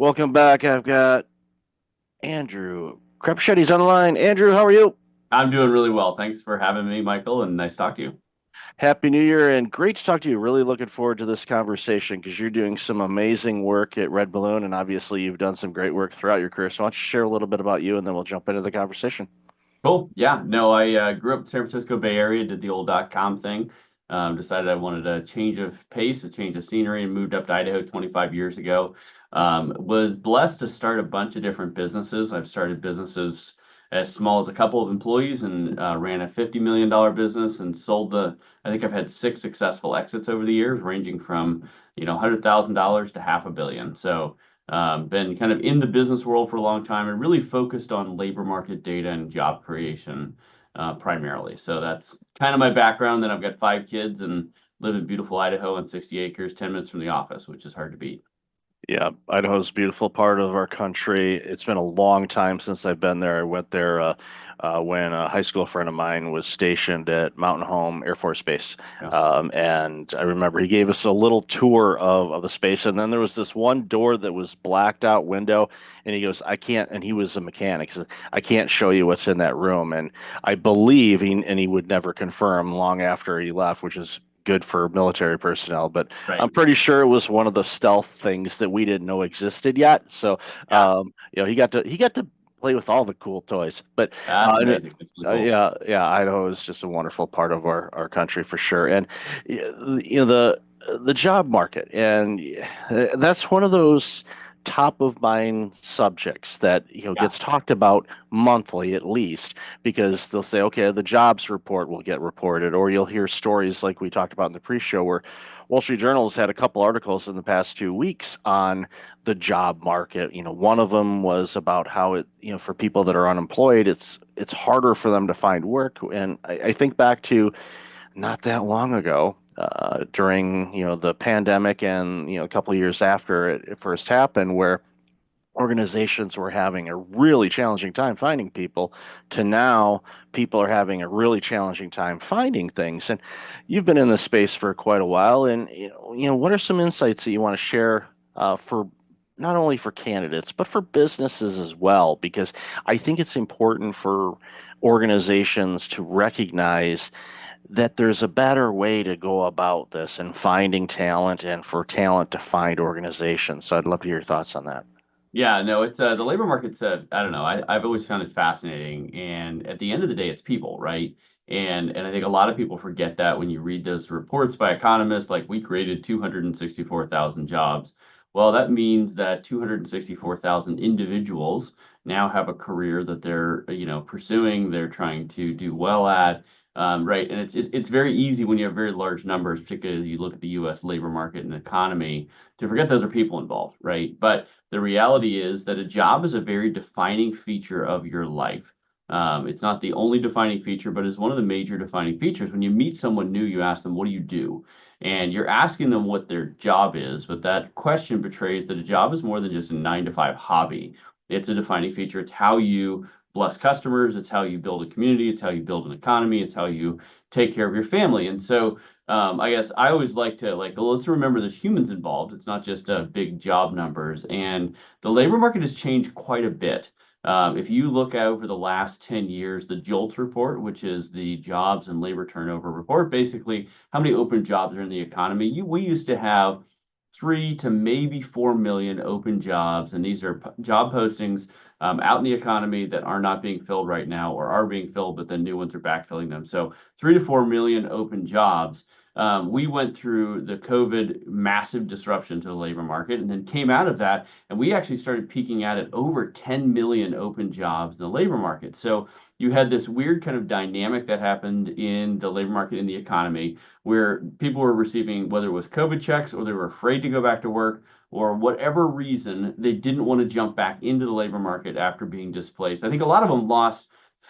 Welcome back. I've got Andrew Crepshetti's on the line. Andrew, how are you? I'm doing really well. Thanks for having me, Michael, and nice to talk to you. Happy New Year and great to talk to you. Really looking forward to this conversation because you're doing some amazing work at Red Balloon, and obviously you've done some great work throughout your career. So why don't you share a little bit about you, and then we'll jump into the conversation. Cool. Yeah. No, I grew up in San Francisco Bay Area, did the old .com thing. Decided I wanted a change of pace, a change of scenery, and moved up to Idaho 25 years ago. Was blessed to start a bunch of different businesses. I've started businesses as small as a couple of employees and ran a $50 million business and I think I've had six successful exits over the years, ranging from, $100,000 to half a billion. So been kind of in the business world for a long time and really focused on labor market data and job creation primarily. So that's kind of my background. Then I've got five kids and live in beautiful Idaho on 60 acres, 10 minutes from the office, which is hard to beat. Yeah, Idaho's a beautiful part of our country. It's been a long time since I've been there. I went there when a high school friend of mine was stationed at Mountain Home Air Force Base. Yeah. And I remember he gave us a little tour of the space. And then there was this one door that was blacked out window. And he goes, I can't, and he was a mechanic. He said, I can't show you what's in that room. And I believe, and he would never confirm long after he left, which is good for military personnel, but I'm Right. pretty sure it was one of the stealth things that we didn't know existed yet. So, Yeah. he got to play with all the cool toys. But That's amazing. That's really cool. yeah, Idaho is just a wonderful part of our country for sure. And the job market, and that's one of those top of mind subjects that Yeah. gets talked about monthly at least, because they'll say, okay, the jobs report will get reported, or you'll hear stories like we talked about in the pre-show where Wall Street Journal has had a couple articles in the past 2 weeks on the job market. One of them was about how for people that are unemployed, it's harder for them to find work. And I think back to not that long ago, during the pandemic, and a couple of years after it first happened, where organizations were having a really challenging time finding people, to now people are having a really challenging time finding things. And you've been in this space for quite a while, and what are some insights that you want to share for not only for candidates but for businesses as well? Because I think it's important for organizations to recognize that there's a better way to go about this and finding talent, and for talent to find organizations. So I'd love to hear your thoughts on that. Yeah, no, it's the labor market's I don't know. I've always found it fascinating. And at the end of the day, it's people, right? And I think a lot of people forget that when you read those reports by economists, like we created 264,000 jobs. Well, that means that 264,000 individuals now have a career that they're, pursuing, they're trying to do well at. Right. And it's very easy when you have very large numbers, particularly you look at the US labor market and economy, to forget those are people involved, right? But the reality is that a job is a very defining feature of your life. It's not the only defining feature, but it's one of the major defining features. When you meet someone new, you ask them, what do you do? And you're asking them what their job is, but that question betrays that a job is more than just a 9 to 5 hobby. It's a defining feature. It's how you bless customers. It's how you build a community. It's how you build an economy. It's how you take care of your family. And so I guess I always like to well, let's remember there's humans involved. It's not just big job numbers. And the labor market has changed quite a bit. If you look over the last 10 years, the JOLTS report, which is the jobs and labor turnover report, basically how many open jobs are in the economy. We used to have 3 to maybe 4 million open jobs, and these are job postings out in the economy that are not being filled right now or are being filled, but then new ones are backfilling them. So 3 to 4 million open jobs. We went through the COVID massive disruption to the labor market and then came out of that. And we actually started peaking out at over 10 million open jobs in the labor market. So you had this weird kind of dynamic that happened in the labor market, in the economy, where people were receiving, whether it was COVID checks or they were afraid to go back to work or whatever reason, they didn't want to jump back into the labor market after being displaced. I think a lot of them lost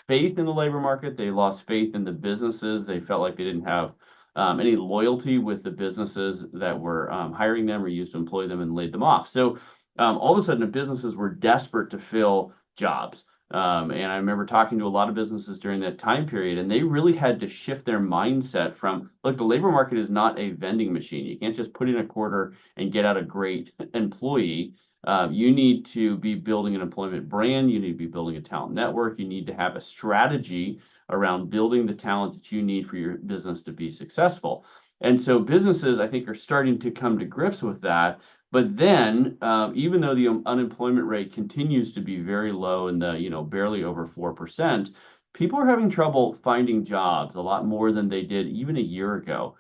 faith in the labor market. They lost faith in the businesses. They felt like they didn't have any loyalty with the businesses that were hiring them or used to employ them, and laid them off. So all of a sudden, the businesses were desperate to fill jobs. And I remember talking to a lot of businesses during that time period, and they really had to shift their mindset from, look, the labor market is not a vending machine. You can't just put in a quarter and get out a great employee. You need to be building an employment brand. You need to be building a talent network. You need to have a strategy around building the talent that you need for your business to be successful. And so businesses, I think, are starting to come to grips with that. But then, even though the unemployment rate continues to be very low in the, barely over 4%, people are having trouble finding jobs a lot more than they did even a year ago,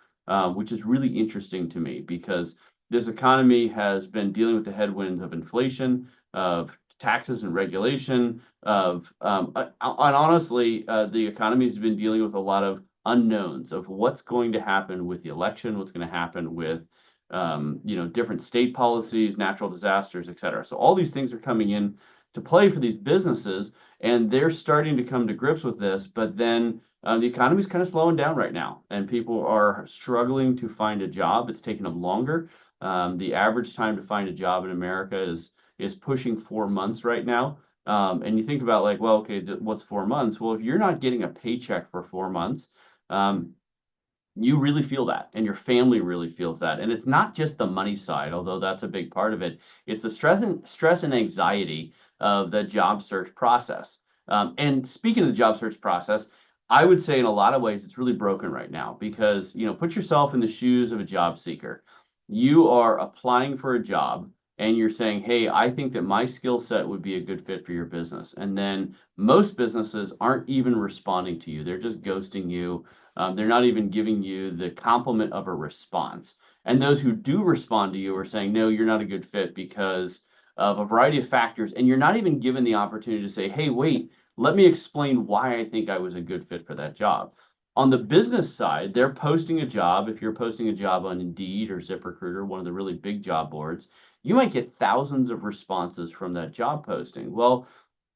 which is really interesting to me because this economy has been dealing with the headwinds of inflation, of taxes and regulation, and honestly, the economy has been dealing with a lot of unknowns of what's going to happen with the election, what's going to happen with different state policies, natural disasters, et cetera. So all these things are coming in to play for these businesses, and they're starting to come to grips with this. But then the economy is kind of slowing down right now, and people are struggling to find a job. It's taking them longer. The average time to find a job in America is pushing 4 months right now. And you think about like, well, okay, what's 4 months? Well, if you're not getting a paycheck for 4 months, um, you really feel that and your family really feels that, and it's not just the money side, although that's a big part of it. It's the stress and anxiety of the job search process. And speaking of the job search process, I would say in a lot of ways it's really broken right now because put yourself in the shoes of a job seeker. You are applying for a job and you're saying, hey, I think that my skill set would be a good fit for your business, and then most businesses aren't even responding to you. They're just ghosting you. They're not even giving you the compliment of a response. And those who do respond to you are saying, no, you're not a good fit because of a variety of factors. And you're not even given the opportunity to say, hey, wait, let me explain why I think I was a good fit for that job. On the business side, they're posting a job. If you're posting a job on Indeed or ZipRecruiter, one of the really big job boards, you might get thousands of responses from that job posting. Well,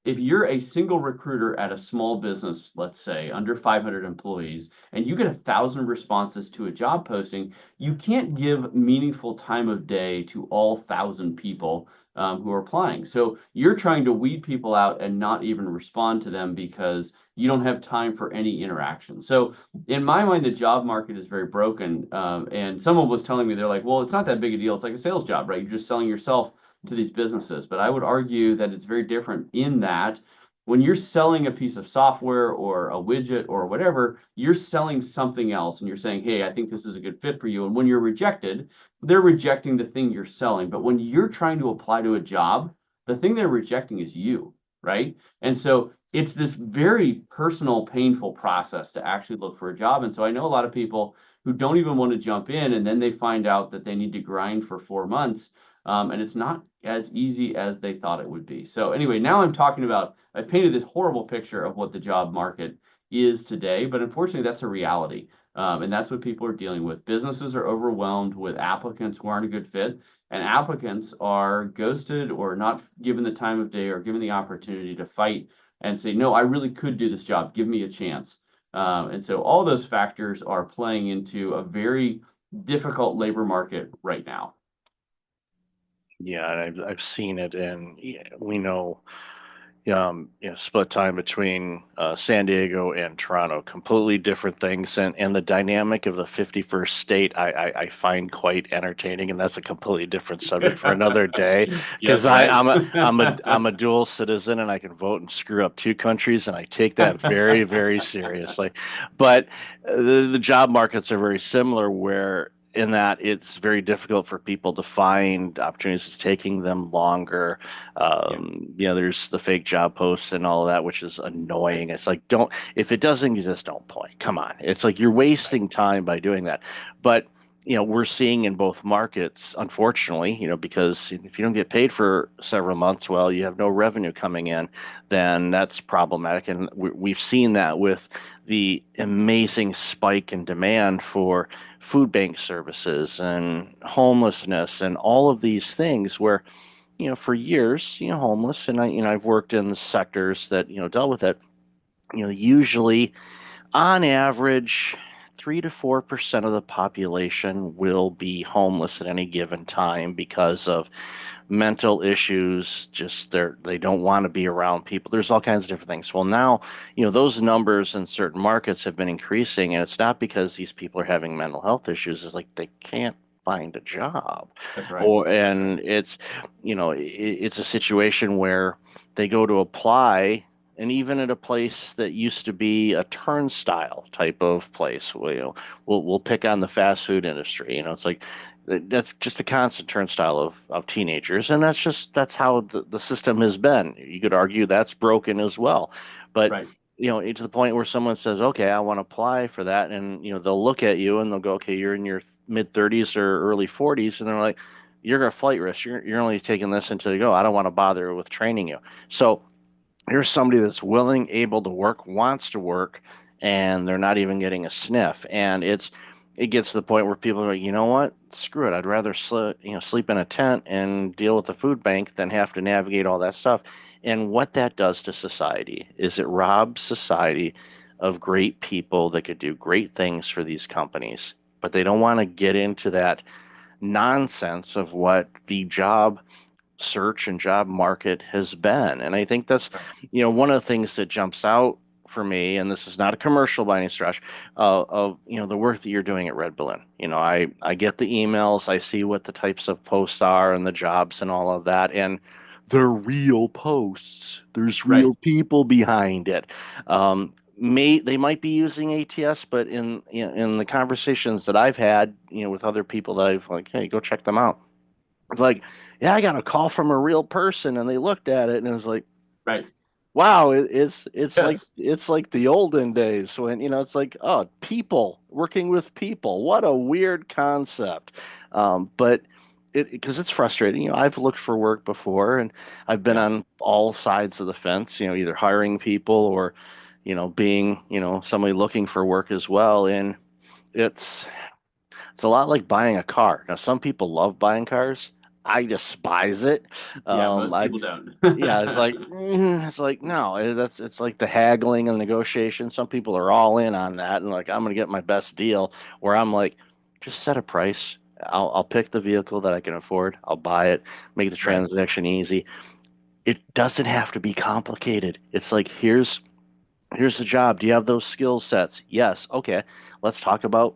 if you're a single recruiter at a small business, let's say under 500 employees, and you get 1,000 responses to a job posting, you can't give meaningful time of day to all 1,000 people who are applying. So you're trying to weed people out and not even respond to them because you don't have time for any interaction. So in my mind, the job market is very broken. And someone was telling me, they're like, well, it's not that big a deal. It's like a sales job, right? You're just selling yourself to these businesses. But I would argue that it's very different in that when you're selling a piece of software or a widget or whatever, you're selling something else and you're saying, hey, I think this is a good fit for you. And when you're rejected, they're rejecting the thing you're selling. But when you're trying to apply to a job, the thing they're rejecting is you, right? And so it's this very personal, painful process to actually look for a job. And so I know a lot of people who don't even want to jump in, and then they find out that they need to grind for 4 months, and it's not as easy as they thought it would be. So anyway, now I've painted this horrible picture of what the job market is today, but unfortunately that's a reality. And that's what people are dealing with. Businesses are overwhelmed with applicants who aren't a good fit, and applicants are ghosted or not given the time of day or given the opportunity to fight and say, no, I really could do this job. Give me a chance. And so all those factors are playing into a very difficult labor market right now. Yeah, and I've seen it, and yeah, we know, split time between San Diego and Toronto, completely different things, and the dynamic of the 51st state, I find quite entertaining, and that's a completely different subject for another day, because Yes, right. I'm a dual citizen, and I can vote and screw up two countries, and I take that very, very seriously. But the job markets are very similar, where in that it's very difficult for people to find opportunities. It's taking them longer. Yeah, There's the fake job posts and all of that, which is right, annoying. It's like, don't, if it doesn't exist, don't play. Come on. It's like you're right. wasting time by doing that. But, we're seeing in both markets, unfortunately, because if you don't get paid for several months, well, you have no revenue coming in, then that's problematic. And we've seen that with the amazing spike in demand for food bank services and homelessness and all of these things where for years, homeless, and I've worked in the sectors that, dealt with it, usually on average, 3 to 4% of the population will be homeless at any given time because of mental issues. Just they don't want to be around people. There's all kinds of different things. Well, now, those numbers in certain markets have been increasing, and it's not because these people are having mental health issues. It's like they can't find a job. That's right. Or and it's it's a situation where they go to apply, and even at a place that used to be a turnstile type of place, we'll pick on the fast food industry. It's like that's just a constant turnstile of teenagers, and that's how the system has been. You could argue that's broken as well, but Right. to the point where someone says, "Okay, I want to apply for that," and they'll look at you and they'll go, "Okay, you're in your mid 30s or early 40s," and they're like, "You're a flight risk. You're only taking this until you go. I don't want to bother with training you." So here's somebody that's willing, able to work, wants to work, and they're not even getting a sniff. And it gets to the point where people are like, you know what? Screw it. I'd rather sleep in a tent and deal with the food bank than have to navigate all that stuff. And what that does to society is it robs society of great people that could do great things for these companies, but they don't want to get into that nonsense of what the job search and job market has been. And I think that's, Right. one of the things that jumps out for me, and this is not a commercial by any stretch, of, the work that you're doing at Red Balloon. I get the emails, I see what the types of posts are and the jobs and all of that. And they're real posts. There's Right. real people behind it. They might be using ATS, but in the conversations that I've had, with other people that I've like, hey, go check them out. Like, yeah, I got a call from a real person, and they looked at it, and it was like, Right. wow, it's like Yes. the olden days when it's like, oh, people working with people. What a weird concept. But because it's frustrating. I've looked for work before, and I've been Yeah. on all sides of the fence. Either hiring people or being somebody looking for work as well, and it's it's a lot like buying a car. Now, some people love buying cars. I despise it. Yeah. Um, Most I, people don't. yeah, it's like no, it's like the haggling and negotiation. Some people are all in on that, and like I'm gonna get my best deal. Where I'm like, just set a price. I'll pick the vehicle that I can afford. I'll buy it. Make the Right. transaction easy. It doesn't have to be complicated. It's like here's the job. Do you have those skill sets? Yes. Okay. Let's talk about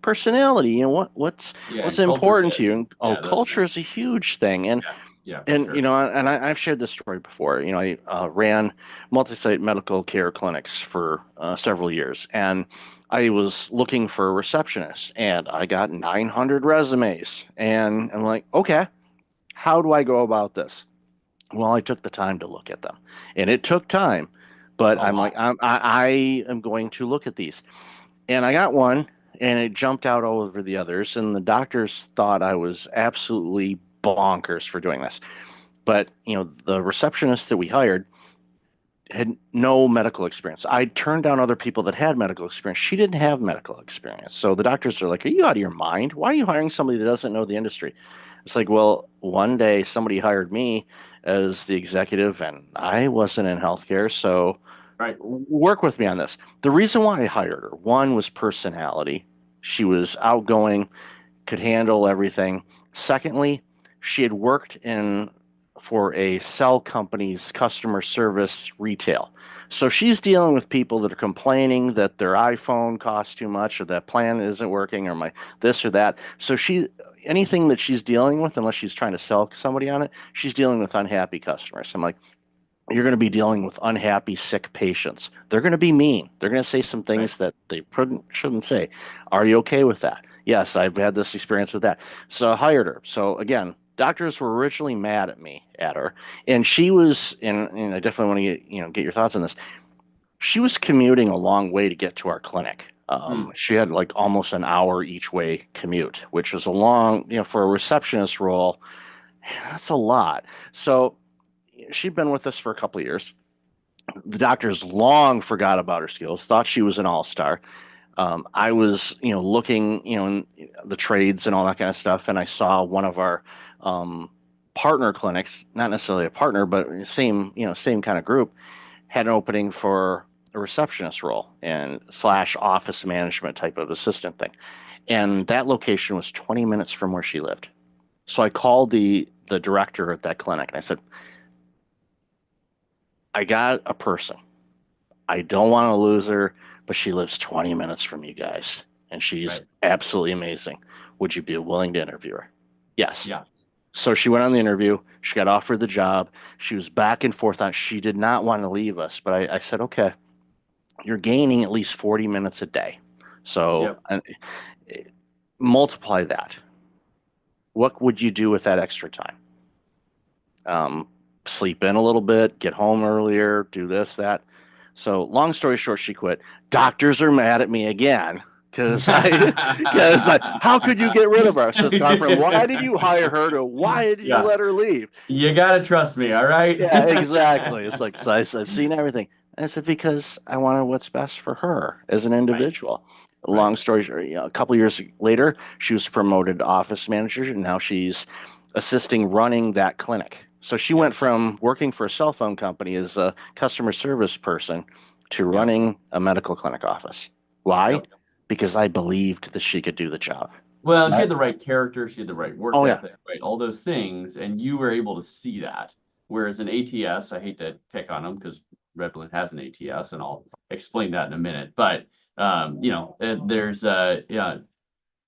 personality. Yeah. What's And culture important fit. to you. And, oh, Yeah. Those culture things. is a huge thing. And Yeah. Yeah. For and sure. I've shared this story before. I ran multi-site medical care clinics for several years, and I was looking for a receptionist, and I got 900 resumes, and I'm like, okay, how do I go about this? Well, I took the time to look at them, and it took time, but A I'm like, lot. I am going to look at these, and I got one, and it jumped out all over the others, and the doctors thought I was absolutely bonkers for doing this. But the receptionist that we hired had no medical experience. I turned down other people that had medical experience. She didn't have medical experience. So the doctors are like, "Are you out of your mind? Why are you hiring somebody that doesn't know the industry?" It's like, well, one day somebody hired me as the executive, and I wasn't in healthcare, so Right. work with me on this. The reason why I hired her, one was personality. She was outgoing, could handle everything. Secondly, she had worked in for a cell company's customer service retail. So she's dealing with people that are complaining that their iPhone costs too much or that plan isn't working or my this or that. So she anything that she's dealing with, unless she's trying to sell somebody on it, she's dealing with unhappy customers. I'm like, you're going to be dealing with unhappy, sick patients. They're going to be mean. They're going to say some Right. things that they shouldn't say. Are you okay with that? Yes, I've had this experience with that. So I hired her. So again, doctors were originally mad at her, and she was, and I definitely want to get your thoughts on this. She was commuting a long way to get to our clinic. Mm. She had like almost an hour each way commute, which is a long, for a receptionist role. That's a lot. So she'd been with us for a couple of years. The doctors long forgot about her skills, thought she was an all-star. I was, looking, in the trades and all that kind of stuff, and I saw one of our um, partner clinics, not necessarily a partner, but same kind of group, had an opening for a receptionist role and slash office management type of assistant thing. And that location was 20 minutes from where she lived. So I called the director at that clinic and I said, I got a person. I don't want to lose her, but she lives 20 minutes from you guys, and she's Right. absolutely amazing. Would you be willing to interview her? Yes. Yeah. So she went on the interview. She got offered the job. She was back and forth on. She did not want to leave us, but I said, okay, you're gaining at least 40 minutes a day. So Yep. multiply that. What would you do with that extra time? Um, Sleep in a little bit, get home earlier, do this, that. So long story short, she quit. Doctors are mad at me again how could you get rid of her? So it's gone from why did you hire her to why did you Yeah. let her leave? You gotta trust me, all right? Yeah, exactly. It's like, so I've seen everything. And I said, because I wanted what's best for her as an Right. individual. Right. Long story short, a couple years later, she was promoted to office manager, and now she's assisting running that clinic. So she Yep. went from working for a cell phone company as a customer service person to Yep. running a medical clinic office. Why? Yep. Because I believed that she could do the job. Well, and she Right. had the right character, she had the right work Oh, yeah. ethic, right? All those things, and you were able to see that. Whereas an ATS, I hate to pick on them because Red Balloon has an ATS, and I'll explain that in a minute. But there's yeah,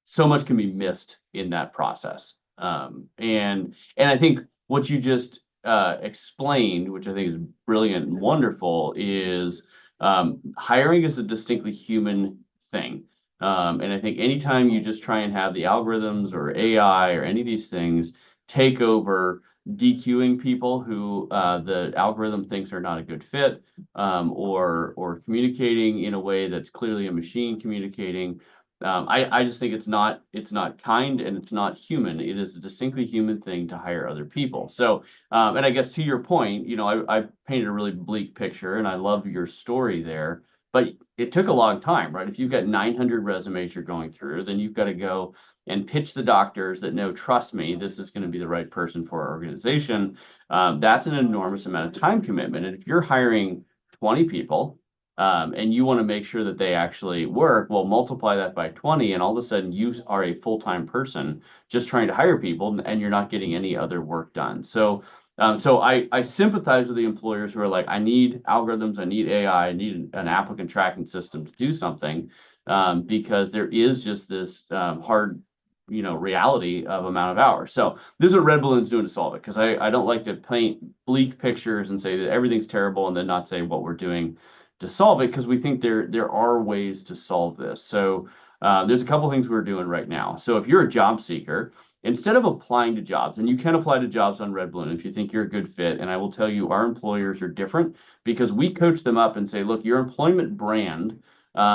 so much can be missed in that process. And I think what you just explained, which I think is brilliant and wonderful, is hiring is a distinctly human thing. And I think anytime you just try and have the algorithms or AI or any of these things take over DQing people who the algorithm thinks are not a good fit, or communicating in a way that's clearly a machine communicating. I just think it's not kind and it's not human. It is a distinctly human thing to hire other people. So, and I guess to your point, I painted a really bleak picture, and I love your story there. But it took a long time, right? If you've got 900 resumes you're going through, then you've got to go and pitch the doctors that no, trust me, this is going to be the right person for our organization. That's an enormous amount of time commitment. And if you're hiring 20 people, and you want to make sure that they actually work, well, multiply that by 20, and all of a sudden you are a full-time person just trying to hire people, and you're not getting any other work done. So I sympathize with the employers who are like, I need algorithms, I need AI, I need an applicant tracking system to do something, because there is just this hard, reality of amount of hours. So this is what Red Balloon's doing to solve it, because I don't like to paint bleak pictures and say that everything's terrible and then not say what we're doing to solve it, because we think there are ways to solve this. So there's a couple things we're doing right now. So if you're a job seeker, instead of applying to jobs, and you can apply to jobs on Red Balloon if you think you're a good fit, and I will tell you our employers are different because we coach them up and say, look, your employment brand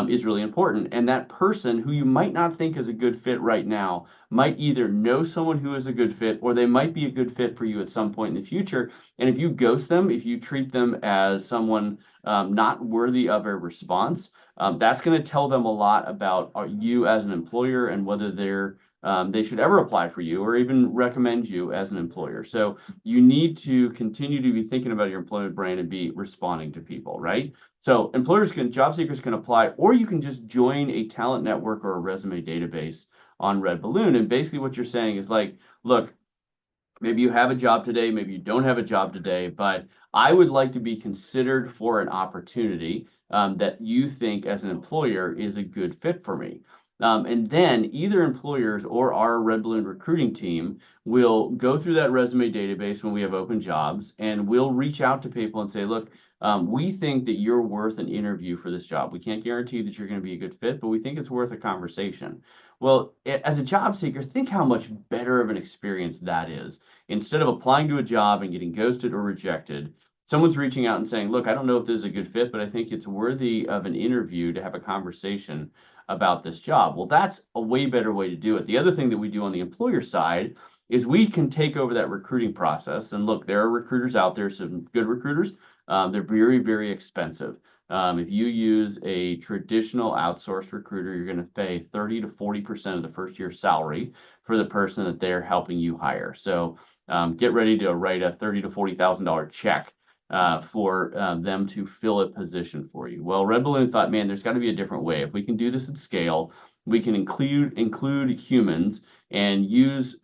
is really important. And that person who you might not think is a good fit right now might either know someone who is a good fit, or they might be a good fit for you at some point in the future. And if you ghost them, if you treat them as someone not worthy of a response, that's going to tell them a lot about you as an employer and whether they should ever apply for you or even recommend you as an employer. So you need to continue to be thinking about your employment brand and be responding to people, right? So job seekers can apply, or you can just join a talent network or a resume database on Red Balloon. And basically what you're saying is like, look, maybe you have a job today, maybe you don't have a job today, but I would like to be considered for an opportunity that you think as an employer is a good fit for me. And then either employers or our Red Balloon recruiting team will go through that resume database when we have open jobs, and we'll reach out to people and say, look, we think that you're worth an interview for this job. We can't guarantee that you're going to be a good fit, but we think it's worth a conversation. Well, as a job seeker, think how much better of an experience that is. Instead of applying to a job and getting ghosted or rejected, someone's reaching out and saying, look, I don't know if this is a good fit, but I think it's worthy of an interview to have a conversation about this job. Well, that's a way better way to do it. The other thing that we do on the employer side is we can take over that recruiting process. And look, there are recruiters out there, some good recruiters. They're very, very expensive. If you use a traditional outsourced recruiter, you're going to pay 30 to 40% of the first year salary for the person that they're helping you hire. So get ready to write a $30,000 to $40,000 check for them to fill a position for you. Well, Red Balloon thought, man, there's got to be a different way. If we can do this at scale, we can include humans and use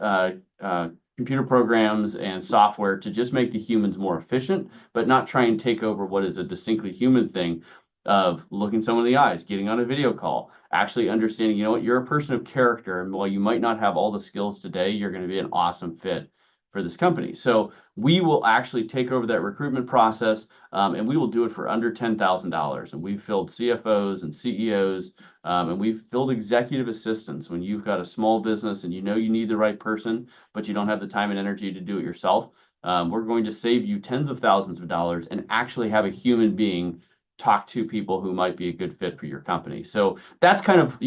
computer programs and software to just make the humans more efficient, but not try and take over what is a distinctly human thing. of looking someone in the eyes, getting on a video call, actually understanding, you know what, you're a person of character. And while you might not have all the skills today, you're going to be an awesome fit for this company. So we will actually take over that recruitment process, and we will do it for under $10,000. And we've filled CFOs and CEOs, and we've filled executive assistants. When you've got a small business and you know you need the right person, but you don't have the time and energy to do it yourself, we're going to save you tens of thousands of dollars and actually have a human being talk to people who might be a good fit for your company. So that's kind of,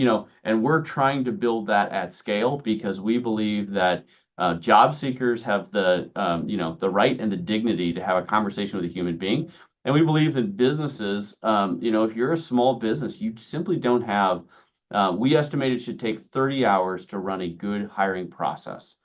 and we're trying to build that at scale because we believe that job seekers have the right and the dignity to have a conversation with a human being. And we believe in businesses, if you're a small business, you simply don't have, we estimate it should take 30 hours to run a good hiring process.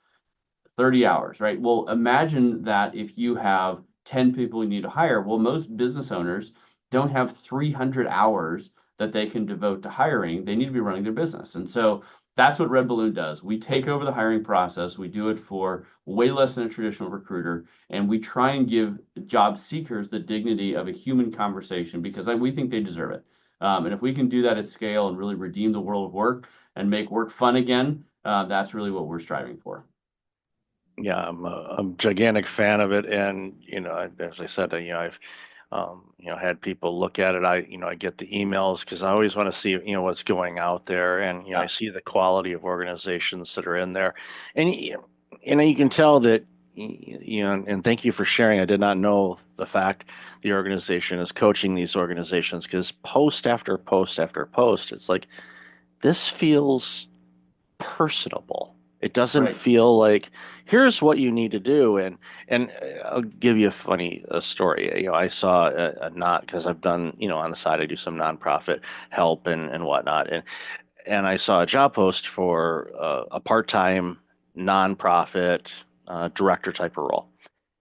30 hours, right? Well, imagine that if you have 10 people you need to hire. Well, most business owners don't have 300 hours that they can devote to hiring. They need to be running their business. And so that's what Red Balloon does. We take over the hiring process. We do it for way less than a traditional recruiter. And we try and give job seekers the dignity of a human conversation because we think they deserve it. And if we can do that at scale and really redeem the world of work and make work fun again, that's really what we're striving for. Yeah, I'm a gigantic fan of it, and as I said, I've had people look at it. I get the emails because I always want to see what's going out there, and I Yeah. see the quality of organizations that are in there, and you can tell that and thank you for sharing. I did not know the fact the organization is coaching these organizations because post after post after post, it's like this feels personable. It doesn't Right. feel like here's what you need to do. And I'll give you a funny story. I saw a not because I've done on the side I do some nonprofit help and whatnot, and I saw a job post for a part-time nonprofit director type of role.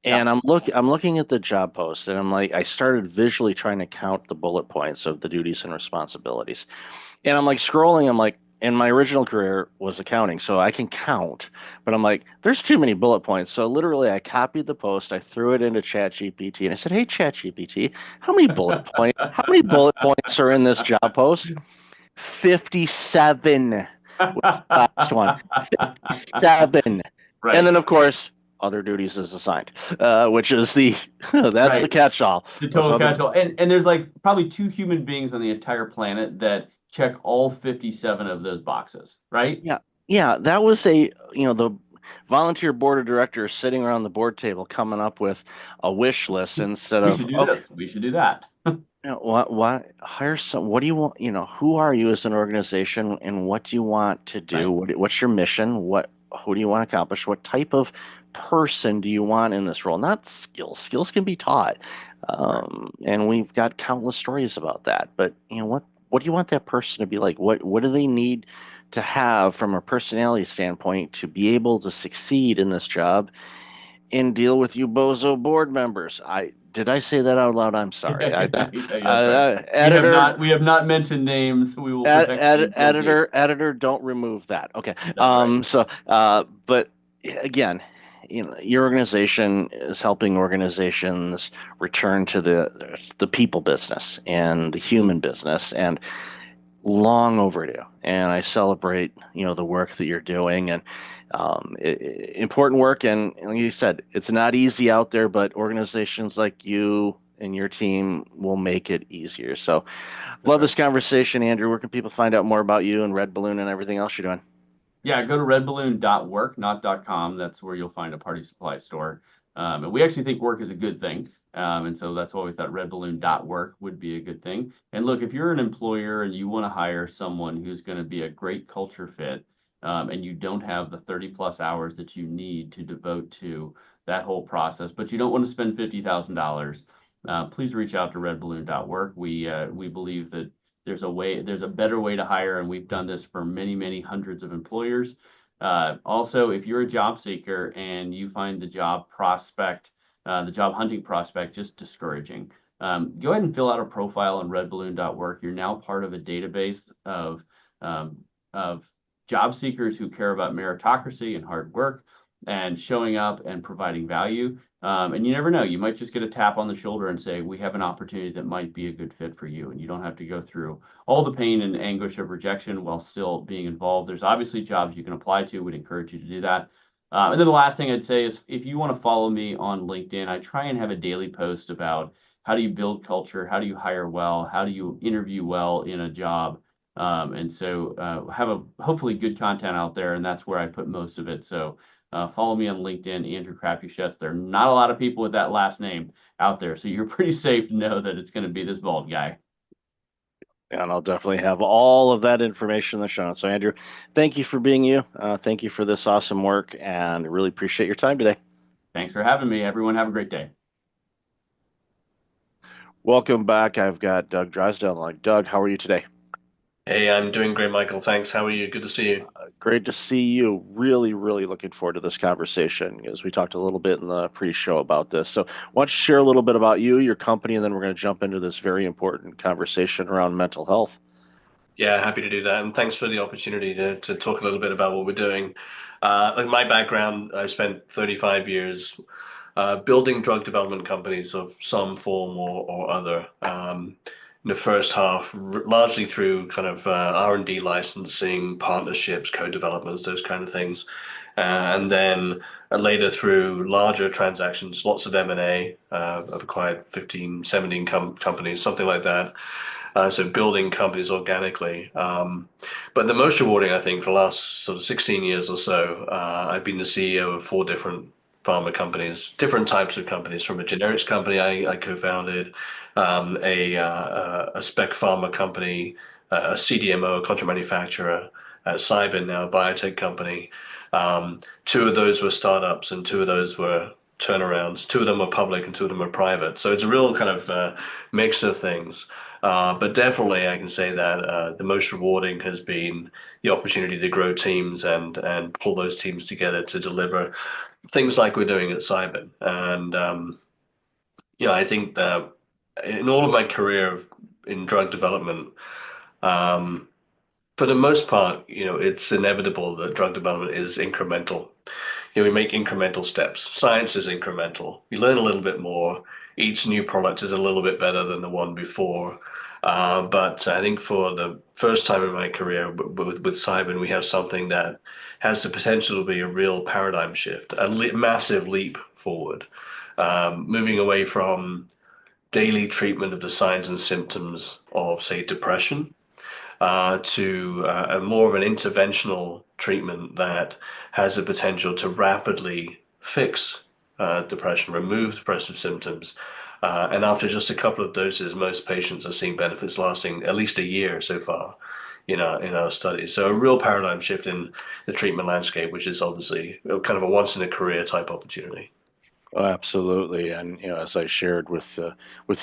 Yeah. And I'm looking at the job post and I'm like I started visually trying to count the bullet points of the duties and responsibilities. And I'm like scrolling, I'm like, and my original career was accounting, so I can count, but I'm like, there's too many bullet points. So literally, I copied the post, I threw it into ChatGPT, and I said, "Hey, ChatGPT, how many bullet points are in this job post?" 57 was the last one. 57. And Right. then, of course, other duties is assigned, which is that's the Right. catch-all. The Those total other catch-all. And there's like probably two human beings on the entire planet that check all 57 of those boxes, right? Yeah, yeah, that was the volunteer board of directors sitting around the board table coming up with a wish list instead We of, should do okay, this. We should do that. hire some, what do you want, who are you as an organization and what do you want to do? Right. What's your mission? Who do you want to accomplish? What type of person do you want in this role? Not skills. Skills can be taught. Right. And we've got countless stories about that. But what do you want that person to be like? What do they need to have from a personality standpoint to be able to succeed in this job and deal with you bozo board members? Did I say that out loud? I'm sorry. Yeah, that's right. We have Editor, not we have not mentioned names. We will protect the guilty. editor, don't remove that. Okay. That's right. But again, your organization is helping organizations return to the people business and the human business, and long overdue. And I celebrate, the work that you're doing and important work. And like you said, it's not easy out there, but organizations like you and your team will make it easier. So, That's love right. this conversation, Andrew. Where can people find out more about you and Red Balloon and everything else you're doing? Yeah, go to redballoon.work, not .com. That's where you'll find a party supply store. And we actually think work is a good thing. And so that's why we thought redballoon.work would be a good thing. And look, if you're an employer and you want to hire someone who's going to be a great culture fit, and you don't have the 30 plus hours that you need to devote to that whole process, but you don't want to spend $50,000, please reach out to redballoon.work. We believe that there's a better way to hire, and we've done this for many, many hundreds of employers. Also, if you're a job seeker and you find the job hunting prospect just discouraging, go ahead and fill out a profile on redballoon.work. You're now part of a database um, of job seekers who care about meritocracy and hard work. and showing up and providing value. And you never know, you might just get a tap on the shoulder and say, we have an opportunity that might be a good fit for you. And you don't have to go through all the pain and anguish of rejection while still being involved. There's obviously jobs you can apply to, would encourage you to do that. And then the last thing I'd say is if you want to follow me on LinkedIn, I try and have a daily post about how do you build culture, how do you hire well, how do you interview well in a job. And so have a hopefully good content out there, and that's where I put most of it. So follow me on LinkedIn, Andrew Crapuchettes. There are not a lot of people with that last name out there, so you're pretty safe to know that it's going to be this bald guy. And I'll definitely have all of that information in the show notes. So, Andrew, thank you for being you. Thank you for this awesome work, and really appreciate your time today. Thanks for having me. Everyone, have a great day. Welcome back. I've got Doug Drysdale. Like, Doug, how are you today? Hey, I'm doing great, Michael. Thanks. How are you? Good to see you. Great to see you. Really, really looking forward to this conversation as we talked a little bit in the pre-show about this. So, why don't you share a little bit about you, your company, and then we're going to jump into this very important conversation around mental health. Yeah, happy to do that. And thanks for the opportunity to talk a little bit about what we're doing. Like my background, I've spent 35 years building drug development companies of some form or other. In the first half, largely through kind of R&D licensing, partnerships, co-developments, those kind of things. And then later through larger transactions, lots of M&A. I've acquired 15, 17 companies, something like that. So building companies organically. But the most rewarding, I think, for the last sort of 16 years or so, I've been the CEO of four different pharma companies, different types of companies, from a generics company I co-founded, a spec pharma company, a CDMO, a contract manufacturer, Cybin, now a biotech company. Two of those were startups and two of those were turnarounds. Two of them were public and two of them were private. So it's a real kind of mix of things. But definitely, I can say that the most rewarding has been the opportunity to grow teams and pull those teams together to deliver things like we're doing at Cybin. And I think that in all of my career in drug development, um, for the most part, it's inevitable that drug development is incremental. We make incremental steps. Science is incremental. We learn a little bit more. Each new product is a little bit better than the one before. But I think for the first time in my career with Cybin, we have something that has the potential to be a real paradigm shift, a massive leap forward, moving away from daily treatment of the signs and symptoms of, say, depression to a more of an interventional treatment that has the potential to rapidly fix depression, remove depressive symptoms. And after just a couple of doses, most patients are seeing benefits lasting at least a year so far in our studies. So a real paradigm shift in the treatment landscape, which is obviously kind of a once in a career type opportunity. Oh, absolutely. And as I shared with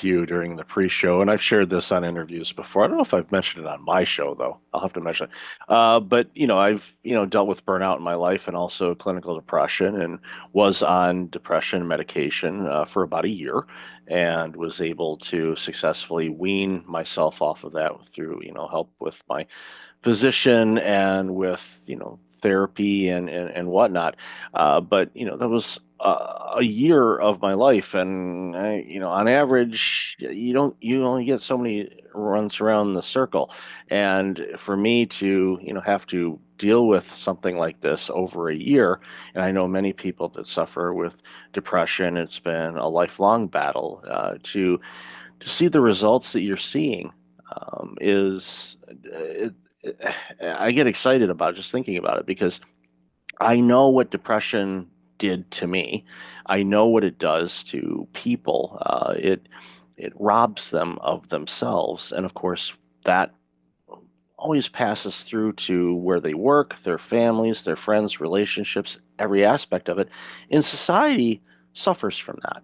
you during the pre-show, and I've shared this on interviews before. I don't know if I've mentioned it on my show though. I'll have to mention it. But I've dealt with burnout in my life and also clinical depression, and was on depression medication for about a year, and was able to successfully wean myself off of that through help with my physician and with therapy and whatnot. But that was a year of my life, and on average, you only get so many runs around the circle, and for me to have to deal with something like this over a year, and I know many people that suffer with depression. It's been a lifelong battle to see the results that you're seeing is I get excited about just thinking about it, because I know what depression did to me. I know what it does to people. It robs them of themselves, and of course that always passes through to where they work, their families, their friends, relationships, every aspect of it. In society suffers from that.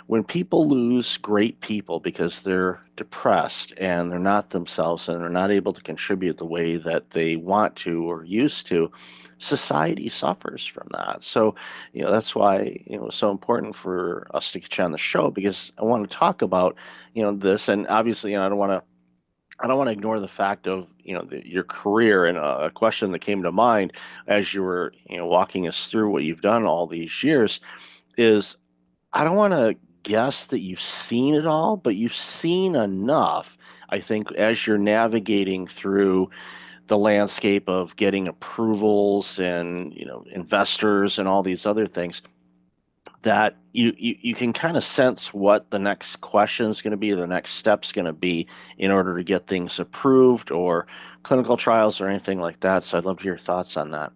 When people lose great people because they're depressed and they're not themselves and they're not able to contribute the way that they want to or used to, society suffers from that. So, that's why, it's so important for us to get you on the show, because I want to talk about, this. And obviously, I don't want to I don't want to ignore the fact of, your career, and a question that came to mind as you were, walking us through what you've done all these years is, I don't want to guess that you've seen it all, but you've seen enough. I think as you're navigating through the landscape of getting approvals and, investors and all these other things, that you can kind of sense what the next question is going to be, the next step's going to be in order to get things approved or clinical trials or anything like that. So I'd love to hear your thoughts on that.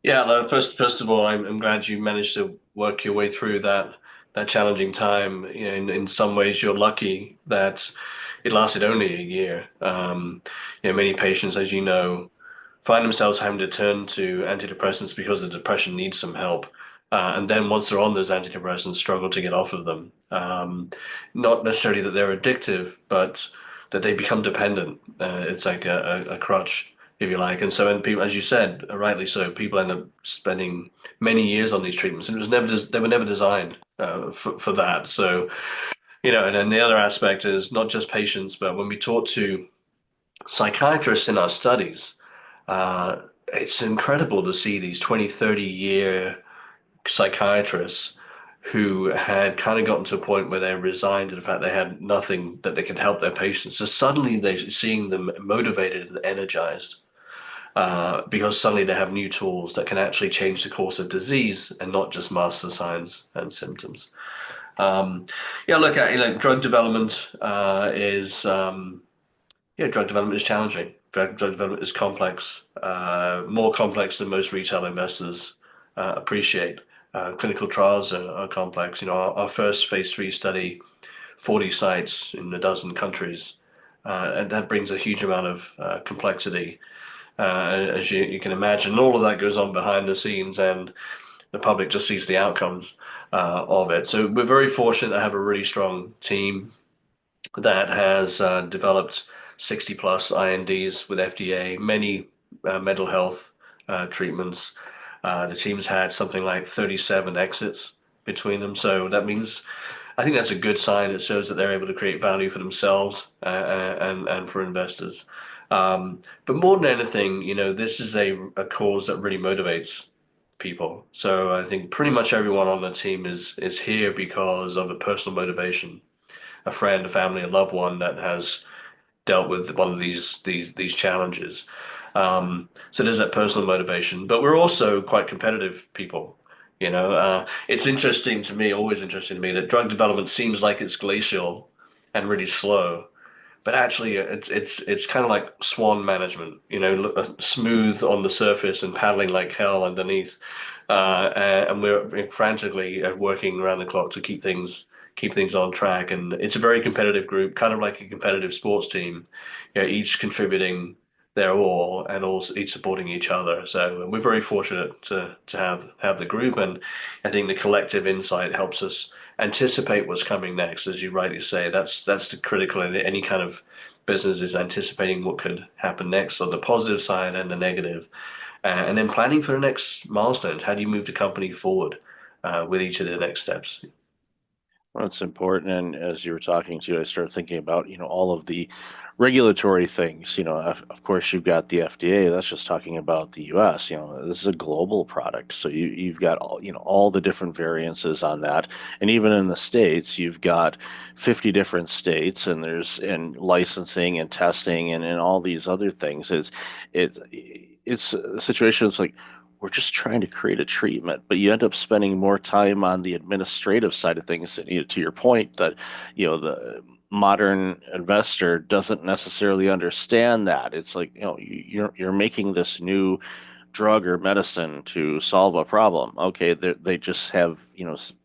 Yeah, no, first of all, I'm glad you managed to work your way through that challenging time. In some ways, you're lucky that it lasted only a year. Many patients, as you know, find themselves having to turn to antidepressants because the depression needs some help. And then once they're on those antidepressants, struggle to get off of them. Not necessarily that they're addictive, but that they become dependent. It's like a crutch, if you like. And so, and people, as you said, rightly so, people end up spending many years on these treatments, and they were never designed for that. So, and then the other aspect is not just patients, but when we talk to psychiatrists in our studies, it's incredible to see these 20, 30-year psychiatrists who had kind of gotten to a point where they resigned to the fact they had nothing that they could help their patients. So suddenly they're seeing them motivated and energized because suddenly they have new tools that can actually change the course of disease and not just mask the signs and symptoms. Yeah, look, drug development drug development is challenging. Drug development is complex, more complex than most retail investors appreciate. Clinical trials are complex. Our first phase 3 study, 40 sites in a dozen countries, and that brings a huge amount of complexity, as you can imagine. And all of that goes on behind the scenes, and the public just sees the outcomes of it. So we're very fortunate to have a really strong team that has developed 60 plus INDs with FDA, many mental health treatments. The team's had something like 37 exits between them. So that means I think that's a good sign. It shows that they're able to create value for themselves and for investors. But more than anything, this is a cause that really motivates people. So I think pretty much everyone on the team is here because of a personal motivation, a friend, a family, a loved one that has dealt with one of these challenges. So there's that personal motivation, but we're also quite competitive people. It's interesting to me, always interesting to me, that drug development seems like it's glacial and really slow, but actually it's kind of like swan management. Smooth on the surface and paddling like hell underneath. And we're frantically working around the clock to keep things on track. And it's a very competitive group, kind of like a competitive sports team, each contributing their all and also each supporting each other. So we're very fortunate to have the group, and I think the collective insight helps us anticipate what's coming next. As you rightly say, that's the critical in any kind of business, is anticipating what could happen next on the positive side and the negative, and then planning for the next milestones. How do you move the company forward with each of the next steps? Well, it's important. And as you were talking to, I started thinking about, all of the regulatory things. Of course, you've got the FDA. That's just talking about the U.S. This is a global product, so you've got all the different variances on that. And even in the states, you've got 50 different states, and there's and licensing and testing and all these other things. It's it's a situation. It's like, we're just trying to create a treatment, but you end up spending more time on the administrative side of things. To your point, that the modern investor doesn't necessarily understand that. It's like, you're making this new drug or medicine to solve a problem. Okay, they just have,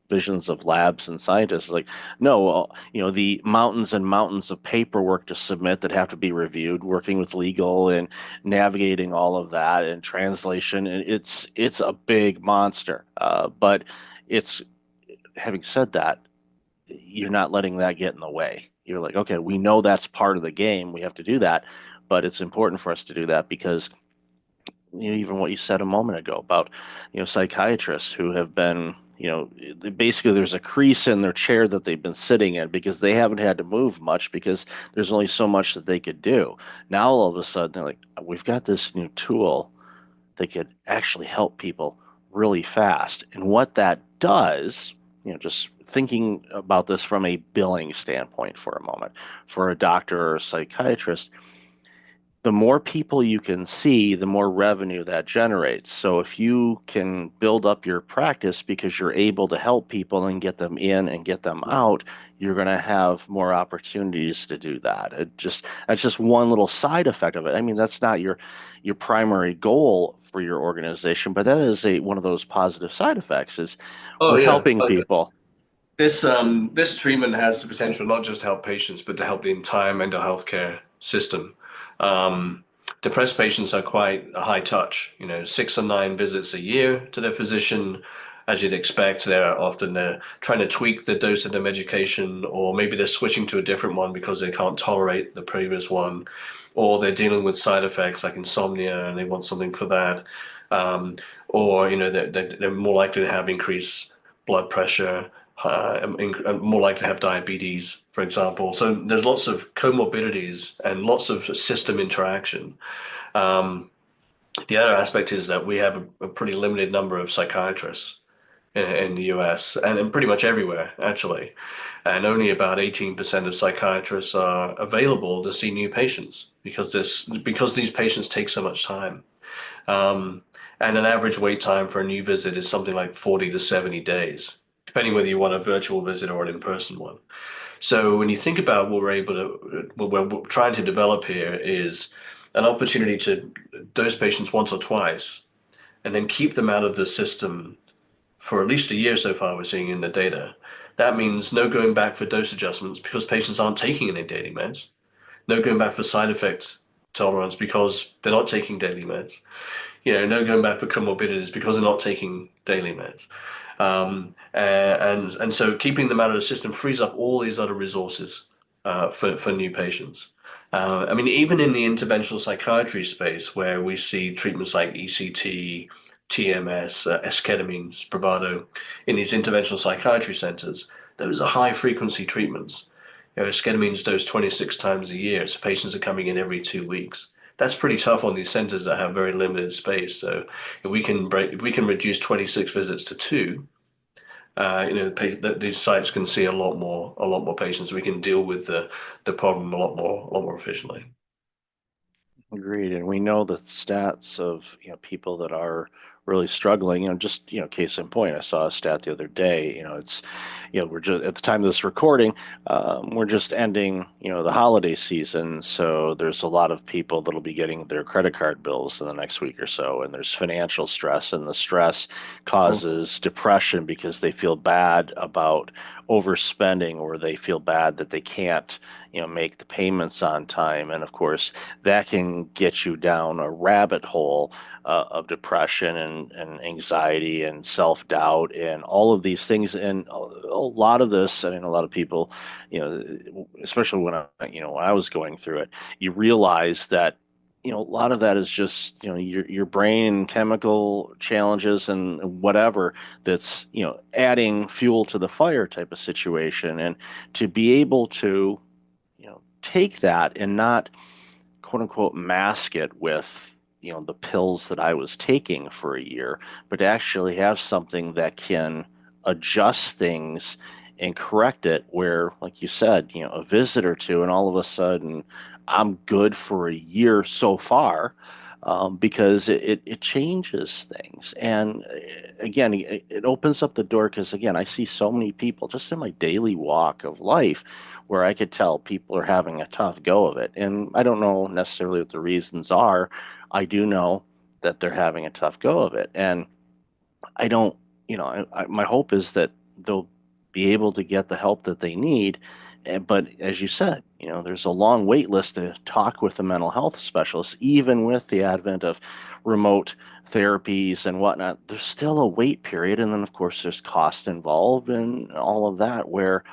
visions of labs and scientists. Like, no, well, the mountains and mountains of paperwork to submit that have to be reviewed, working with legal and navigating all of that and translation. And it's a big monster. But it's having said that, you're not letting that get in the way. You're like, okay, we know that's part of the game. We have to do that, but it's important for us to do that because, even what you said a moment ago about, psychiatrists who have been, basically there's a crease in their chair that they've been sitting in because they haven't had to move much because there's only so much that they could do. Now all of a sudden they're like, we've got this new tool that could actually help people really fast. And what that does, just thinking about this from a billing standpoint for a moment, for a doctor or a psychiatrist, the more people you can see, the more revenue that generates. So if you can build up your practice because you're able to help people and get them in and get them out, you're going to have more opportunities to do that. That's just one little side effect of it. I mean, that's not your primary goal for your organization, but that is a one of those positive side effects is Oh we're yeah. helping people. This treatment has the potential not just to help patients, but to help the entire mental health care system. Um, Depressed patients are quite a high touch, 6 or 9 visits a year to their physician. As you'd expect, they're often trying to tweak the dose of the medication, or maybe they're switching to a different one because they can't tolerate the previous one, or they're dealing with side effects like insomnia and they want something for that. Um, or, they're more likely to have increased blood pressure, more likely to have diabetes, for example. So there's lots of comorbidities and lots of system interaction. Um, the other aspect is that we have a pretty limited number of psychiatrists in the US and in pretty much everywhere, actually. And only about 18% of psychiatrists are available to see new patients because these patients take so much time. Um, and an average wait time for a new visit is something like 40 to 70 days, depending whether you want a virtual visit or an in-person one. So when you think about what we're trying to develop here is an opportunity to dose patients once or twice and then keep them out of the system for at least a year so far, we're seeing in the data. That means no going back for dose adjustments because patients aren't taking any daily meds. No going back for side effect tolerance because they're not taking daily meds. No going back for comorbidities because they're not taking daily meds. And so keeping them out of the system frees up all these other resources for new patients. I mean, even in the interventional psychiatry space, where we see treatments like ECT, TMS, esketamine, Spravato, in these interventional psychiatry centers, those are high frequency treatments. Esketamine dosed 26 times a year, so patients are coming in every 2 weeks. That's pretty tough on these centers that have very limited space. So if we can reduce 26 visits to two, these sites can see a lot more patients. We can deal with the problem a lot more efficiently. Agreed. And we know the stats of, people that are really struggling, just, case in point, I saw a stat the other day, it's, we're just at the time of this recording, we're just ending, the holiday season. So there's a lot of people that'll be getting their credit card bills in the next week or so. And there's financial stress, and the stress Oh, causes depression because they feel bad about overspending, or they feel bad that they can't, make the payments on time. And of course, that can get you down a rabbit hole of depression and anxiety and self-doubt and all of these things. And a lot of this, I mean, a lot of people, especially when I was going through it, you realize that a lot of that is just your brain chemical challenges and whatever that's adding fuel to the fire type of situation. And to be able to take that and not quote unquote mask it with the pills that I was taking for a year, but to actually have something that can adjust things and correct it where, like you said, a visit or two, and all of a sudden I'm good for a year so far. Because it changes things. And again, it opens up the door because, again, I see so many people just in my daily walk of life where I could tell people are having a tough go of it. And I don't know necessarily what the reasons are. I do know that they're having a tough go of it. And I don't, my hope is that they'll be able to get the help that they need. But as you said, there's a long wait list to talk with a mental health specialist, even with the advent of remote therapies and whatnot. There's still a wait period. And then, of course, there's cost involved and all of that, where,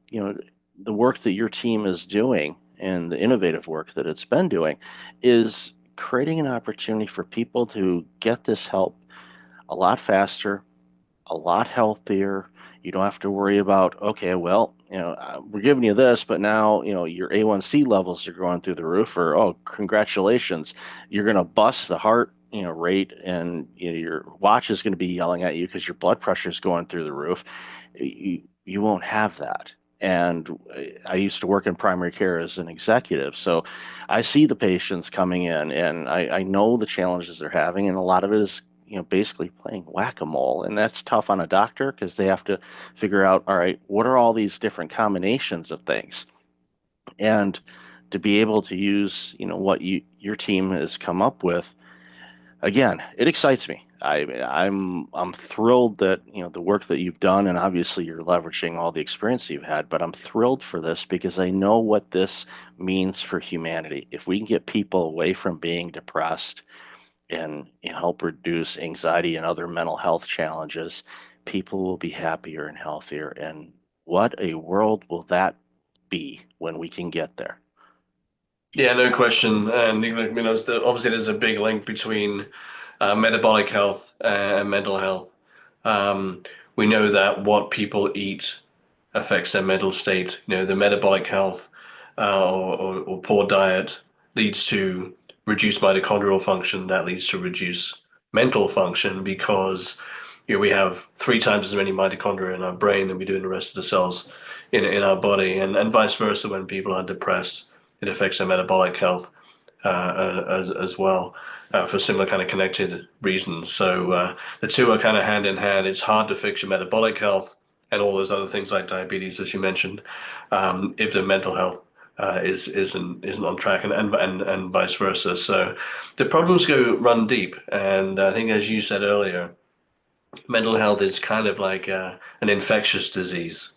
you know, the work that your team is doing and the innovative work that it's been doing is creating an opportunity for people to get this help a lot faster, a a lot healthier. You don't have to worry about, okay, well, we're giving you this, but now, your A1C levels are going through the roof, or, oh, congratulations, you're going to bust the heart, rate, and your watch is going to be yelling at you because your blood pressure is going through the roof. You won't have that. And I used to work in primary care as an executive, so I see the patients coming in, and I know the challenges they're having, and a lot of it is, basically playing whack-a-mole, and that's tough on a doctor because they have to figure out, all right, what are all these different combinations of things, and to be able to use, what your team has come up with. Again, it excites me. I'm thrilled that the work that you've done, and obviously you're leveraging all the experience you've had. But I'm thrilled for this because I know what this means for humanity. If we can get people away from being depressed and help reduce anxiety and other mental health challenges, people will be happier and healthier. And what a world will that be when we can get there? Yeah, no question. And obviously there's a big link between metabolic health and mental health. Um, we know that what people eat affects their mental state. The metabolic health or poor diet leads to reduced mitochondrial function. That leads to reduced mental function because we have 3 times as many mitochondria in our brain than we do in the rest of the cells in our body, and vice versa. When people are depressed, it affects their metabolic health as well for similar kind of connected reasons. So the two are kind of hand in hand. It's hard to fix your metabolic health and all those other things like diabetes, as you mentioned, if the mental health isn't on track, and vice versa. So the problems run deep, and I think, as you said earlier, mental health is kind of like an infectious disease.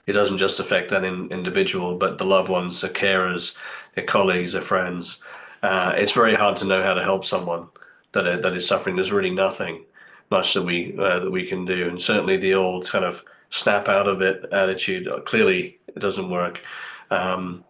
It doesn't just affect that individual, but the loved ones, the carers, their colleagues, their friends. It's very hard to know how to help someone that is suffering. There's really nothing much that we can do, and certainly the old kind of snap out of it attitude clearly it doesn't work. Um,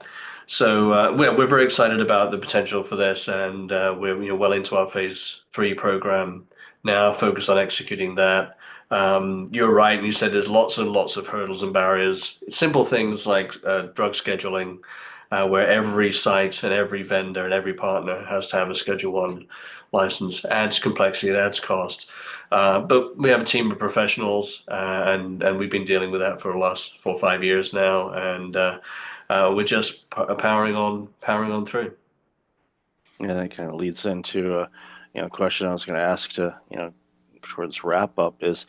so we're very excited about the potential for this, and we're well into our phase 3 program now, focused on executing that. You're right, and you said there's lots and lots of hurdles and barriers. Simple things like drug scheduling, where every site and every vendor and every partner has to have a Schedule 1 license. Adds complexity, it adds cost. But we have a team of professionals, and we've been dealing with that for the last 4 or 5 years now, and we're just powering on through. Yeah, that kind of leads into a question I was going to ask to towards wrap up is,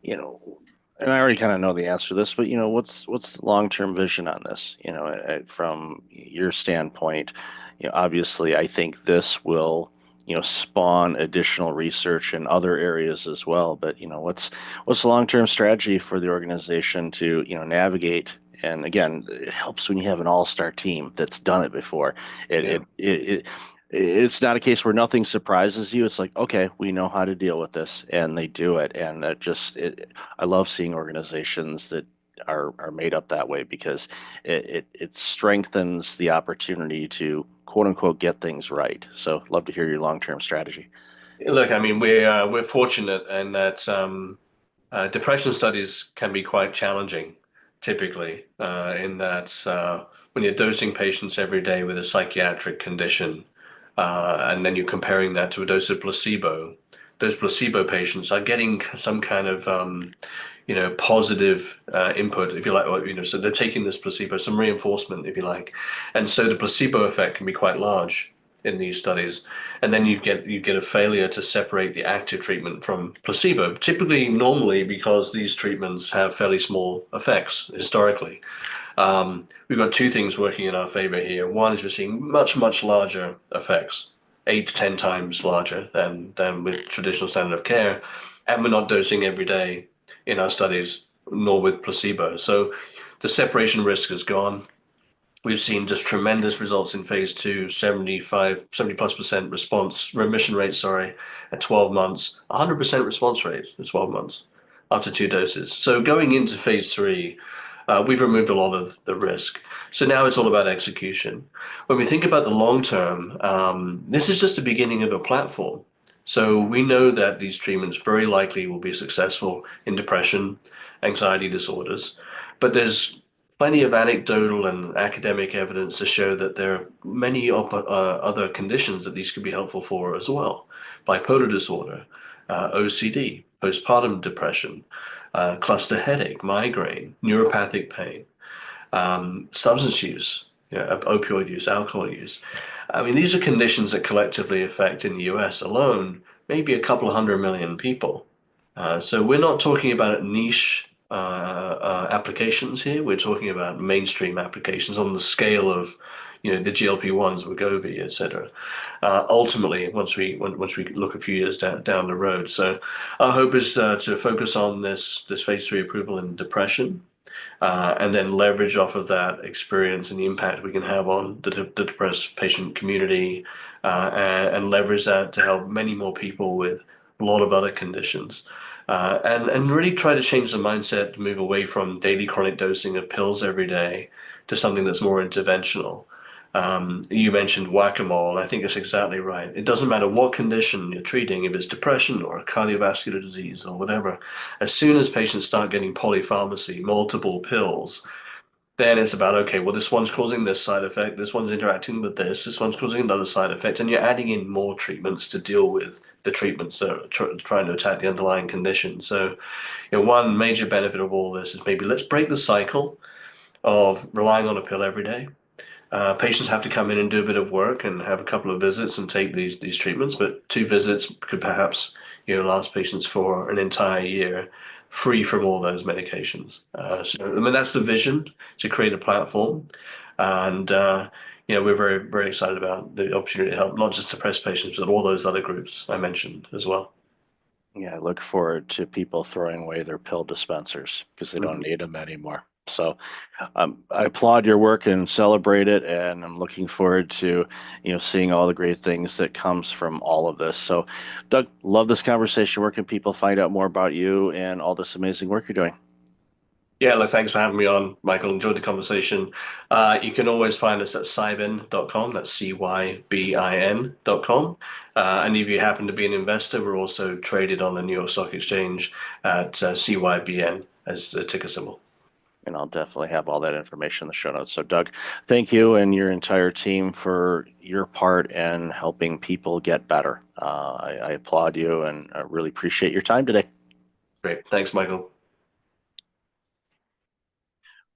you know, and I already kind of know the answer to this, but what's the long-term vision on this? From your standpoint, obviously I think this will spawn additional research in other areas as well. But what's the long-term strategy for the organization to navigate? And again, it helps when you have an all-star team that's done it before. It Yeah. it it, it's not a case where nothing surprises you. It's like, okay, we know how to deal with this, and they do it. And I love seeing organizations that are made up that way because it strengthens the opportunity to quote unquote get things right. So, love to hear your long-term strategy. Look, I mean, we're fortunate in that depression studies can be quite challenging, typically, in that when you're dosing patients every day with a psychiatric condition, and then you're comparing that to a dose of placebo, those placebo patients are getting some kind of positive input, if you like, or, so they're taking this placebo, some reinforcement, if you like, and so the placebo effect can be quite large in these studies, and then you get a failure to separate the active treatment from placebo, typically normally because these treatments have fairly small effects historically. We've got two things working in our favor here. One is we're seeing much, much larger effects, 8 to 10 times larger than with traditional standard of care, and we're not dosing every day in our studies, nor with placebo. So the separation risk is gone. We've seen just tremendous results in phase 2, 70+% remission rate, sorry, at 12 months, 100% response rate at 12 months after 2 doses. So going into phase 3, we've removed a lot of the risk. So now it's all about execution. When we think about the long term, this is just the beginning of a platform. So we know that these treatments very likely will be successful in depression, anxiety disorders, but there's plenty of anecdotal and academic evidence to show that there are many other conditions that these could be helpful for as well. Bipolar disorder, OCD, postpartum depression, cluster headache, migraine, neuropathic pain, substance use, opioid use, alcohol use. I mean, these are conditions that collectively affect in the US alone maybe a couple of 100 million people. So we're not talking about niche applications here. We're talking about mainstream applications on the scale of, the GLP-1s, Wegovy, et cetera. Ultimately, once we look a few years down the road. So our hope is to focus on this phase 3 approval in depression, and then leverage off of that experience and the impact we can have on the depressed patient community, and leverage that to help many more people with a lot of other conditions. And really try to change the mindset to move away from daily chronic dosing of pills every day to something that's more interventional. You mentioned whack-a-mole. I think that's exactly right. It doesn't matter what condition you're treating, if it's depression or a cardiovascular disease or whatever. As soon as patients start getting polypharmacy, multiple pills, then it's about, okay, well, this one's causing this side effect, this one's interacting with this one's causing another side effect, and you're adding in more treatments to deal with the treatments that are trying to attack the underlying condition. So, one major benefit of all this is maybe let's break the cycle of relying on a pill every day. Patients have to come in and do a bit of work and have a couple of visits and take these treatments, but 2 visits could perhaps last patients for an entire year, free from all those medications. So I mean that's the vision, to create a platform, and we're very very excited about the opportunity to help not just depressed patients but all those other groups I mentioned as well. Yeah, I look forward to people throwing away their pill dispensers because they don't Mhm. need them anymore. So I applaud your work and celebrate it, and I'm looking forward to seeing all the great things that comes from all of this. So, Doug, love this conversation. Where can people find out more about you and all this amazing work you're doing? Yeah, look, thanks for having me on, Michael. Enjoyed the conversation. You can always find us at cybin.com. That's cybin.com. And if you happen to be an investor, we're also traded on the New York Stock Exchange at CYBN as the ticker symbol. And I'll definitely have all that information in the show notes. So, Doug, thank you and your entire team for your part in helping people get better. I applaud you and I really appreciate your time today. Great. Thanks, Michael.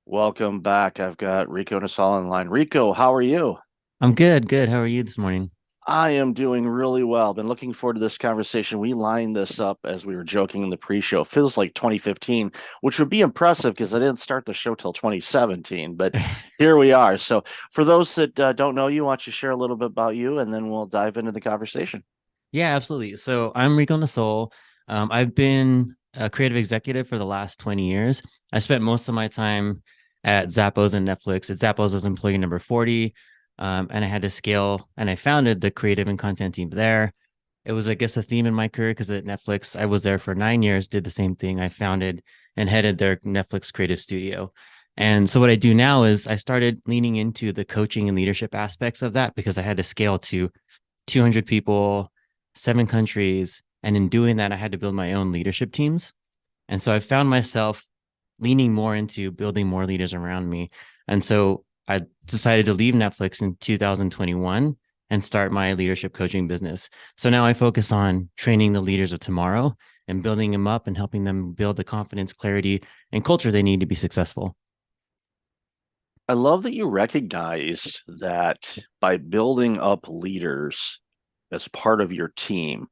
Welcome back. I've got Rico Nasal on the line. Rico, how are you? I'm good, good. How are you this morning? I am doing really well. Been looking forward to this conversation. We lined this up as we were joking in the pre-show. Feels like 2015, which would be impressive because I didn't start the show till 2017, but here we are. So, for those that don't know you, why don't you share a little bit about you, and then we'll dive into the conversation. Yeah, absolutely. So I'm Rico Nasol. I've been a creative executive for the last 20 years. I spent most of my time at Zappos and Netflix. At Zappos, I was employee number 40, and I had to scale, and I founded the creative and content team there. It was, I guess, a theme in my career because at Netflix, I was there for 9 years, did the same thing. I founded and headed their Netflix creative studio. And so what I do now is I started leaning into the coaching and leadership aspects of that because I had to scale to 200 people, 7 countries. And in doing that, I had to build my own leadership teams. And so I found myself leaning more into building more leaders around me. And so I decided to leave Netflix in 2021 and start my leadership coaching business. So now I focus on training the leaders of tomorrow and building them up and helping them build the confidence, clarity, and culture they need to be successful. I love that you recognize that by building up leaders as part of your team,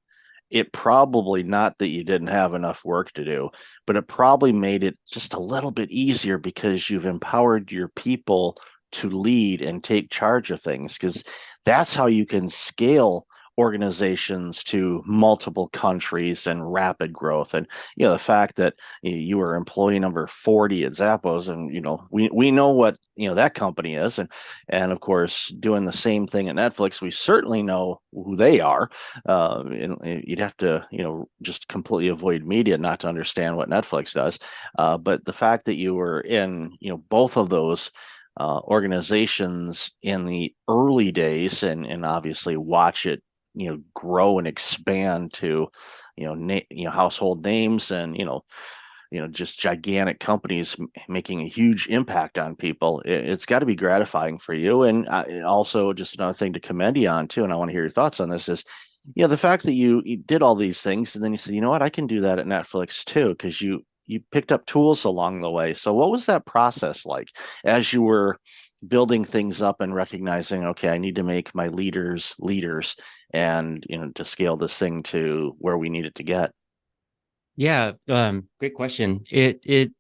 it probably not that you didn't have enough work to do, but it probably made it just a little bit easier because you've empowered your people to lead and take charge of things, because that's how you can scale organizations to multiple countries and rapid growth. And the fact that you were employee number 40 at Zappos, and we know what that company is, and of course doing the same thing at Netflix, we certainly know who they are. And you'd have to just completely avoid media not to understand what Netflix does. But the fact that you were in both of those organizations in the early days, and obviously watch it grow and expand to, household names and, just gigantic companies making a huge impact on people. It's got to be gratifying for you. And also, just another thing to commend you on too, and I want to hear your thoughts on this is, the fact that you did all these things and then you said, you know what, I can do that at Netflix too, because you picked up tools along the way. So what was that process like as you were building things up and recognizing, okay, I need to make my leaders leaders and, to scale this thing to where we need it to get? Yeah, great question. It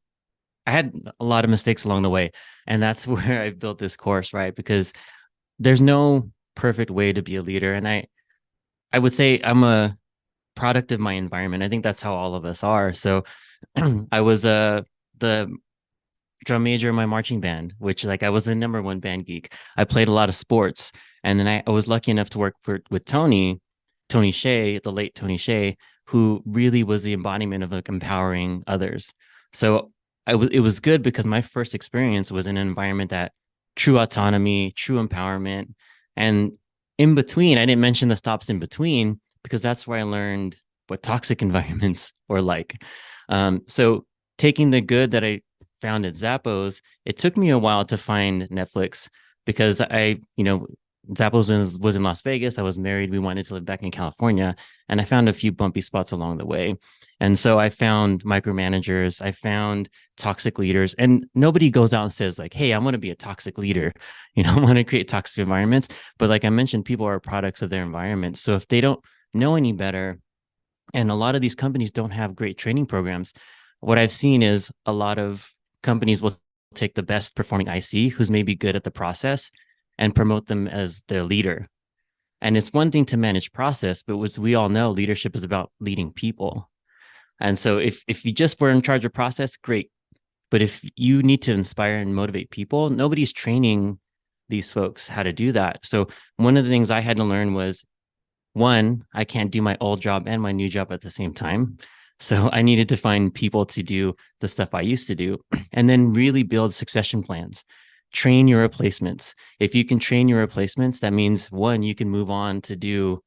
I had a lot of mistakes along the way, and that's where I built this course, right? Because there's no perfect way to be a leader, and I would say I'm a product of my environment. I think that's how all of us are. So I was the drum major in my marching band, which like I was the number one band geek. I played a lot of sports, and then I was lucky enough to work with Tony Shea, the late Tony Shea, who really was the embodiment of like empowering others. So it was good because my first experience was in an environment that true autonomy, true empowerment, and in between, I didn't mention the stops in between because that's where I learned what toxic environments were like. So taking the good that I found at Zappos, it took me a while to find Netflix because Zappos was in Las Vegas. I was married. We wanted to live back in California, and I found a few bumpy spots along the way. And so I found micromanagers, I found toxic leaders, and nobody goes out and says like, "Hey, I want to be a toxic leader." I want to create toxic environments. But like I mentioned, people are products of their environment. So if they don't know any better, and a lot of these companies don't have great training programs, what I've seen is a lot of companies will take the best performing IC who's maybe good at the process and promote them as their leader. And it's one thing to manage process, but as we all know, leadership is about leading people. And so if you just were in charge of process, great. But if you need to inspire and motivate people, nobody's training these folks how to do that. So one of the things I had to learn was, one, I can't do my old job and my new job at the same time. So I needed to find people to do the stuff I used to do and then really build succession plans. Train your replacements. If you can train your replacements, that means one, you can move on to do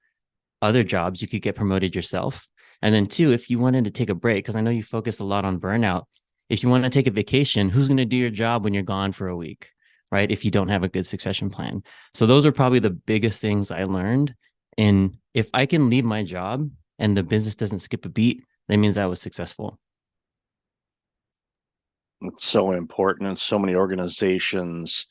other jobs. You could get promoted yourself. And then two, if you wanted to take a break, because I know you focus a lot on burnout, if you want to take a vacation, who's going to do your job when you're gone for a week, right? If you don't have a good succession plan. So those are probably the biggest things I learned. And if I can leave my job and the business doesn't skip a beat, that means I was successful. It's so important, and so many organizations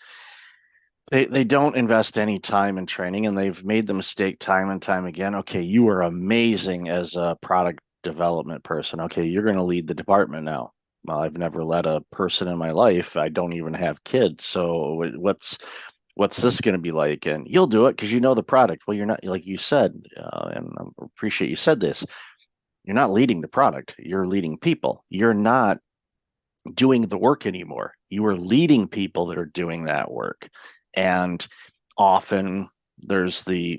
they don't invest any time in training, and they've made the mistake time and time again. Okay, you are amazing as a product development person. Okay, you're going to lead the department now. Well, I've never led a person in my life. I don't even have kids. So what's this going to be like? And you'll do it because you know the product. Well, you're not, like you said, and I appreciate you said this. You're not leading the product. You're leading people. You're not doing the work anymore. You are leading people that are doing that work. And often there's the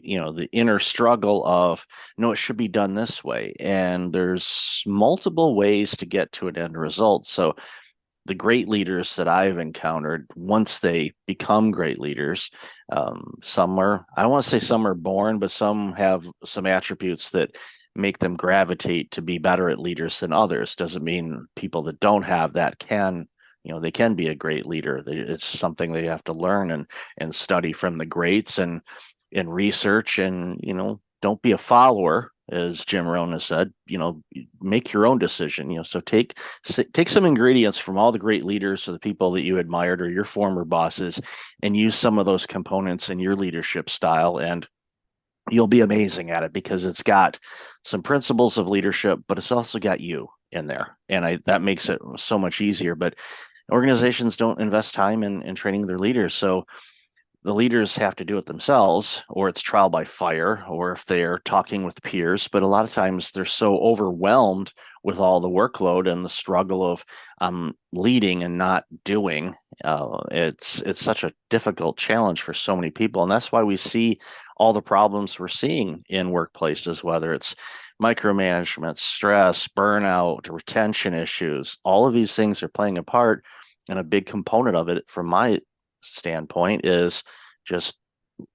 inner struggle of, no, it should be done this way. And there's multiple ways to get to an end result. So the great leaders that I've encountered, once they become great leaders, I don't want to say some are born, but some have some attributes that make them gravitate to be better at leaders than others. Doesn't mean people that don't have that can, they can be a great leader. It's something they have to learn and study from the greats and research and, don't be a follower, as Jim Rohn has said, make your own decision, so take some ingredients from all the great leaders or the people that you admired or your former bosses and use some of those components in your leadership style, and you'll be amazing at it because it's got some principles of leadership, but it's also got you in there. And that makes it so much easier. But organizations don't invest time in training their leaders. So the leaders have to do it themselves, or it's trial by fire, or if they're talking with peers. But a lot of times they're so overwhelmed with all the workload and the struggle of leading and not doing. It's such a difficult challenge for so many people, and that's why we see all the problems we're seeing in workplaces, whether it's micromanagement, stress, burnout, retention issues. All of these things are playing a part, and a big component of it, from my standpoint, is just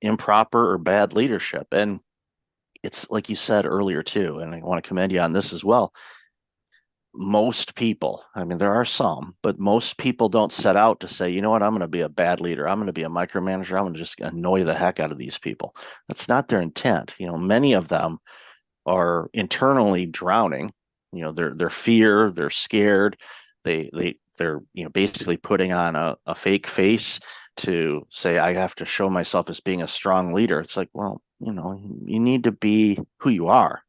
improper or bad leadership. And it's like you said earlier too, and I want to commend you on this as well. Most people, I mean, there are some, but most people don't set out to say, you know what, I'm going to be a bad leader. I'm going to be a micromanager. I'm going to just annoy the heck out of these people. That's not their intent. Many of them are internally drowning. They're fear, they're scared. They're basically putting on a fake face to say, I have to show myself as being a strong leader. It's like, well, you need to be who you are.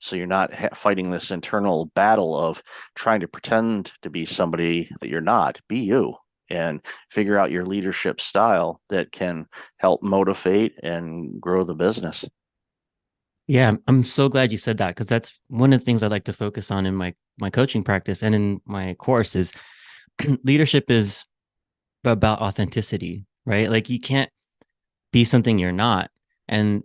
So you're not fighting this internal battle of trying to pretend to be somebody that you're not. Be you and figure out your leadership style that can help motivate and grow the business. Yeah, I'm so glad you said that because that's one of the things I like to focus on in my coaching practice and in my course is leadership is about authenticity, right? Like you can't be something you're not. And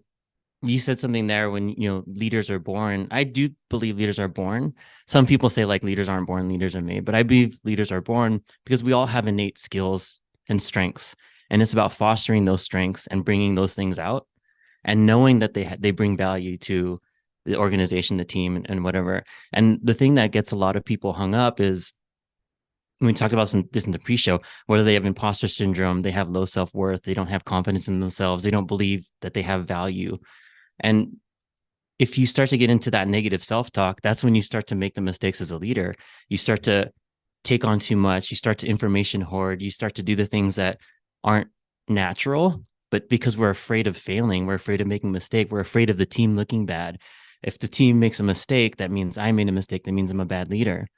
you said something there when leaders are born. I do believe leaders are born. Some people say like leaders aren't born, leaders are made, but I believe leaders are born because we all have innate skills and strengths, and it's about fostering those strengths and bringing those things out, and knowing that they bring value to the organization, the team, and whatever. And the thing that gets a lot of people hung up is we talked about this in the pre-show, whether they have imposter syndrome, they have low self-worth, they don't have confidence in themselves, they don't believe that they have value. And if you start to get into that negative self-talk, that's when you start to make the mistakes as a leader. You start to take on too much. You start to information hoard. You start to do the things that aren't natural, but because we're afraid of failing, we're afraid of making a mistake. We're afraid of the team looking bad. If the team makes a mistake, that means I made a mistake. That means I'm a bad leader.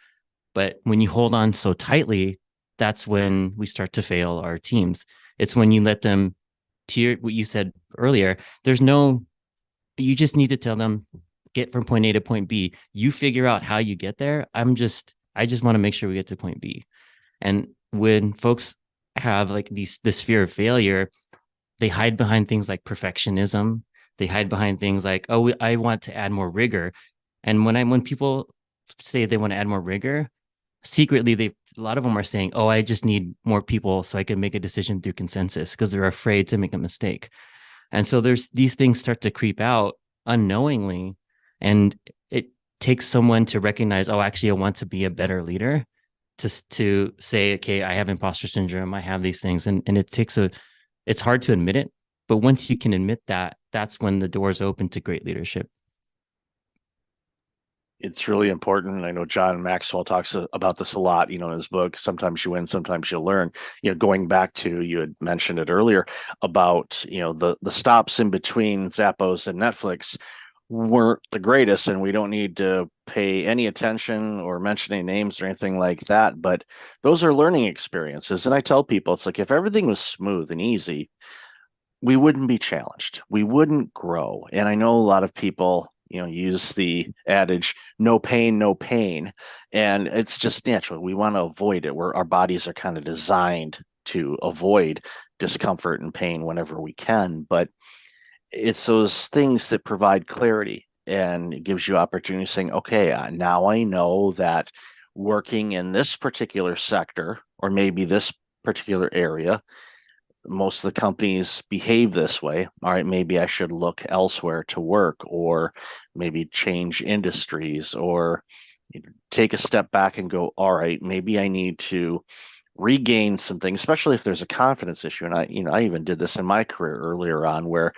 But when you hold on so tightly, that's when we start to fail our teams. It's when you let them tier what you said earlier. You just need to tell them, get from point A to point B. You figure out how you get there. I just want to make sure we get to point B. And when folks have like this fear of failure, they hide behind things like perfectionism. They hide behind things like, oh, I want to add more rigor. And when people say they want to add more rigor, secretly a lot of them are saying, oh, I just need more people so I can make a decision through consensus because they're afraid to make a mistake. And so there's these things start to creep out unknowingly. And it takes someone to recognize, oh, actually, I want to be a better leader, to say, okay, I have imposter syndrome, I have these things. And it's hard to admit it. But once you can admit that, that's when the doors open to great leadership. It's really important. I know John Maxwell talks about this a lot, in his book, Sometimes You Win, Sometimes You Learn. Going back to, you had mentioned it earlier about, the stops in between Zappos and Netflix weren't the greatest, and we don't need to pay any attention or mention any names or anything like that. But those are learning experiences. And I tell people, it's like if everything was smooth and easy, we wouldn't be challenged. We wouldn't grow. And I know a lot of people, use the adage, no pain, no pain. And it's just natural. We want to avoid it, where our bodies are kind of designed to avoid discomfort and pain whenever we can. But it's those things that provide clarity, and it gives you opportunity saying, okay, now I know that working in this particular sector, or maybe this particular area, most of the companies behave this way. All right, maybe I should look elsewhere to work, or maybe change industries, or take a step back and go, all right, maybe I need to regain some things, especially if there's a confidence issue. And I even did this in my career earlier on, where,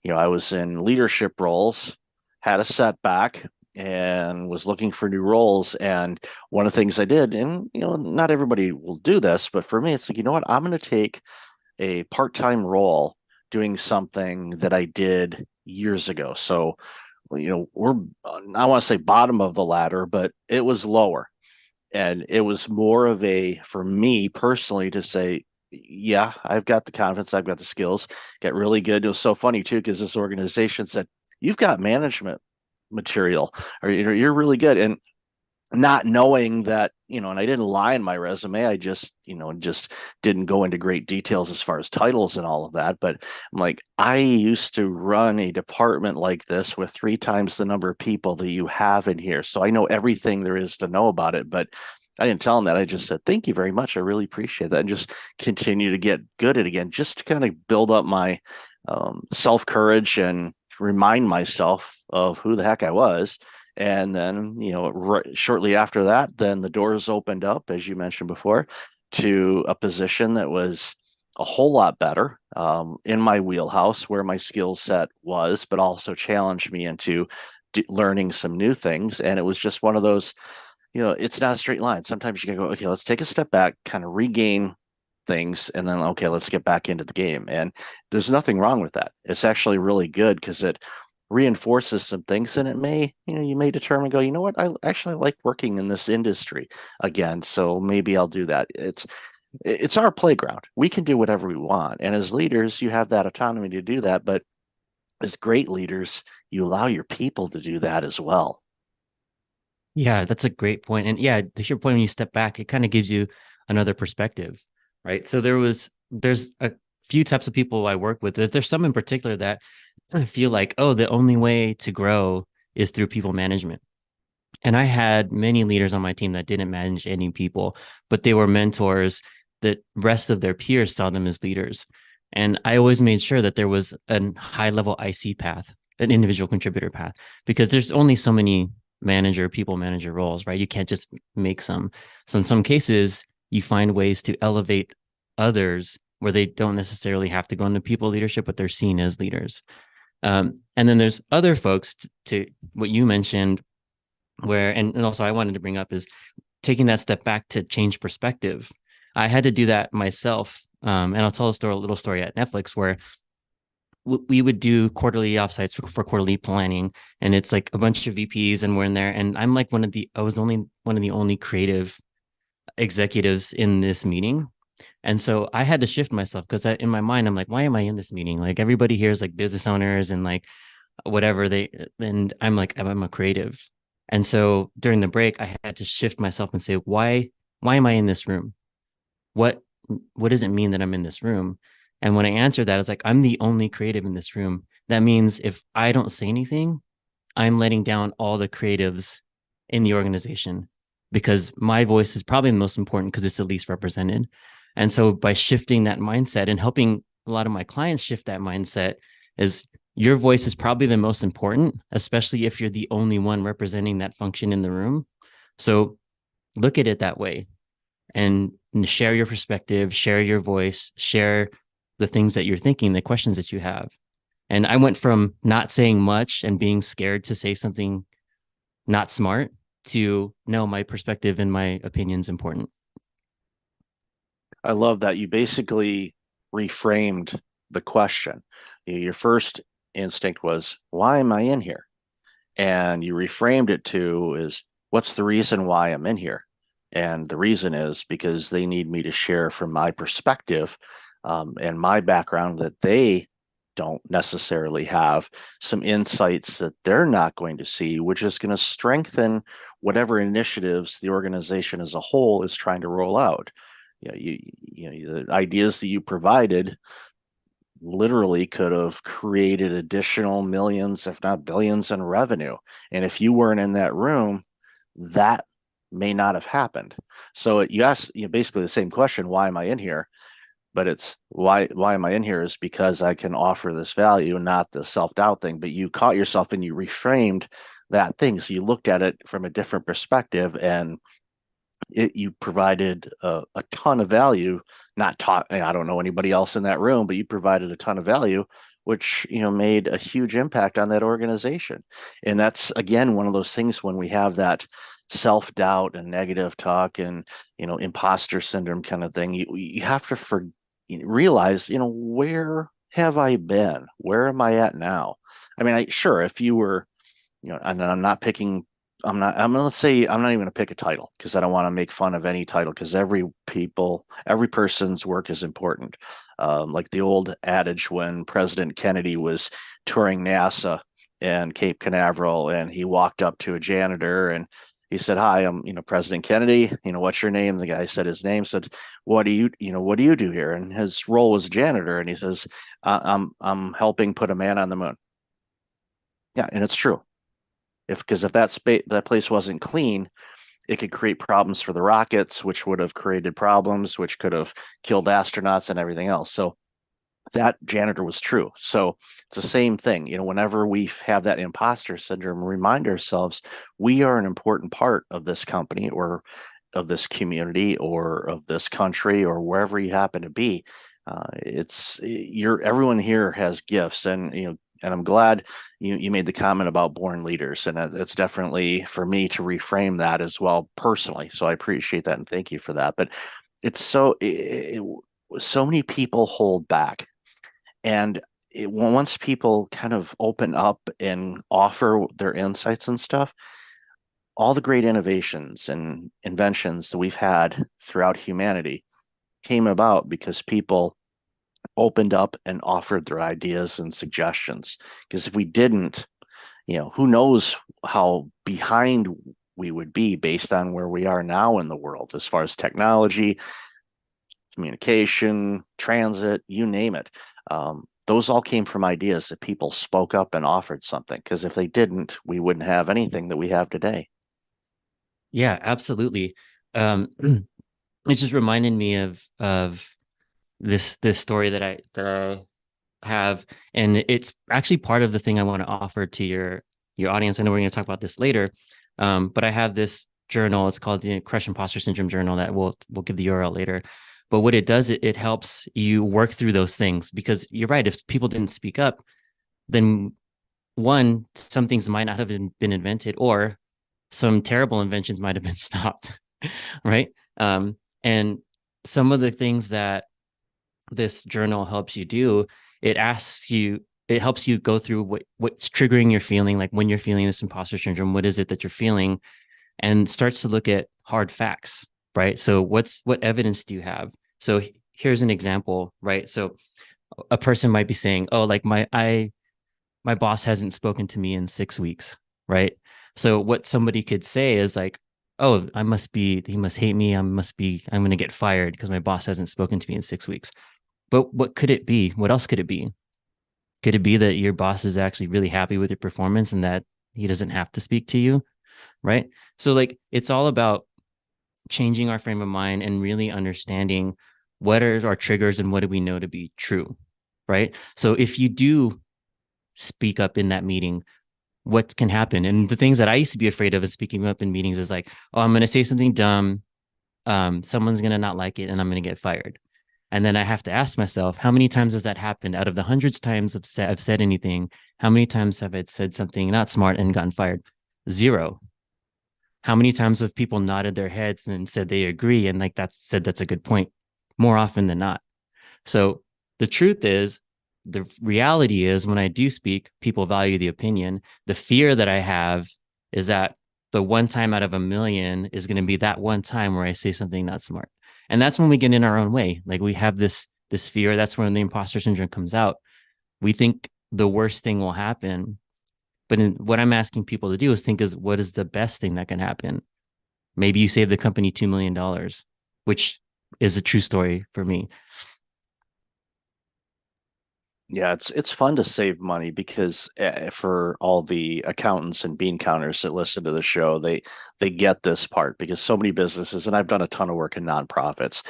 I was in leadership roles, had a setback, and was looking for new roles. And one of the things I did, and, not everybody will do this, but for me, it's like, you know what, I'm going to take a part-time role doing something that I did years ago. So, we're, I want to say bottom of the ladder, but it was lower. And it was more of a, for me personally, to say, yeah, I've got the confidence, I've got the skills, get really good. It was so funny too, because this organization said, you've got management material, or you're really good. And not knowing that, and I didn't lie in my resume. I just didn't go into great details as far as titles and all of that. But I'm like, I used to run a department like this with 3 times the number of people that you have in here. So I know everything there is to know about it. But I didn't tell him that. I just said, thank you very much. I really appreciate that. And just continue to get good at it again, just to kind of build up my self courage and remind myself of who the heck I was. And then, shortly after that, then the doors opened up, as you mentioned before, to a position that was a whole lot better, in my wheelhouse where my skill set was, but also challenged me into learning some new things. And it was just one of those, it's not a straight line. Sometimes you can go, okay, let's take a step back, kind of regain things, and then, okay, let's get back into the game. And there's nothing wrong with that. It's actually really good because it reinforces some things, and it may, you may determine, go, you know what, I actually like working in this industry again, so maybe I'll do that. It's our playground. We can do whatever we want. And as leaders, you have that autonomy to do that. But as great leaders, you allow your people to do that as well. Yeah, that's a great point. And yeah, to your point, when you step back, it kind of gives you another perspective, right? So there's a few types of people I work with. There's some in particular that I feel like, oh, the only way to grow is through people management. And I had many leaders on my team that didn't manage any people, but they were mentors. The rest of their peers saw them as leaders. And I always made sure that there was a high level IC path, an individual contributor path, because there's only so many people manager roles, right? You can't just make some. So in some cases, you find ways to elevate others where they don't necessarily have to go into people leadership, but they're seen as leaders. And then there's other folks to what you mentioned, where, and also I wanted to bring up is taking that step back to change perspective. I had to do that myself. And I'll tell a little story at Netflix where we would do quarterly offsites for quarterly planning, and it's like a bunch of VPs, and we're in there, and I'm like I was only one of the only creative executives in this meeting. And so I had to shift myself because in my mind, I'm like, why am I in this meeting? Like everybody here is like business owners and like whatever and I'm like, I'm a creative. And so during the break, I had to shift myself and say, why am I in this room? What, what does it mean that I'm in this room? And when I answered that, it's like, I'm the only creative in this room. That means if I don't say anything, I'm letting down all the creatives in the organization because my voice is probably the most important because it's the least represented. And so by shifting that mindset and helping a lot of my clients shift that mindset is your voice is probably the most important, especially if you're the only one representing that function in the room. So look at it that way and share your perspective, share your voice, share the things that you're thinking, the questions that you have. And I went from not saying much and being scared to say something not smart to no, my perspective and my opinion's important. I love that you basically reframed the question. Your first instinct was, why am I in here? And you reframed it to is, what's the reason why I'm in here? And the reason is because they need me to share from my perspective, and my background that they don't necessarily have, some insights that they're not going to see, which is going to strengthen whatever initiatives the organization as a whole is trying to roll out. The ideas that you provided literally could have created additional millions, if not billions, in revenue. And if you weren't in that room, that may not have happened. So you ask, basically the same question: why am I in here? But it's why am I in here is because I can offer this value, not the self-doubt thing. But you caught yourself and you reframed that thing. So you looked at it from a different perspective, and you provided a ton of value. Not taught, I don't know anybody else in that room, but you provided a ton of value, which made a huge impact on that organization. And that's again one of those things when we have that self-doubt and negative talk and imposter syndrome kind of thing. You have to realize, where have I been? Where am I at now? I mean, sure, if you were, and I'm not picking, let's say I'm not even going to pick a title because I don't want to make fun of any title, because every person's work is important. Like the old adage when President Kennedy was touring NASA and Cape Canaveral, and he walked up to a janitor and he said, "Hi, I'm, President Kennedy. What's your name?" The guy said his name, said, what do you do here?" And his role was janitor. And he says, I'm helping put a man on the moon. Yeah. And it's true. Because if that place wasn't clean, it could create problems for the rockets, which would have created problems, which could have killed astronauts and everything else. So that janitor was true. So it's the same thing. Whenever we have that imposter syndrome, remind ourselves we are an important part of this company or of this community or of this country or wherever you happen to be. Everyone here has gifts, and I'm glad you made the comment about born leaders, and it's definitely for me to reframe that as well personally. So I appreciate that and thank you for that. But it's so many people hold back, and once people kind of open up and offer their insights and stuff, all the great innovations and inventions that we've had throughout humanity came about because people opened up and offered their ideas and suggestions. Because if we didn't, who knows how behind we would be based on where we are now in the world as far as technology, communication, transit, you name it. Those all came from ideas that people spoke up and offered something. Because if they didn't, we wouldn't have anything that we have today. Yeah, absolutely. Um, it just reminded me of this story that I have, and it's actually part of the thing I want to offer to your audience. I know we're going to talk about this later, but I have this journal. It's called the Crush Imposter Syndrome Journal that we'll give the URL later. But what it does, it helps you work through those things, because you're right. If people didn't speak up, then one, some things might not have been invented, or some terrible inventions might have been stopped, right? And some of the things that this journal helps you do, it helps you go through what's triggering your feeling, like when you're feeling this imposter syndrome, what is it that you're feeling, and starts to look at hard facts, right? So what evidence do you have? So here's an example, right? So a person might be saying, oh, like my boss hasn't spoken to me in 6 weeks, right? So what somebody could say is like, oh, he must hate me. I'm going to get fired because my boss hasn't spoken to me in 6 weeks. But what could it be? What else could it be? Could it be that your boss is actually really happy with your performance and that he doesn't have to speak to you, right? So like it's all about changing our frame of mind and really understanding what are our triggers and what do we know to be true, right? So if you do speak up in that meeting, what can happen? And the things that I used to be afraid of is speaking up in meetings is like, oh, I'm going to say something dumb. Someone's going to not like it and I'm going to get fired. And then I have to ask myself, how many times has that happened? Out of the hundreds of times I've said anything, how many times have I said something not smart and gotten fired? Zero. How many times have people nodded their heads and said they agree and like that's a good point? More often than not. So the truth is, the reality is when I do speak, people value the opinion. The fear that I have is that the one time out of a million is going to be that one time where I say something not smart. And that's when we get in our own way. Like we have this fear. That's when the imposter syndrome comes out. We think the worst thing will happen. But what I'm asking people to do is think is what is the best thing that can happen? Maybe you save the company $2 million, which is a true story for me. Yeah, it's fun to save money because for all the accountants and bean counters that listen to the show, they get this part because so many businesses, and I've done a ton of work in nonprofits.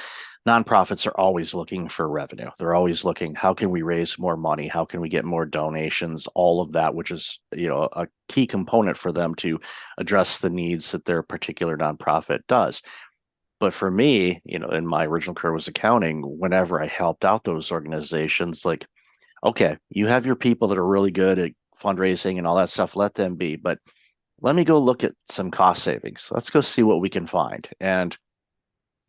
Nonprofits are always looking for revenue. They're always looking, how can we raise more money? How can we get more donations? All of that, which is, a key component for them to address the needs that their particular nonprofit does. But for me, in my original career was accounting, whenever I helped out those organizations, like okay, you have your people that are really good at fundraising and all that stuff, let them be. But let me go look at some cost savings. Let's go see what we can find. And,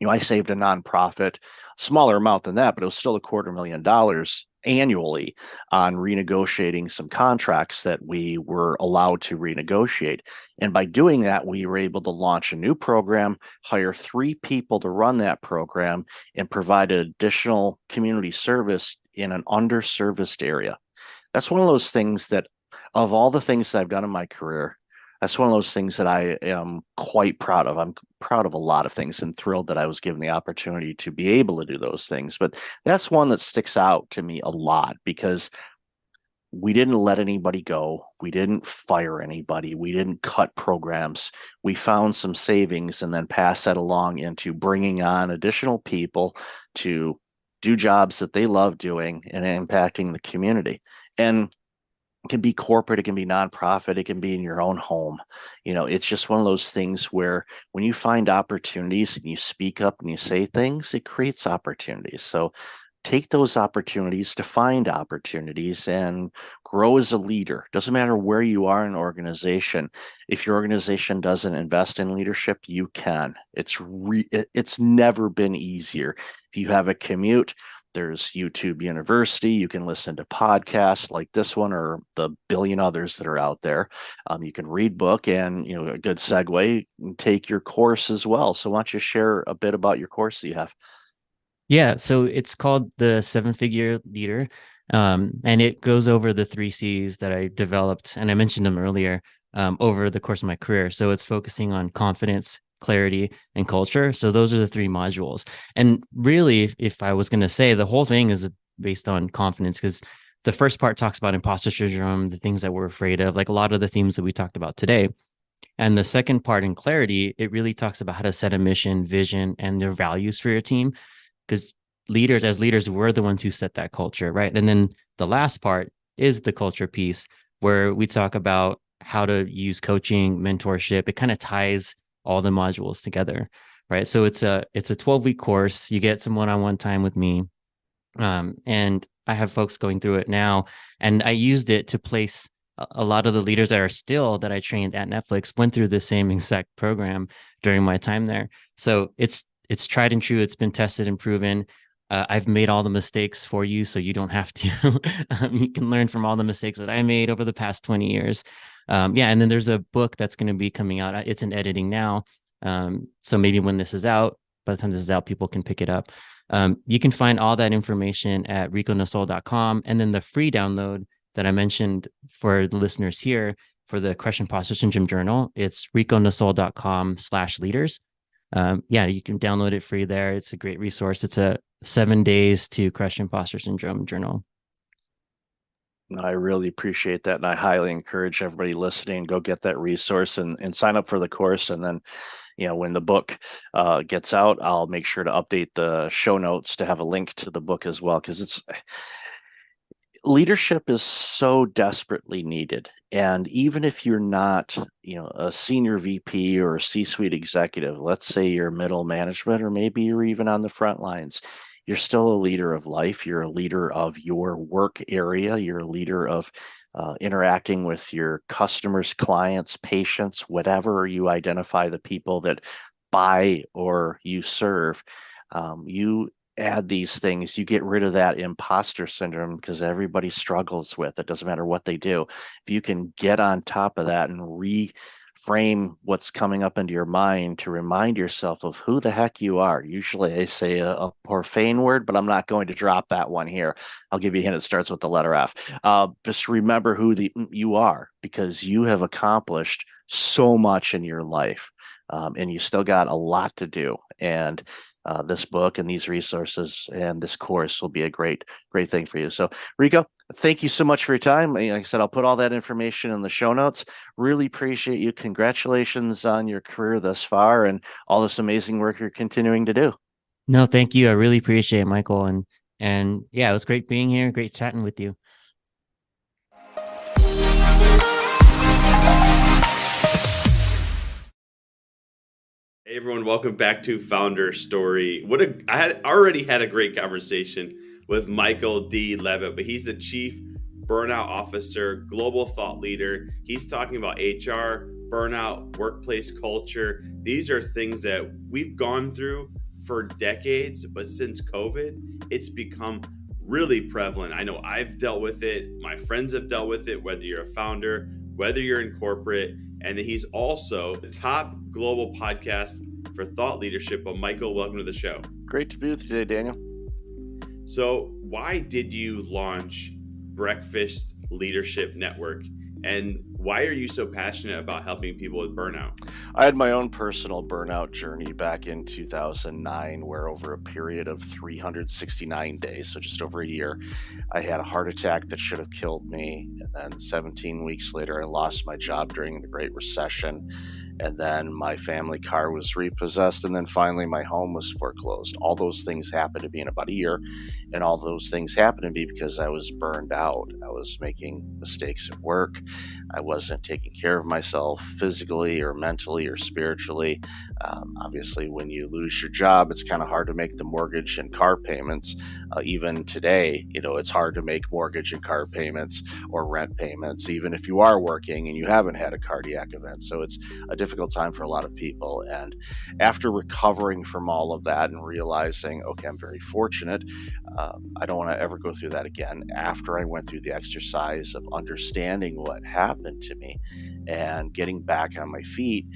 I saved a nonprofit, smaller amount than that, but it was still $250,000 annually on renegotiating some contracts that we were allowed to renegotiate. And by doing that, we were able to launch a new program, hire 3 people to run that program, and provide additional community service in an underserviced area. That's one of those things that, of all the things that I've done in my career, that's one of those things that I am quite proud of. I'm proud of a lot of things and thrilled that I was given the opportunity to be able to do those things. But that's one that sticks out to me a lot because we didn't let anybody go. We didn't fire anybody. We didn't cut programs. We found some savings and then passed that along into bringing on additional people to do jobs that they love doing and impacting the community. And it can be corporate, it can be nonprofit, it can be in your own home. It's just one of those things where when you find opportunities and you speak up and you say things, it creates opportunities. So take those opportunities to find opportunities and grow as a leader. Doesn't matter where you are in an organization. If your organization doesn't invest in leadership, you can. It's never been easier. If you have a commute, there's YouTube University. You can listen to podcasts like this one or the billion others that are out there. You can read book and, a good segue, take your course as well. So why don't you share a bit about your course that you have? Yeah, so it's called the Seven Figure Leader, and it goes over the three C's that I developed, and I mentioned them earlier, over the course of my career. So it's focusing on confidence, clarity, and culture. So those are the three modules. And really, if I was going to say, the whole thing is based on confidence, because the first part talks about imposter syndrome, the things that we're afraid of, like a lot of the themes that we talked about today. And the second part in clarity, it really talks about how to set a mission, vision, and their values for your team, because as leaders, we're the ones who set that culture, right? And then the last part is the culture piece, where we talk about how to use coaching, mentorship. It kind of ties all the modules together, right? So it's a 12-week course. You get some one-on-one time with me, and I have folks going through it now, and I used it to place a lot of the leaders that I trained at Netflix went through the same exact program during my time there. So it's tried and true. It's been tested and proven. I've made all the mistakes for you, so you don't have to. You can learn from all the mistakes that I made over the past 20 years. Yeah, and then there's a book that's going to be coming out. It's in editing now. So maybe when this is out, by the time this is out, people can pick it up. You can find all that information at riconasol.com. And then the free download that I mentioned for the listeners here for the Crush Imposter Syndrome Journal, it's riconasol.com/leaders. Yeah, you can download it free there. It's a great resource. It's a 7 days to Crush Imposter Syndrome journal. I really appreciate that. And I highly encourage everybody listening, go get that resource and sign up for the course. And then, when the book gets out, I'll make sure to update the show notes to have a link to the book as well. Because leadership is so desperately needed. And even if you're not, a senior VP or a C-suite executive, let's say you're middle management, or maybe you're even on the front lines, you're still a leader of life. You're a leader of your work area. You're a leader of interacting with your customers, clients, patients, whatever you identify the people that buy or you serve. You add these things, you get rid of that imposter syndrome because everybody struggles with it. Doesn't matter what they do. If you can get on top of that and reframe what's coming up into your mind to remind yourself of who the heck you are. Usually I say a profane word, but I'm not going to drop that one here. I'll give you a hint. It starts with the letter F. Just remember who you are, because you have accomplished so much in your life. And you still got a lot to do. And this book and these resources and this course will be a great thing for you. So, Rico, thank you so much for your time. Like I said, I'll put all that information in the show notes. Really appreciate you. Congratulations on your career thus far and all this amazing work you're continuing to do. No, thank you. I really appreciate it, Michael. And yeah, it was great being here. Great chatting with you. Hey everyone, welcome back to Founder Story. I had already had a great conversation with Michael D. Levitt, but he's the Chief Burnout Officer, global thought leader. He's talking about HR, burnout, workplace culture. These are things that we've gone through for decades, but since COVID, it's become really prevalent. I know I've dealt with it. My friends have dealt with it, whether you're a founder, whether you're in corporate. And he's also the top global podcast for thought leadership. But Michael, welcome to the show. Great to be with you today, Daniel. So why did you launch Breakfast Leadership Network? And Why are you so passionate about helping people with burnout? I had my own personal burnout journey back in 2009, where over a period of 369 days, so just over a year, I had a heart attack that should have killed me. And then 17 weeks later, I lost my job during the Great Recession. And then my family car was repossessed. And then finally, my home was foreclosed. All those things happened to me in about a year. And all those things happened to me because I was burned out. I was making mistakes at work. I wasn't taking care of myself physically or mentally or spiritually. Obviously, when you lose your job, it's kind of hard to make the mortgage and car payments. Even today, it's hard to make mortgage and car payments or rent payments, even if you are working and you haven't had a cardiac event. So it's a difficult time for a lot of people. And after recovering from all of that and realizing, okay, I'm very fortunate, I don't want to ever go through that again. After I went through the exercise of understanding what happened to me and getting back on my feet,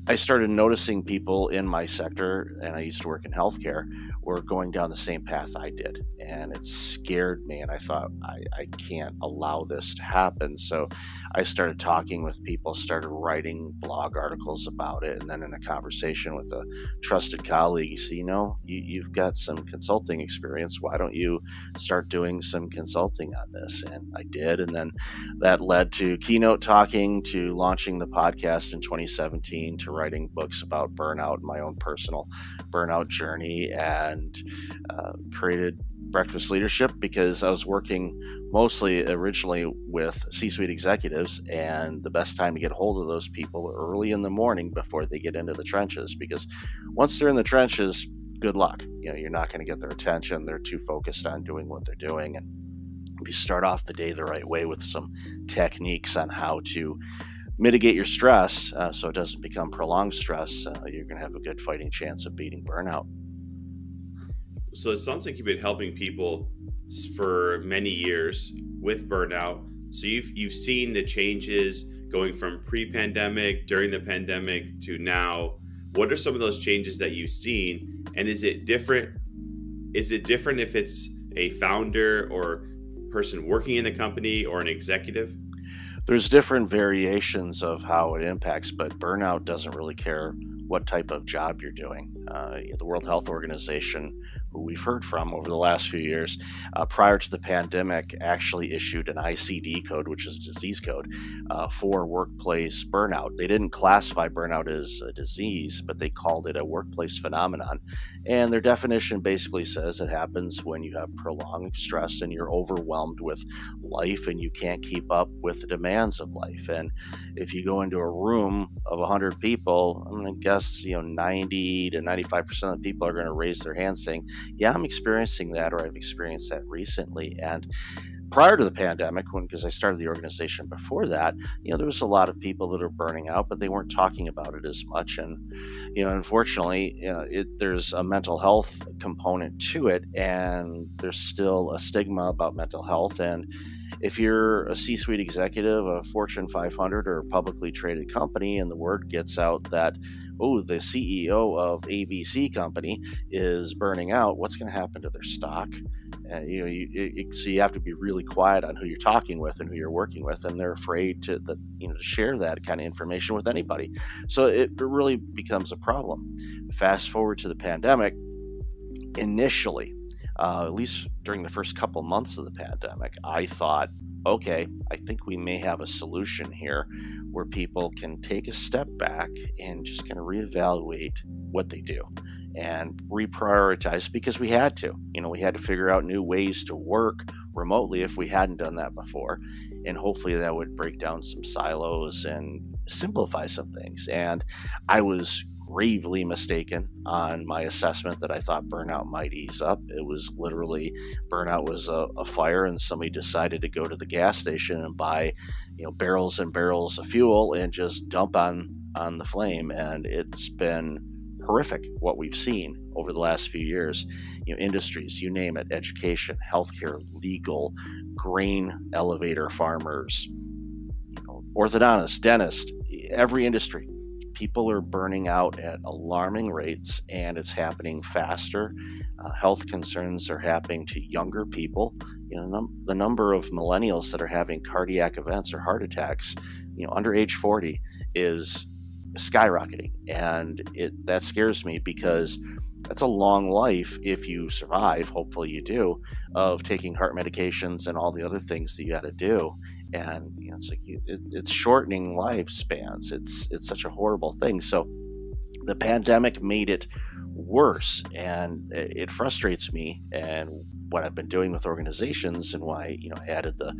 I started noticing people in my sector, and I used to work in healthcare, were going down the same path I did. And it scared me. And I thought, I can't allow this to happen. So I started talking with people, started writing blog articles about it. And then in a conversation with a trusted colleague, he said, you've got some consulting experience. Why don't you start doing some consulting on this? And I did. And then that led to keynote talking, to launching the podcast in 2017, to writing books about burnout, my own personal burnout journey, and created Breakfast Leadership because I was working mostly originally with C-suite executives, and the best time to get a hold of those people early in the morning before they get into the trenches, because once they're in the trenches, good luck. You're not going to get their attention. They're too focused on doing what they're doing. And if you start off the day the right way with some techniques on how to mitigate your stress so it doesn't become prolonged stress, you're going to have a good fighting chance of beating burnout. So it sounds like you've been helping people for many years with burnout. So you've seen the changes going from pre-pandemic, during the pandemic to now. What are some of those changes that you've seen? And is it different? Is it different if it's a founder or person working in the company or an executive? There's different variations of how it impacts, but burnout doesn't really care what type of job you're doing. The World Health Organization, who we've heard from over the last few years, prior to the pandemic, actually issued an ICD code, which is a disease code, for workplace burnout. They didn't classify burnout as a disease, but they called it a workplace phenomenon. And their definition basically says it happens when you have prolonged stress and you're overwhelmed with life and you can't keep up with the demands of life. And if you go into a room of 100 people, I'm going to guess 90 to 95% of the people are going to raise their hand saying, yeah, I'm experiencing that, or I've experienced that recently. And prior to the pandemic, because I started the organization before that, there was a lot of people that are burning out, but they weren't talking about it as much. And unfortunately, there's a mental health component to it, and there's still a stigma about mental health. And if you're a C-suite executive, a Fortune 500 or a publicly traded company, and the word gets out that, oh, the CEO of ABC company is burning out, what's going to happen to their stock? So you have to be really quiet on who you're talking with and who you're working with, and they're afraid to share that kind of information with anybody. So it really becomes a problem. Fast forward to the pandemic. Initially, at least during the first couple months of the pandemic, I thought, okay, I think we may have a solution here where people can take a step back and just kind of reevaluate what they do and reprioritize, because we had to. We had to figure out new ways to work remotely if we hadn't done that before. And hopefully that would break down some silos and simplify some things. And I was gravely mistaken on my assessment that I thought burnout might ease up. It was literally, burnout was a fire, and somebody decided to go to the gas station and buy barrels and barrels of fuel and just dump on the flame. And it's been horrific what we've seen over the last few years. Industries, you name it, education, healthcare, legal, grain elevator farmers, orthodontists, dentists, every industry. People are burning out at alarming rates, and it's happening faster. Health concerns are happening to younger people, the number of millennials that are having cardiac events or heart attacks, under age 40 is skyrocketing. And that scares me because that's a long life if you survive, hopefully you do, of taking heart medications and all the other things that you got to do. And it's like it's shortening lifespans. It's such a horrible thing. So the pandemic made it worse, and it frustrates me. And what I've been doing with organizations, and why I added the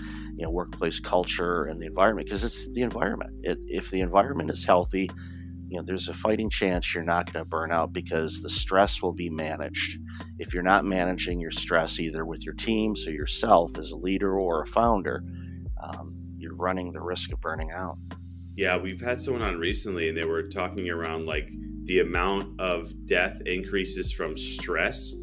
workplace culture and the environment, because it's the environment. If the environment is healthy, there's a fighting chance you're not going to burn out, because the stress will be managed. If you're not managing your stress, either with your teams or yourself as a leader or a founder, you're running the risk of burning out. Yeah, we've had someone on recently and they were talking around like the amount of death increases from stress,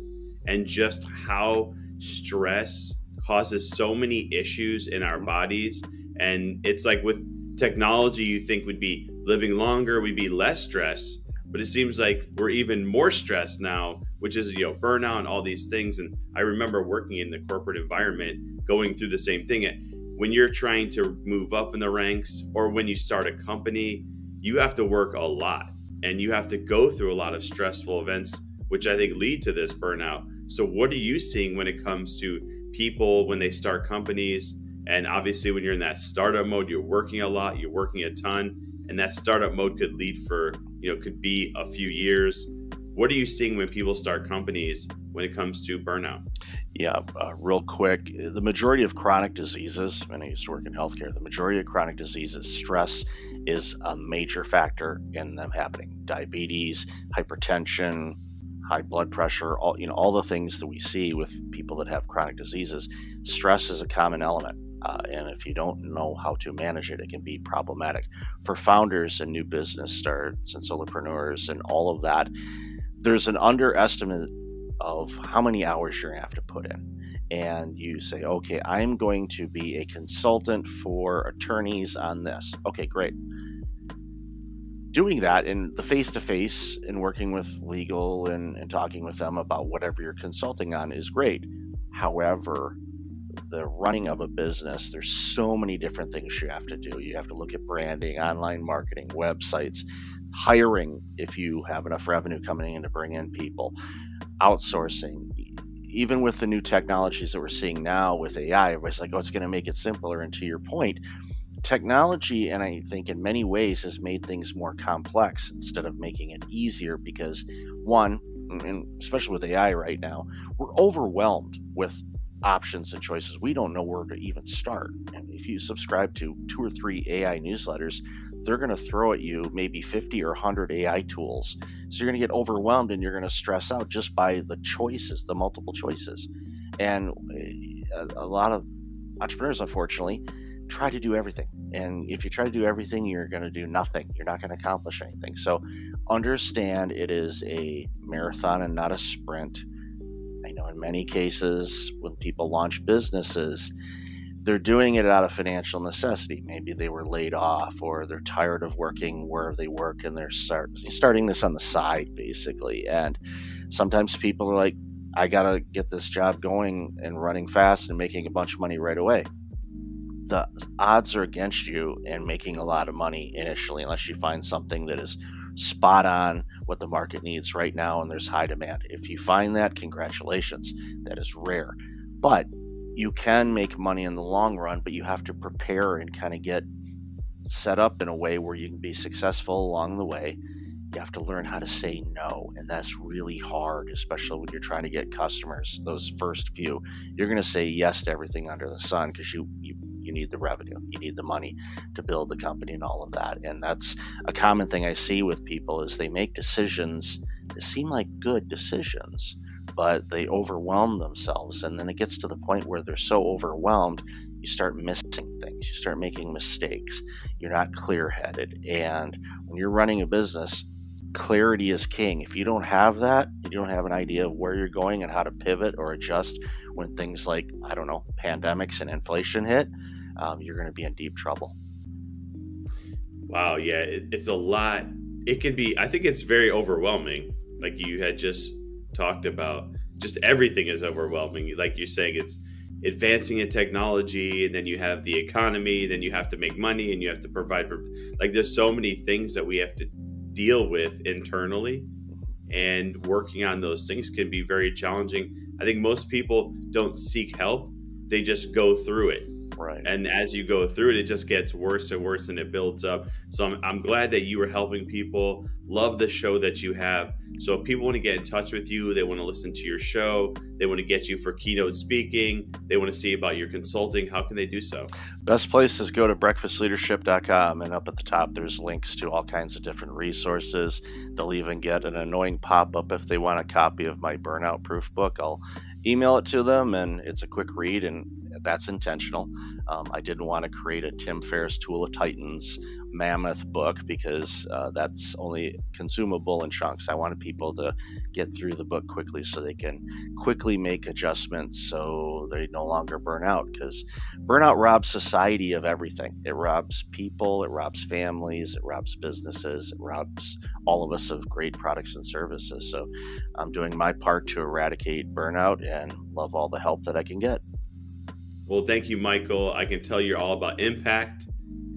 and just how stress causes so many issues in our bodies. And it's like with technology, you think would be living longer, we'd be less stressed, but it seems like we're even more stressed now, which is, burnout and all these things. And I remember working in the corporate environment, going through the same thing. When you're trying to move up in the ranks, or when you start a company, you have to work a lot and you have to go through a lot of stressful events, which I think lead to this burnout. So what are you seeing when it comes to people when they start companies? And obviously when you're in that startup mode, you're working a lot, you're working a ton, and that startup mode could lead for, could be a few years. What are you seeing when people start companies when it comes to burnout? Yeah, real quick, the majority of chronic diseases, and I used to work in healthcare, the majority of chronic diseases, stress is a major factor in them happening. Diabetes, hypertension, high blood pressure, all the things that we see with people that have chronic diseases, stress is a common element. And if you don't know how to manage it, it can be problematic. For founders and new business starts and solopreneurs and all of that, there's an underestimate of how many hours you're going to have to put in. And you say, okay, I'm going to be a consultant for attorneys on this. Okay, great. Doing that in the face-to-face and working with legal and talking with them about whatever you're consulting on is great. However, the running of a business, there's so many different things you have to do. You have to look at branding, online marketing, websites, hiring if you have enough revenue coming in to bring in people, outsourcing. Even with the new technologies that we're seeing now with AI, everybody's like, oh, it's going to make it simpler. And to your point, technology, and I think in many ways, has made things more complex instead of making it easier, because one, and especially with AI right now, we're overwhelmed with options and choices. We don't know where to even start. And if you subscribe to 2 or 3 AI newsletters, they're going to throw at you maybe 50 or 100 AI tools. So you're going to get overwhelmed and you're going to stress out just by the choices, the multiple choices. And a lot of entrepreneurs, unfortunately, try to do everything. And if you try to do everything, you're going to do nothing. You're not going to accomplish anything. So understand it is a marathon and not a sprint. I know in many cases when people launch businesses, they're doing it out of financial necessity. Maybe they were laid off, or they're tired of working where they work and they're starting this on the side, basically. And sometimes people are like, I got to get this job going and running fast and making a bunch of money right away. The odds are against you in making a lot of money initially, unless you find something that is spot on what the market needs right now and there's high demand. If you find that, congratulations. That is rare. But you can make money in the long run, but you have to prepare and kind of get set up in a way where you can be successful along the way. You have to learn how to say no, and that's really hard, especially when you're trying to get customers. Those first few, you're going to say yes to everything under the sun because you need the revenue, you need the money to build the company and all of that. And that's a common thing I see with people is they make decisions that seem like good decisions, but they overwhelm themselves. And then it gets to the point where they're so overwhelmed, you start missing things, you start making mistakes, you're not clear-headed. And when you're running a business, clarity is king. If you don't have that, you don't have an idea of where you're going and how to pivot or adjust when things like, I don't know, pandemics and inflation hit, you're going to be in deep trouble. Wow, yeah, it's a lot. It can be, I think it's very overwhelming. Like you had just talked about, just everything is overwhelming. Like you're saying, advancing in technology, and then you have the economy, then you have to make money, and you have to provide for, like, there's so many things that we have to deal with internally, and working on those things can be very challenging. I think most people don't seek help, they just go through it. Right. And as you go through it, it just gets worse and worse, and it builds up. So I'm glad that you were helping people. Love the show that you have. So if people want to get in touch with you, they want to listen to your show, they want to get you for keynote speaking, they want to see about your consulting, how can they do so? Best place is go to breakfastleadership.com, and up at the top there's links to all kinds of different resources. They'll even get an annoying pop-up if they want a copy of my burnout proof book. I'll email it to them, and it's a quick read, and that's intentional. I didn't want to create a Tim Ferriss Tool of Titans mammoth book because that's only consumable in chunks. I wanted people to get through the book quickly so they can quickly make adjustments so they no longer burn out, because burnout robs society of everything. It robs people, it robs families, it robs businesses, it robs all of us of great products and services. So I'm doing my part to eradicate burnout and love all the help that I can get. Well, thank you, Michael. I can tell you're all about impact,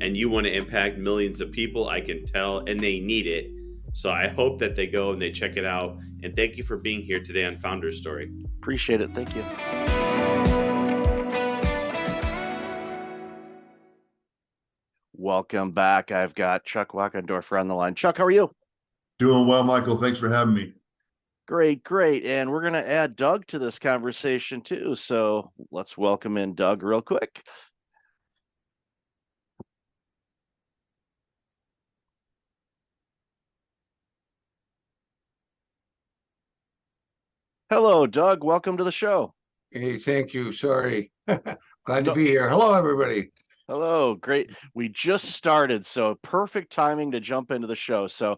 and you want to impact millions of people. I can tell, and they need it. So I hope that they go and they check it out. And thank you for being here today on Founder's Story. Appreciate it. Thank you. Welcome back. I've got Chuck Wackendorfer on the line. Chuck, how are you? Doing well, Michael. Thanks for having me. Great, great. And we're going to add Doug to this conversation too. So let's welcome in Doug real quick. Hello, Doug. Welcome to the show. Hey, thank you. Sorry. Glad to be here. Hello, everybody. Hello, great. We just started, so perfect timing to jump into the show. So,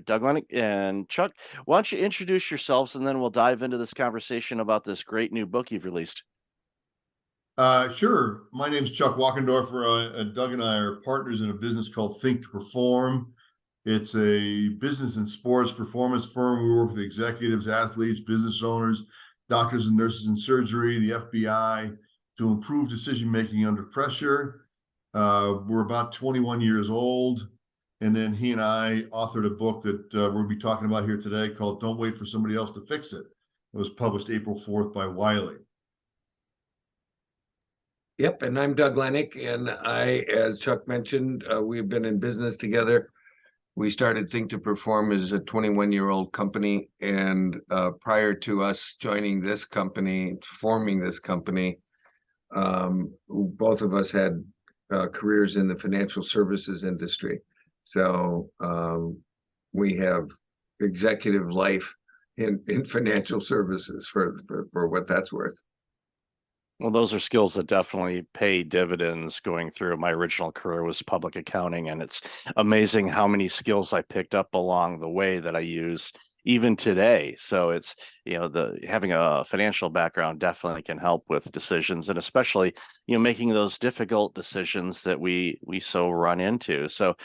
Doug Lennox and Chuck, why don't you introduce yourselves, and then we'll dive into this conversation about this great new book you've released. Sure. My name's Chuck Wackendorfer. Doug and I are partners in a business called Think to Perform. It's a business and sports performance firm. We work with executives, athletes, business owners, doctors and nurses in surgery, the FBI, to improve decision-making under pressure. We're about 21 years old. And then he and I authored a book that we'll be talking about here today called Don't Wait for Somebody Else to Fix It. It was published April 4th by Wiley. Yep, and I'm Doug Lennox, and I, as Chuck mentioned, we've been in business together. We started Think to Perform as a 21-year-old company, and prior to us joining this company, forming this company, both of us had careers in the financial services industry. So we have executive life in financial services for what that's worth. Well, those are skills that definitely pay dividends. Going through my original career was public accounting, and it's amazing how many skills I picked up along the way that I use even today. So it's, having a financial background definitely can help with decisions, and especially, making those difficult decisions that we so run into. So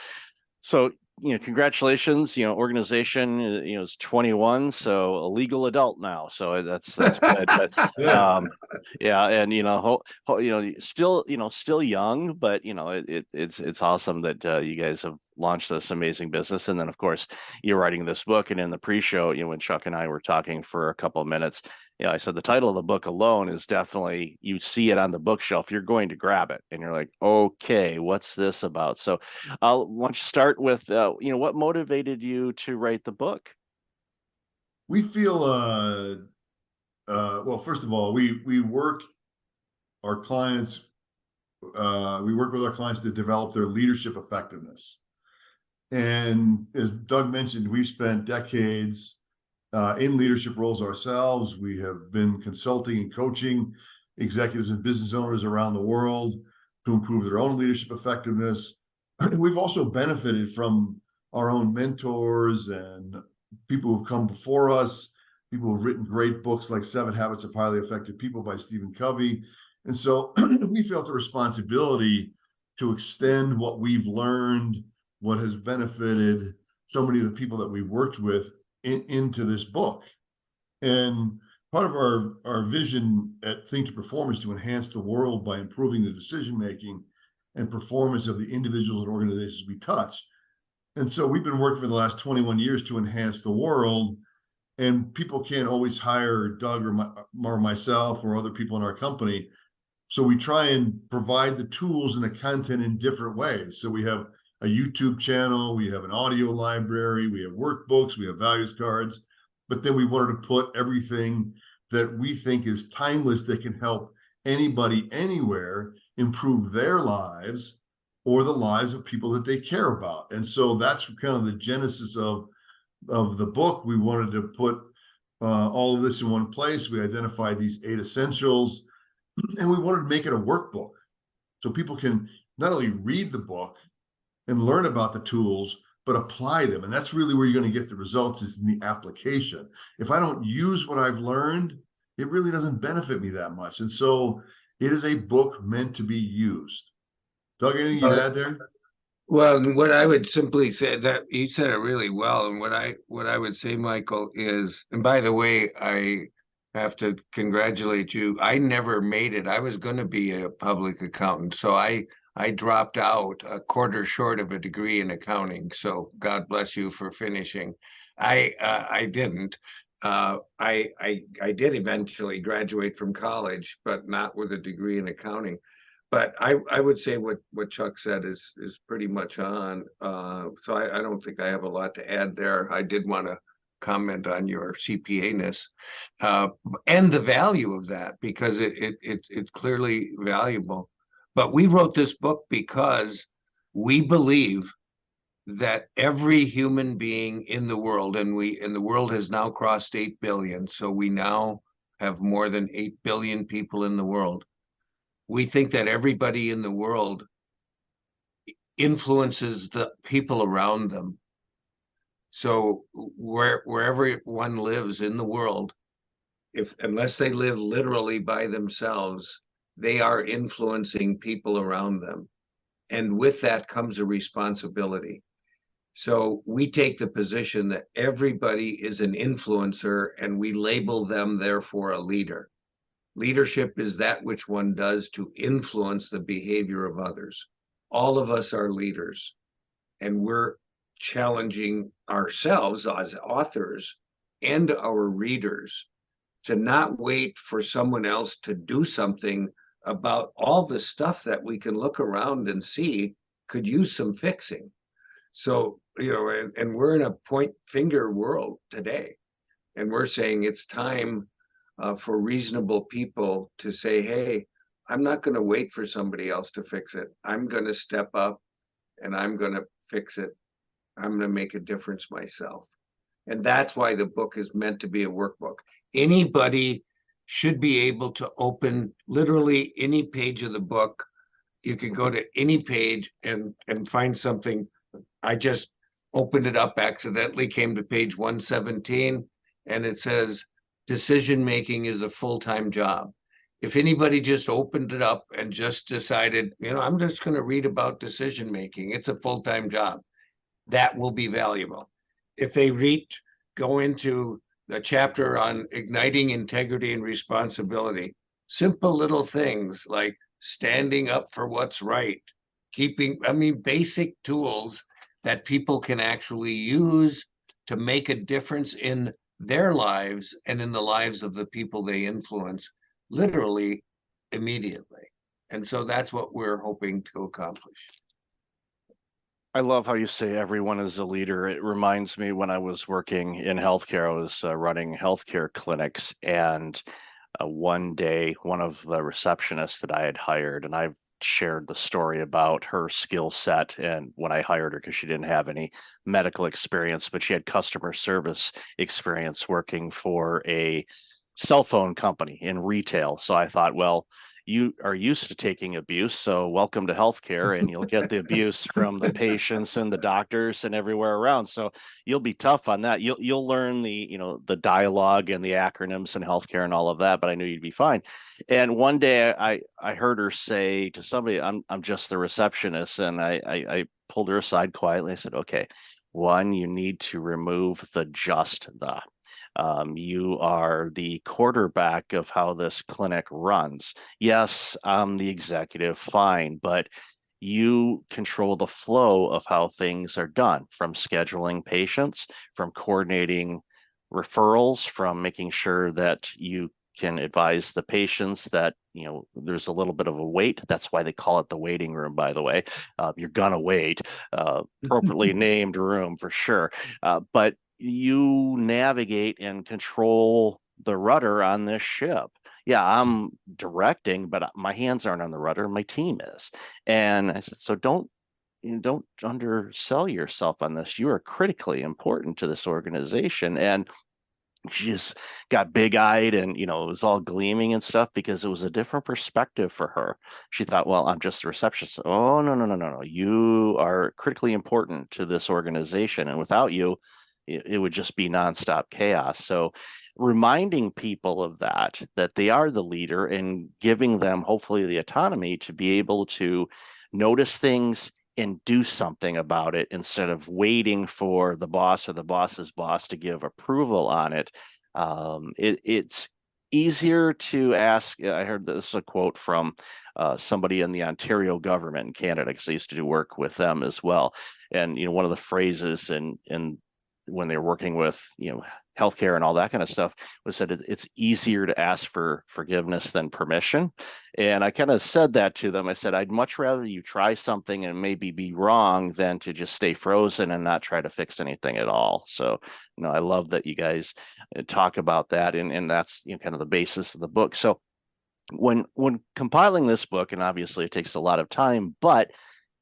congratulations, organization, is 21, so a legal adult now. So that's good. But yeah, and still young, but it's awesome that you guys have launched this amazing business. And then of course you're writing this book, and in the pre-show, when Chuck and I were talking for a couple of minutes, I said the title of the book alone is definitely, you see it on the bookshelf, you're going to grab it and you're like, okay, what's this about? So I'll want you start with what motivated you to write the book? We feel well, first of all, we work our clients we work with our clients to develop their leadership effectiveness. And as Doug mentioned, we've spent decades in leadership roles ourselves. We have been consulting and coaching executives and business owners around the world to improve their own leadership effectiveness. We've also benefited from our own mentors and people who've come before us, people who've written great books like 7 Habits of Highly Effective People by Stephen Covey. And so we felt a responsibility to extend what we've learned, what has benefited so many of the people that we've worked with into this book. And part of our vision at Think to Perform is to enhance the world by improving the decision making and performance of the individuals and organizations we touch. And so we've been working for the last 21 years to enhance the world. And people can't always hire Doug or myself or other people in our company. So we try and provide the tools and the content in different ways. So we have a YouTube channel, we have an audio library, we have workbooks, we have values cards, but then we wanted to put everything that we think is timeless that can help anybody anywhere improve their lives or the lives of people that they care about. And so that's kind of the genesis of the book. We wanted to put all of this in one place. We identified these 8 essentials, and we wanted to make it a workbook so people can not only read the book and learn about the tools, but apply them. And that's really where you're going to get the results, is in the application. If I don't use what I've learned, it really doesn't benefit me that much. And so it is a book meant to be used. Doug, anything you'd add there? Well, what I would simply say, that you said it really well, and what I would say, Michael, is, and by the way, I have to congratulate you. I never made it. I was going to be a public accountant, so I dropped out a quarter short of a degree in accounting. So God bless you for finishing. I didn't. I did eventually graduate from college, but not with a degree in accounting. But I would say what Chuck said is pretty much on. So I don't think I have a lot to add there. I did want to comment on your CPA-ness and the value of that, because it's clearly valuable. But we wrote this book because we believe that every human being in the world, and the world has now crossed 8 billion, so we now have more than 8 billion people in the world. We think that everybody in the world influences the people around them. So wherever one lives in the world, unless they live literally by themselves, they are influencing people around them. And with that comes a responsibility. So we take the position that everybody is an influencer, and we label them therefore a leader. Leadership is that which one does to influence the behavior of others. All of us are leaders, and we're challenging ourselves as authors and our readers to not wait for someone else to do something about all the stuff that we can look around and see could use some fixing. So, and we're in a point finger world today, and we're saying it's time for reasonable people to say, hey, I'm not going to wait for somebody else to fix it. I'm going to step up and I'm going to fix it. I'm going to make a difference myself. And that's why the book is meant to be a workbook. Anybody should be able to open literally any page of the book. You can go to any page and find something. I just opened it up accidentally, came to page 117, and it says, decision making is a full-time job. If anybody just opened it up and just decided, I'm just going to read about decision making, it's a full-time job, that will be valuable. If they go into the chapter on igniting integrity and responsibility, simple little things like standing up for what's right, basic tools that people can actually use to make a difference in their lives and in the lives of the people they influence, literally immediately. And so that's what we're hoping to accomplish. I love how you say everyone is a leader. It reminds me when I was working in healthcare, I was running healthcare clinics, and one day, one of the receptionists that I had hired, and I've shared the story about her skill set and when I hired her, because she didn't have any medical experience, but she had customer service experience working for a cell phone company in retail. So I thought, well, you are used to taking abuse, so welcome to healthcare, and you'll get the abuse from the patients and the doctors and everywhere around. So you'll be tough on that. You'll learn the dialogue and the acronyms in healthcare and all of that, but I knew you'd be fine. And one day I heard her say to somebody, I'm just the receptionist, and I pulled her aside quietly. I said, okay, one, you need to remove the just the. You are the quarterback of how this clinic runs. Yes, I'm the executive, fine, but you control the flow of how things are done, from scheduling patients, from coordinating referrals, from making sure that you can advise the patients that, you know, there's a little bit of a wait. That's why they call it the waiting room, by the way. You're gonna wait, appropriately named room for sure. But you navigate and control the rudder on this ship. Yeah, I'm directing, but my hands aren't on the rudder. My team is. And I said, so don't undersell yourself on this. You are critically important to this organization. And she just got big-eyed and, you know, it was all gleaming and stuff because it was a different perspective for her. She thought, well, I'm just a receptionist. Oh, no, no, no, no, no. You are critically important to this organization, and without you, it would just be nonstop chaos. So reminding people of that they are the leader, and giving them hopefully the autonomy to be able to notice things and do something about it instead of waiting for the boss or the boss's boss to give approval on it. It's easier to ask. I heard this a quote from somebody in the Ontario government in Canada, because I used to do work with them as well. And you know, one of the phrases in when they're working with, you know, healthcare and all that kind of stuff, was that it's easier to ask for forgiveness than permission. And I kind of said that to them. I said, I'd much rather you try something and maybe be wrong than to just stay frozen and not try to fix anything at all. So, you know, I love that you guys talk about that. And that's, you know, kind of the basis of the book. So when compiling this book, and obviously it takes a lot of time, but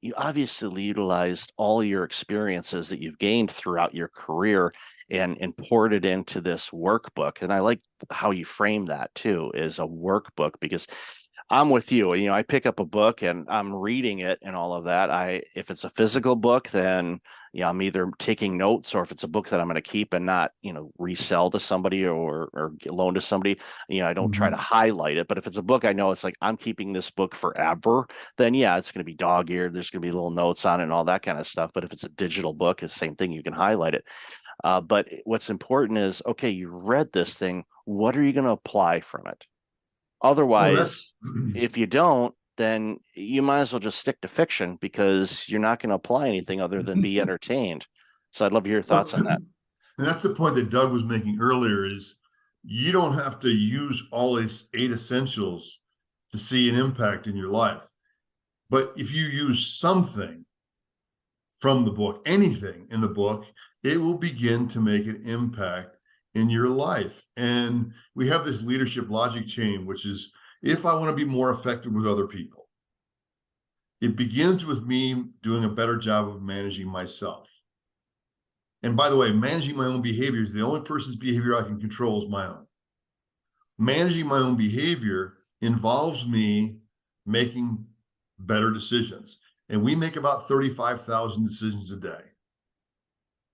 you obviously utilized all your experiences that you've gained throughout your career and poured it into this workbook. And I like how you frame that too, is a workbook, because I'm with you. You know, I pick up a book and I'm reading it and all of that. If it's a physical book, then yeah, I'm either taking notes, or if it's a book that I'm going to keep and not, you know, resell to somebody or loan to somebody, you know, I don't try to highlight it. But if it's a book I know, it's like I'm keeping this book forever, then yeah, it's going to be dog-eared. There's going to be little notes on it and all that kind of stuff. But if it's a digital book, it's the same thing. You can highlight it. But what's important is, okay, you read this thing. What are you going to apply from it? Well, Otherwise, if you don't, then you might as well just stick to fiction, because you're not going to apply anything other than be entertained. So I'd love to hear your thoughts on that. And that's the point that Doug was making earlier, is you don't have to use all these 8 essentials to see an impact in your life. But if you use something from the book, anything in the book, it will begin to make an impact in your life. And we have this leadership logic chain, which is, if I want to be more effective with other people, it begins with me doing a better job of managing myself. And by the way, managing my own behavior is the only person's behavior I can control is my own. Managing my own behavior involves me making better decisions. And we make about 35,000 decisions a day.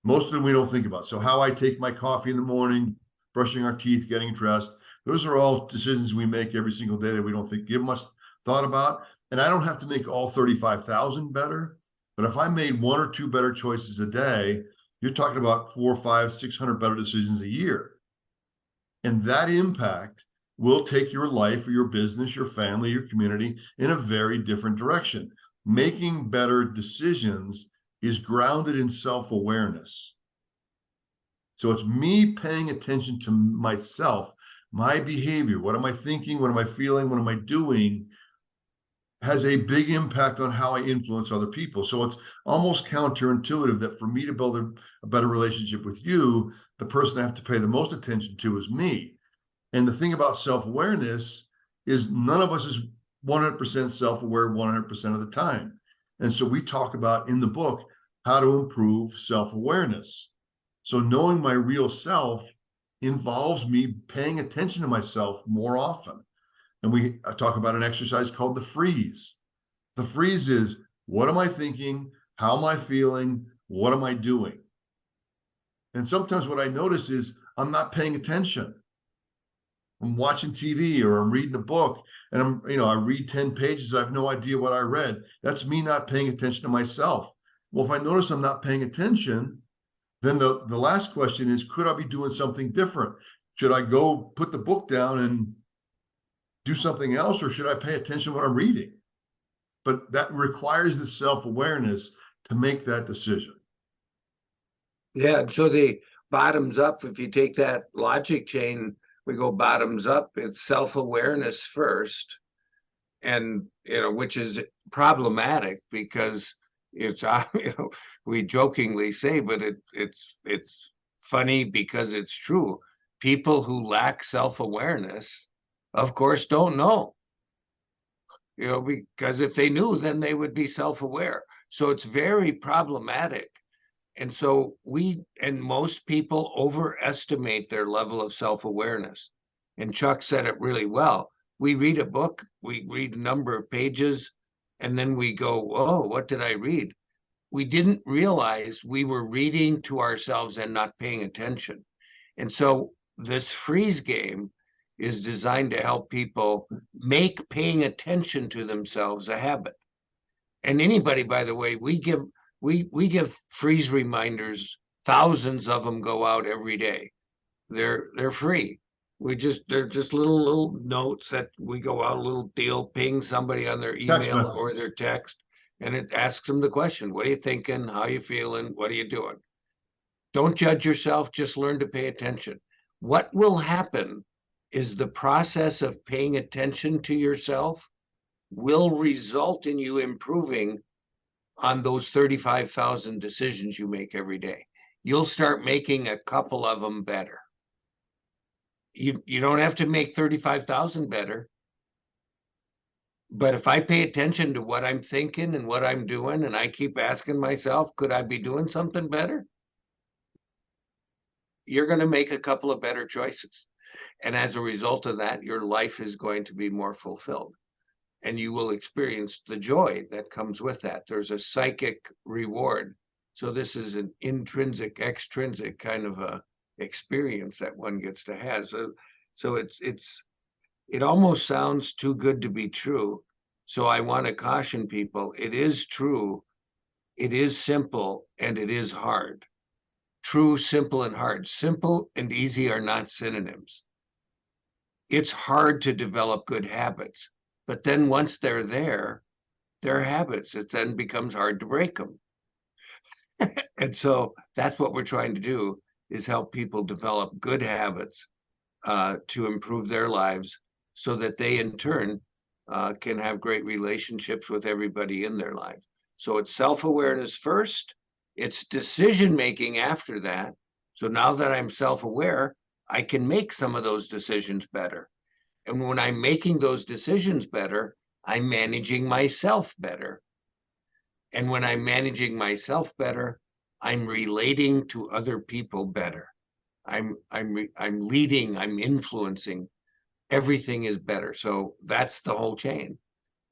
Most of them we don't think about. So how I take my coffee in the morning, brushing our teeth, getting dressed, those are all decisions we make every single day that we don't give much thought about. And I don't have to make all 35,000 better, but if I made 1 or 2 better choices a day, you're talking about 4, 5, 600 better decisions a year. And that impact will take your life or your business, your family, your community in a very different direction. Making better decisions is grounded in self-awareness. So it's me paying attention to myself, my behavior. What am I thinking? What am I feeling? What am I doing? Has a big impact on how I influence other people. So it's almost counterintuitive that for me to build a better relationship with you, the person I have to pay the most attention to is me. And the thing about self-awareness is none of us is 100% self-aware 100% of the time. And so we talk about in the book how to improve self-awareness. So knowing my real self involves me paying attention to myself more often. And we talk about an exercise called the freeze. The freeze is, what am I thinking? How am I feeling? What am I doing? And sometimes what I notice is I'm not paying attention. I'm watching TV or I'm reading a book and I read 10 pages. I have no idea what I read. That's me not paying attention to myself. Well, if I notice I'm not paying attention, Then the last question is, could I be doing something different? Should I go put the book down and do something else, or should I pay attention to what I'm reading? But that requires the self-awareness to make that decision. Yeah, and so the bottoms up, if you take that logic chain, we go bottoms up, it's self-awareness first. And, which is problematic because it's, we jokingly say, but it's funny because it's true. People who lack self-awareness, of course, don't know, because if they knew, then they would be self-aware. So it's very problematic. And so most people overestimate their level of self-awareness. And Chuck said it really well. We read a book, we read a number of pages, and then we go, oh, what did I read? We didn't realize we were reading to ourselves and not paying attention. And so this freeze game is designed to help people make paying attention to themselves a habit. And anybody, by the way, we give freeze reminders. Thousands of them go out every day. They're free. They're just little notes that we go out, a little deal, ping somebody on their email or their text, and it asks them the question: what are you thinking? How are you feeling? What are you doing? Don't judge yourself, just learn to pay attention. What will happen is the process of paying attention to yourself will result in you improving on those 35,000 decisions you make every day. You'll start making a couple of them better. You don't have to make 35,000 better. But if I pay attention to what I'm thinking and what I'm doing, and I keep asking myself, could I be doing something better? You're going to make a couple of better choices. And as a result of that, your life is going to be more fulfilled. And you will experience the joy that comes with that. There's a psychic reward. So this is an intrinsic, extrinsic kind of a experience that one gets to have. So it almost sounds too good to be true. So I want to caution people, it is true, it is simple, and it is hard. True, simple, and hard. Simple and easy are not synonyms. It's hard to develop good habits, but then once they're habits. It then becomes hard to break them. And so that's what we're trying to do, is help people develop good habits to improve their lives so that they in turn can have great relationships with everybody in their life. So it's self-awareness first, it's decision-making after that. So now that I'm self-aware, I can make some of those decisions better. And when I'm making those decisions better, I'm managing myself better. And when I'm managing myself better, I'm relating to other people better. I'm leading, I'm influencing. Everything is better. So that's the whole chain.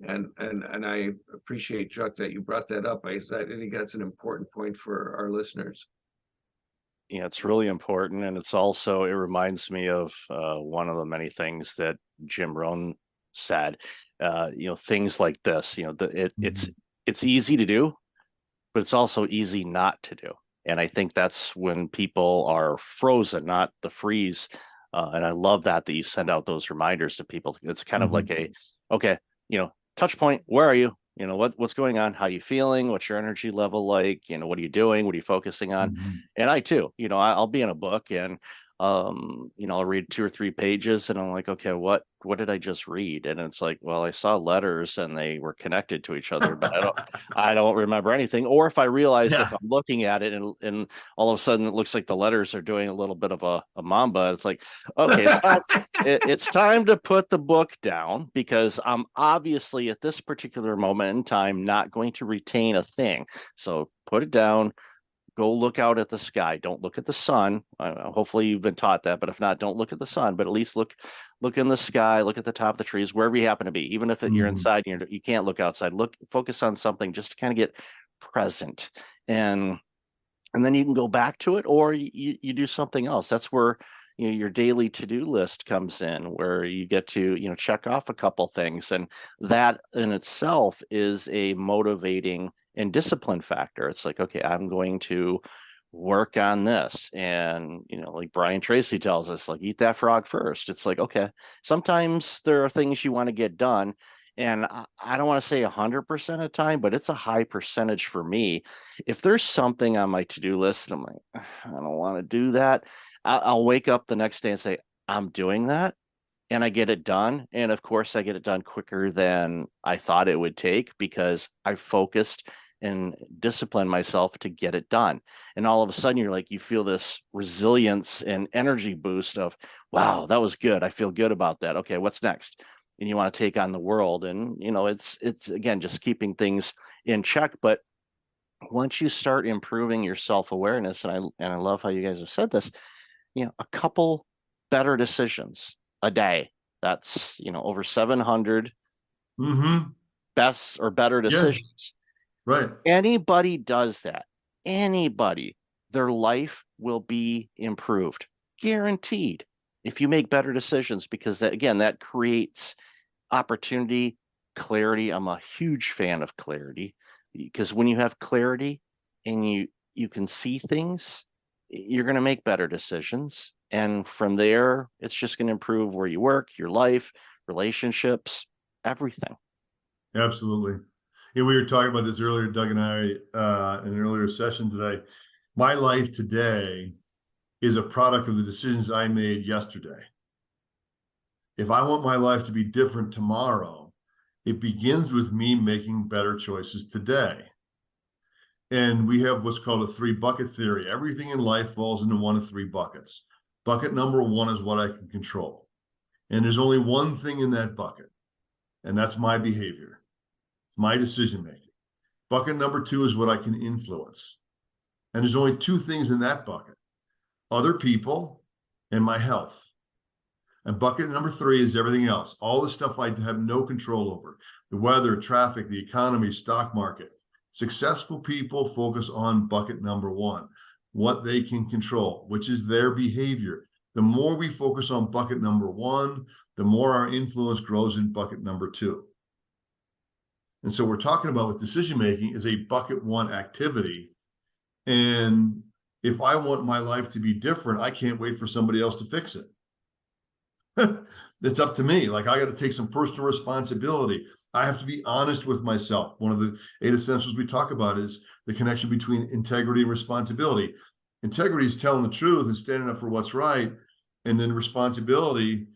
And I appreciate, Chuck, that you brought that up. I think that's an important point for our listeners. Yeah, it's really important, and it reminds me of one of the many things that Jim Rohn said. Things like this. It's easy to do, but it's also easy not to do. And I think that's when people are frozen, not the freeze. And I love that you send out those reminders to people. It's kind of like okay, touch point. Where are you? What's going on? How you feeling? What's your energy level like? What are you doing? What are you focusing on? And I too, I'll be in a book and I'll read 2 or 3 pages and I'm like, okay, what did I just read? And it's like, well, I saw letters and they were connected to each other, but I don't remember anything. Or if I realize if I'm looking at it and all of a sudden it looks like the letters are doing a little bit of a mamba, it's like, okay, it's time to put the book down, because I'm obviously at this particular moment in time not going to retain a thing. So put it down. Go look out at the sky. Don't look at the sun. Hopefully you've been taught that, but if not, don't look at the sun, but at least look in the sky, look at the top of the trees, wherever you happen to be. Even if you're inside, you can't look outside. Focus on something just to kind of get present. And then you can go back to it, or you do something else. That's where your daily to-do list comes in, where you get to check off a couple things, and that in itself is a motivating and discipline factor. It's like, okay, I'm going to work on this. And, like Brian Tracy tells us, like, eat that frog first. It's like, okay, sometimes there are things you want to get done. And I don't want to say 100% of the time, but it's a high percentage for me. If there's something on my to-do list and I'm like, I don't want to do that, I'll wake up the next day and say, I'm doing that. And I get it done. And of course, I get it done quicker than I thought it would take because I focused and disciplined myself to get it done. And all of a sudden, you're like, you feel this resilience and energy boost of, wow, that was good. I feel good about that. Okay, what's next? And you want to take on the world. And, it's again, just keeping things in check. But once you start improving your self-awareness, and I love how you guys have said this, a couple better decisions a day. That's, over 700 Mm-hmm. best or better Yeah, decisions. right. Anybody does that, anybody, their life will be improved, guaranteed, if you make better decisions, because that, again, that creates opportunity, clarity. I'm a huge fan of clarity because when you have clarity and you can see things, you're going to make better decisions. And from there, it's just going to improve where you work, your life, relationships, everything. Absolutely. Yeah, we were talking about this earlier, Doug and I, in an earlier session today. My life today is a product of the decisions I made yesterday. If I want my life to be different tomorrow, it begins with me making better choices today. And we have what's called a 3-bucket theory. Everything in life falls into one of 3 buckets. Bucket number 1 is what I can control. And there's only one thing in that bucket, and that's my behavior. It's my decision making. Bucket number 2 is what I can influence. And there's only 2 things in that bucket: other people and my health. And bucket number 3 is everything else, all the stuff I have no control over: the weather, traffic, the economy, stock market. Successful people focus on bucket number 1, what they can control, which is their behavior. The more we focus on bucket number 1, the more our influence grows in bucket number 2. And so we're talking about with decision making is a bucket 1 activity. And if I want my life to be different, I can't wait for somebody else to fix it. It's up to me. Like, I got to take some personal responsibility. I have to be honest with myself. One of the 8 essentials we talk about is the connection between integrity and responsibility. Integrity is telling the truth and standing up for what's right. And then responsibility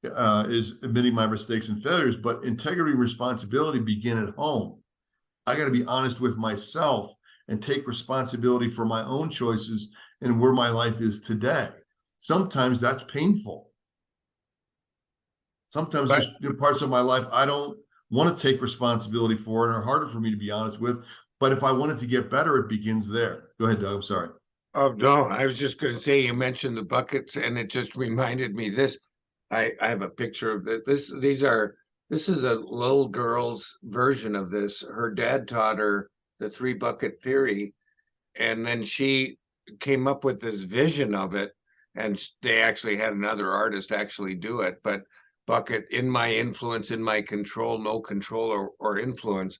is admitting my mistakes and failures. But integrity and responsibility begin at home. I got to be honest with myself and take responsibility for my own choices and where my life is today. Sometimes that's painful. Sometimes there's parts of my life I don't want to take responsibility for and are harder for me to be honest with. But if I want it to get better, it begins there. Go ahead, Doug. I'm sorry. Oh, no, I was just going to say, you mentioned the buckets and it just reminded me this. I have a picture of this. This is a little girl's version of this. Her dad taught her the 3-bucket theory, and then she came up with this vision of it, and they actually had another artist actually do it. But bucket: in my influence, in my control, no control or influence.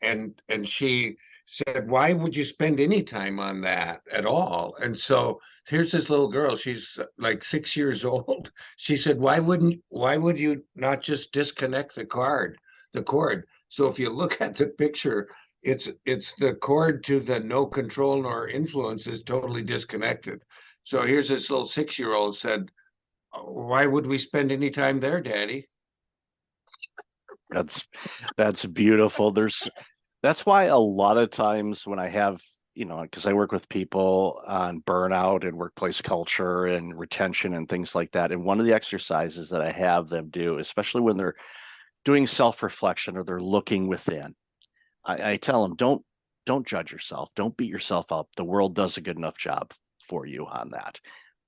And she said, why would you spend any time on that at all? And so here's this little girl, she's like 6 years old. She said, why would you not just disconnect the cord? So if you look at the picture, it's the cord to the no control nor influence is totally disconnected. So here's this little 6-year-old said, why would we spend any time there, Daddy? That's beautiful. That's why a lot of times when I have, because I work with people on burnout and workplace culture and retention and things like that. And one of the exercises that I have them do, especially when they're doing self-reflection or they're looking within, I tell them, don't judge yourself. Don't beat yourself up. The world does a good enough job for you on that.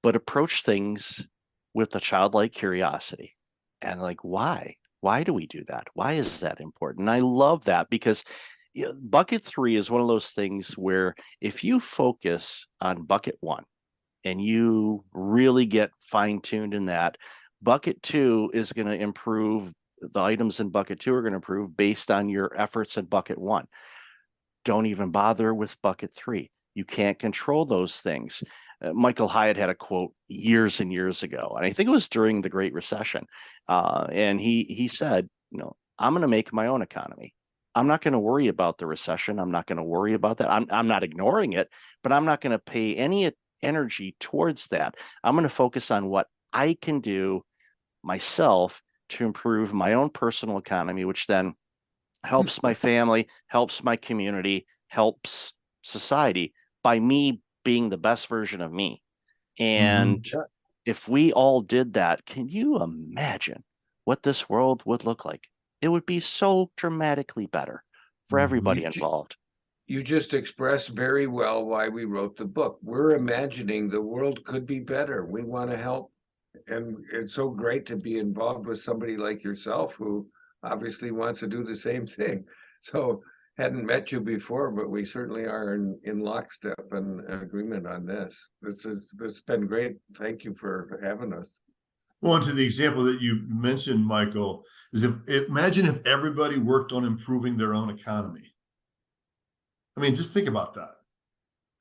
But approach things with a childlike curiosity. And like, why? Why do we do that? Why is that important? And I love that because bucket 3 is one of those things where if you focus on bucket 1 and you really get fine-tuned in that, bucket 2 is going to improve. The items in bucket 2 are going to improve based on your efforts in bucket 1. Don't even bother with bucket 3. You can't control those things. Michael Hyatt had a quote years and years ago, and I think it was during the Great Recession. And he said, I'm going to make my own economy. I'm not going to worry about the recession. I'm not going to worry about that. I'm not ignoring it, but I'm not going to pay any energy towards that. I'm going to focus on what I can do myself to improve my own personal economy, which then helps my family, helps my community, helps society by me being the best version of me. And if we all did that, can you imagine what this world would look like? It would be so dramatically better for everybody involved. You just expressed very well why we wrote the book. We're imagining the world could be better. We want to help. And it's so great to be involved with somebody like yourself who obviously wants to do the same thing. So hadn't met you before, but we certainly are in lockstep and agreement on this. This has been great. Thank you for having us. Well, and to the example that you mentioned, Michael, is imagine if everybody worked on improving their own economy. I mean, just think about that.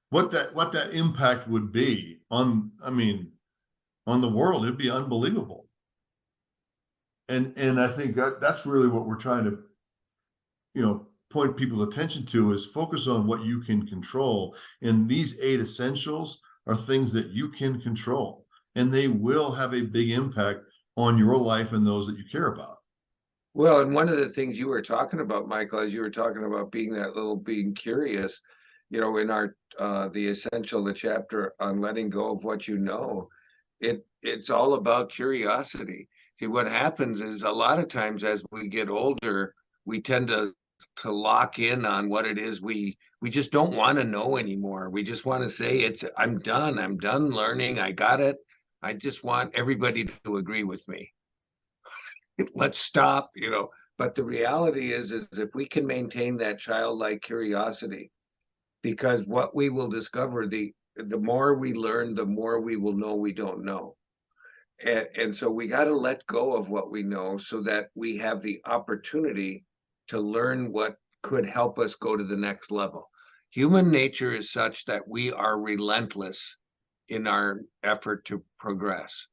What that impact would be on the world. It'd be unbelievable. And I think that's really what we're trying to, point people's attention to, is focus on what you can control. And these 8 essentials are things that you can control, and they will have a big impact on your life and those that you care about. Well, and one of the things you were talking about, Michael, as you were talking about being curious, in our the chapter on letting go of what you know, it's all about curiosity. See, what happens is a lot of times as we get older, we tend to lock in on what it is we just don't want to know anymore. We just want to say I'm done learning. I got it. I just want everybody to agree with me. Let's stop, but the reality is if we can maintain that childlike curiosity, because what we will discover, the more we learn, the more we will know we don't know. And so we got to let go of what we know so that we have the opportunity to learn what could help us go to the next level. Human nature is such that we are relentless in our effort to progress.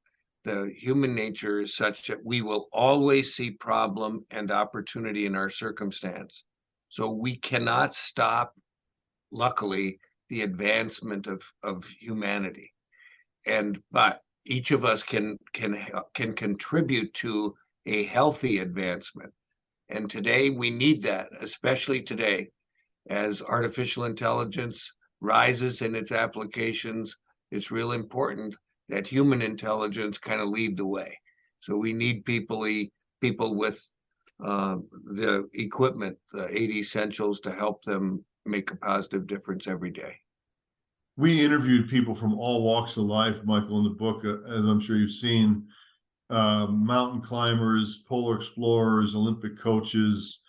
The human nature is such that we will always see problem and opportunity in our circumstance. So we cannot stop, luckily, the advancement of humanity. But each of us can contribute to a healthy advancement. And today we need that, especially today, as artificial intelligence rises in its applications. It's real important that human intelligence kind of lead the way. So we need people with the equipment, the 8 essentials, to help them make a positive difference every day. We interviewed people from all walks of life, Michael, in the book, as I'm sure you've seen, mountain climbers, polar explorers, Olympic coaches,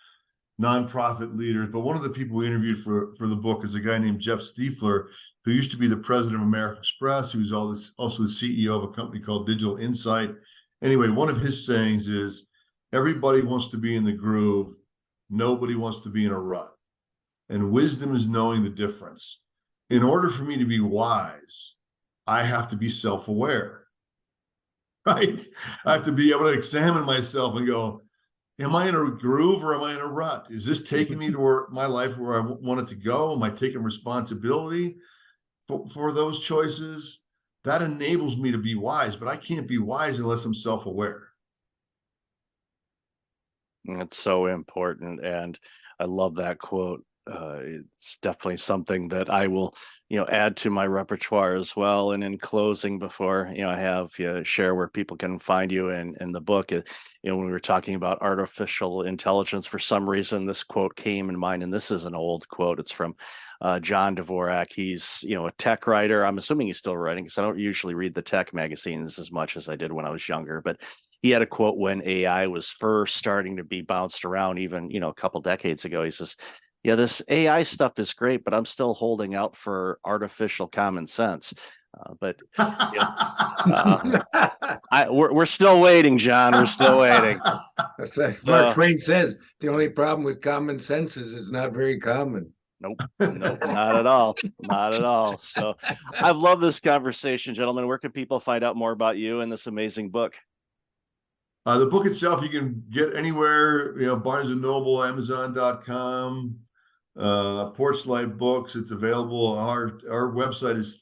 nonprofit leaders. But one of the people we interviewed for the book is a guy named Jeff Stiefler, who used to be the president of American Express. He was also the CEO of a company called Digital Insight. Anyway, one of his sayings is, everybody wants to be in the groove. Nobody wants to be in a rut. And wisdom is knowing the difference. In order for me to be wise, I have to be self-aware, right? I have to be able to examine myself and go, am I in a groove or am I in a rut? Is this taking me to my life where I want it to go? Am I taking responsibility for those choices? That enables me to be wise, but I can't be wise unless I'm self-aware. It's so important. And I love that quote. It's definitely something that I will, add to my repertoire as well. And in closing, before, I have share where people can find you in the book, when we were talking about artificial intelligence, for some reason, this quote came in mind, and this is an old quote. It's from John Dvorak. He's, a tech writer. I'm assuming he's still writing, because I don't usually read the tech magazines as much as I did when I was younger, but he had a quote when AI was first starting to be bounced around, even, a couple decades ago. He says, yeah, this AI stuff is great, but I'm still holding out for artificial common sense. But we're still waiting, John. We're still waiting. Mark Twain says the only problem with common sense is it's not very common. Nope, nope, not at all, not at all. So I've loved this conversation, gentlemen. Where can people find out more about you and this amazing book? The book itself, you can get anywhere, Barnes and Noble, Amazon.com, Porchlight Books. It's available. Our website is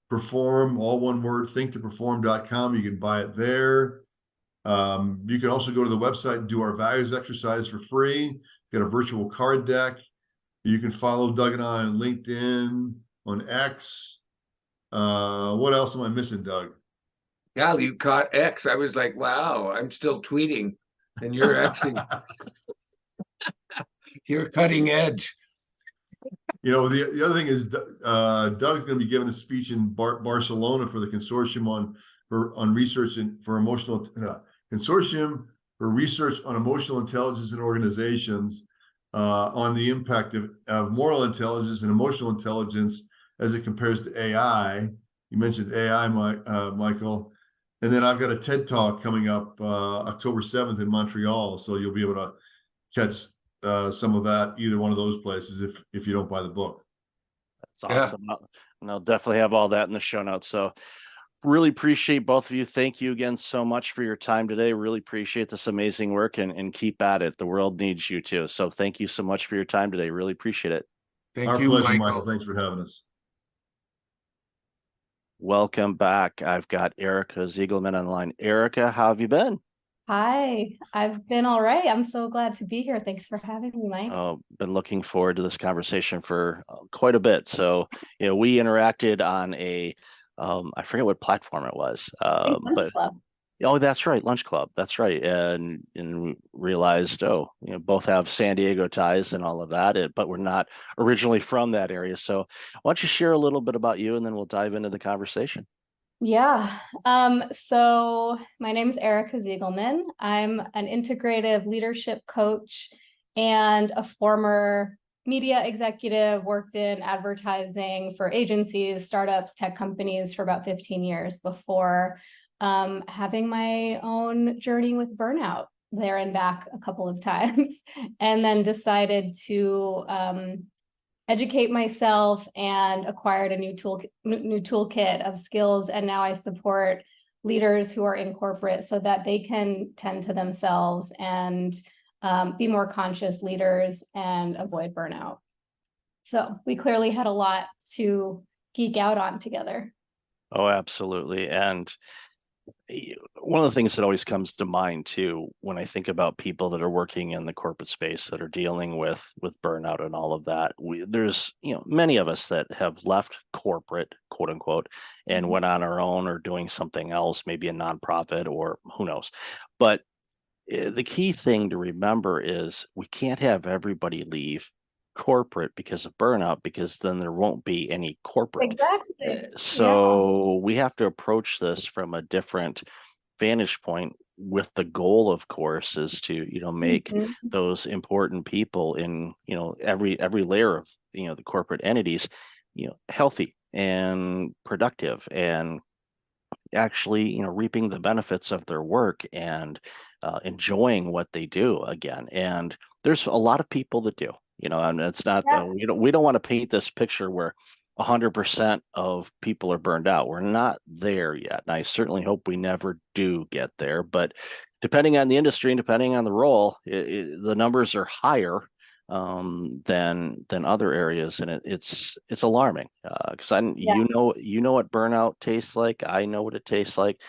perform, all one word, thinktoperform.com. You can buy it there. You can also go to the website and do our values exercise for free. Get a virtual card deck. You can follow Doug and I on LinkedIn, on X. What else am I missing, Doug? Yeah, you caught X. I was like, wow, I'm still tweeting, and you're actually you're cutting edge. The other thing is Doug's going to be giving a speech in Barcelona for the consortium on research for emotional consortium for research on emotional intelligence in organizations, on the impact of moral intelligence and emotional intelligence as it compares to AI. You mentioned AI, Michael. And then I've got a TED Talk coming up October 7th in Montreal. So you'll be able to catch some of that, either one of those places, if you don't buy the book. That's awesome. Yeah. And I'll definitely have all that in the show notes. So really appreciate both of you. Thank you again so much for your time today. Really appreciate this amazing work, and keep at it. The world needs you too. So thank you so much for your time today. Really appreciate it. Thank you, pleasure, Michael. Thanks for having us. Welcome back. I've got Erica Ziegelman on the line. Erica, how have you been? Hi, I've been all right. I'm so glad to be here. Thanks for having me, Mike. Been looking forward to this conversation for quite a bit. So, we interacted on a, I forget what platform it was, but Club. Oh, that's right, Lunch Club. That's right, and realized, both have San Diego ties and all of that, but we're not originally from that area. So, why don't you share a little bit about you, and then we'll dive into the conversation. Yeah. So my name is Erica Ziegelman. I'm an integrative leadership coach and a former media executive, worked in advertising for agencies, startups, tech companies for about 15 years before having my own journey with burnout there and back a couple of times, and then decided to educate myself and acquired a new toolkit of skills. And now I support leaders who are in corporate so that they can tend to themselves and be more conscious leaders and avoid burnout. So we clearly had a lot to geek out on together. Oh, absolutely. And one of the things that always comes to mind too, when I think about people that are working in the corporate space that are dealing with burnout and all of that, there's many of us that have left corporate, quote unquote, and went on our own or doing something else, maybe a nonprofit or who knows. But the key thing to remember is we can't have everybody leave corporate because of burnout, because then there won't be any corporate. Exactly. So we have to approach this from a different vantage point, with the goal, of course, is to make those important people in every layer of the corporate entities healthy and productive, and actually reaping the benefits of their work and enjoying what they do again. And there's a lot of people that do, and it's not we don't want to paint this picture where 100% of people are burned out. We're not there yet, and I certainly hope we never do get there. But depending on the industry and depending on the role, the numbers are higher than other areas, and it's alarming, because you know what burnout tastes like. I know what it tastes like.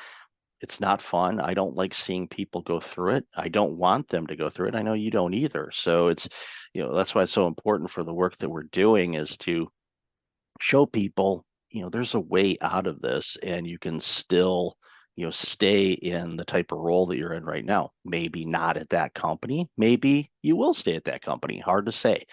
It's not fun. I don't like seeing people go through it. I don't want them to go through it. I know you don't either. So it's that's why it's so important for the work that we're doing, is to show people there's a way out of this, and you can still stay in the type of role that you're in right now. Maybe not at that company, maybe you will stay at that company, hard to say,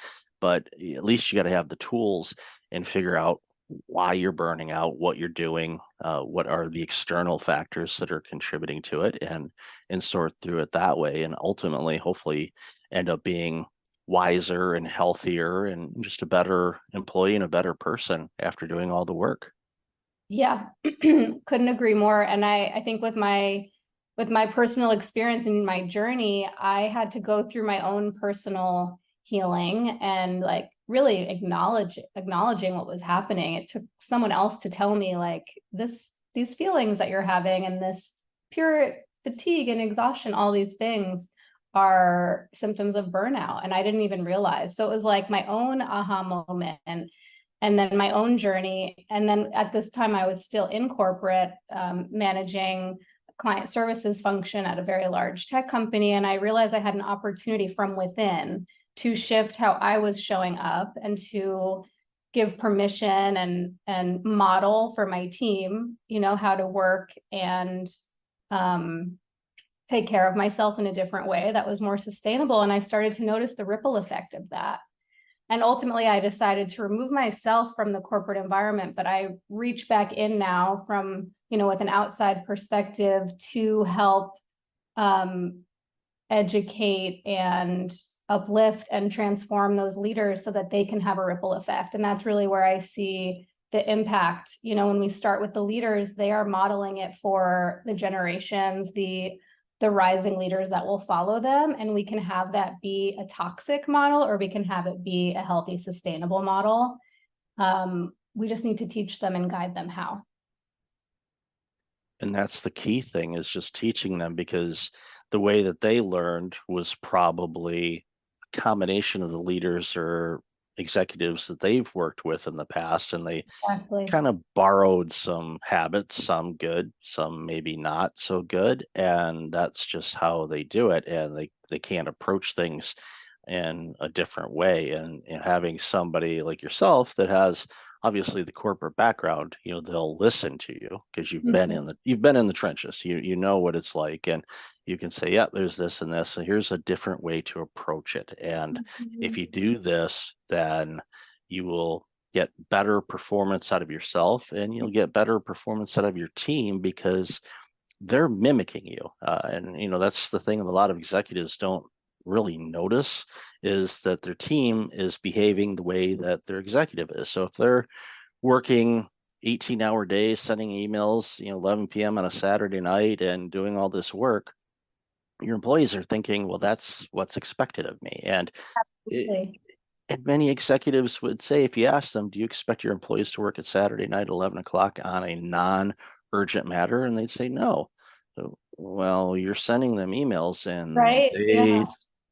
but at least you got to have the tools and figure out why you're burning out, what you're doing, what are the external factors that are contributing to it, and sort through it that way, and ultimately hopefully end up being wiser and healthier and just a better employee and a better person after doing all the work. Yeah, couldn't agree more. And I think with my personal experience and my journey, I had to go through my own personal healing and like really acknowledging what was happening. It took someone else to tell me like these feelings that you're having and this pure fatigue and exhaustion, all these things are symptoms of burnout. And I didn't even realize. So it was like my own aha moment and then my own journey. And then at this time, I was still in corporate, managing client services function at a very large tech company. And I realized I had an opportunity from within to shift how I was showing up and to give permission and model for my team, you know, how to work and take care of myself in a different way that was more sustainable. And I started to notice the ripple effect of that. And ultimately, I decided to remove myself from the corporate environment, but I reach back in now from, you know, with an outside perspective to help educate and uplift and transform those leaders so that they can have a ripple effect. And that's really where I see the impact. You know, when we start with the leaders, they are modeling it for the generations, the rising leaders that will follow them. And we can have that be a toxic model, or we can have it be a healthy, sustainable model. We just need to teach them and guide them how. And that's the key thing, is just teaching them, because the way that they learned was probably a combination of the leaders or executives that they've worked with in the past, and they Exactly. kind of borrowed some habits, some good, some maybe not so good, and that's just how they do it, and they can't approach things in a different way. And having somebody like yourself that has obviously the corporate background, you know, they'll listen to you because you've been in the trenches. You know what it's like, and you can say, yeah, there's this and this, so here's a different way to approach it. And if you do this, then you will get better performance out of yourself, and you'll get better performance out of your team because they're mimicking you. And you know, that's the thing that a lot of executives don't really notice, is that their team is behaving the way that their executive is. So if they're working 18-hour days, sending emails, you know, 11 p.m. on a Saturday night and doing all this work, your employees are thinking, well, that's what's expected of me. And and many executives would say, if you ask them, do you expect your employees to work at Saturday night, 11 o'clock on a non-urgent matter? And they'd say, no. So, well, you're sending them emails, and Right. Yeah.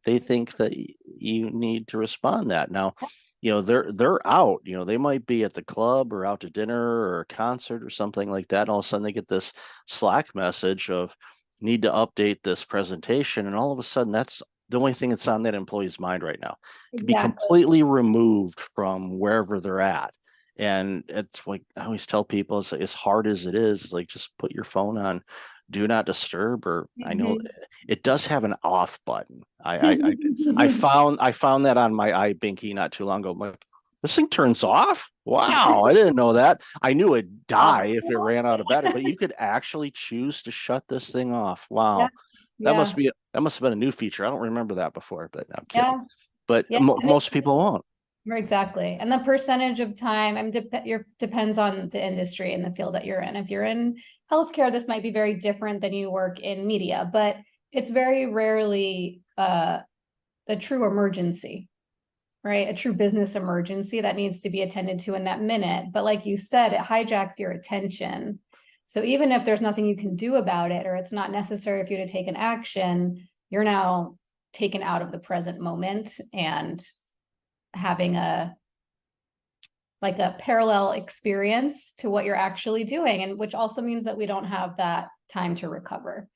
they think that you need to respond that. Now, you know, they're out, you know, they might be at the club or out to dinner or a concert or something like that. And all of a sudden they get this Slack message of, need to update this presentation. And all of a sudden that's the only thing that's on that employee's mind right now. It could be completely removed from wherever they're at. And it's like I always tell people, it's like, as hard as it is, like just put your phone on do not disturb, or I know it does have an off button. I found that on my iBinky not too long ago. I'm like, this thing turns off? Wow, I didn't know that. I knew it'd die if it ran out of battery, but you could actually choose to shut this thing off. Wow. That must have been a new feature. I don't remember that before, but I'm kidding. But most people won't. Exactly. And the percentage of time, I mean, depends on the industry and the field that you're in. If you're in healthcare, this might be very different than you work in media, but it's very rarely a true emergency, right? A true business emergency that needs to be attended to in that minute. But like you said, it hijacks your attention. So even if there's nothing you can do about it, or it's not necessary for you to take an action, you're now taken out of the present moment and having a parallel experience to what you're actually doing, and which also means that we don't have that time to recover.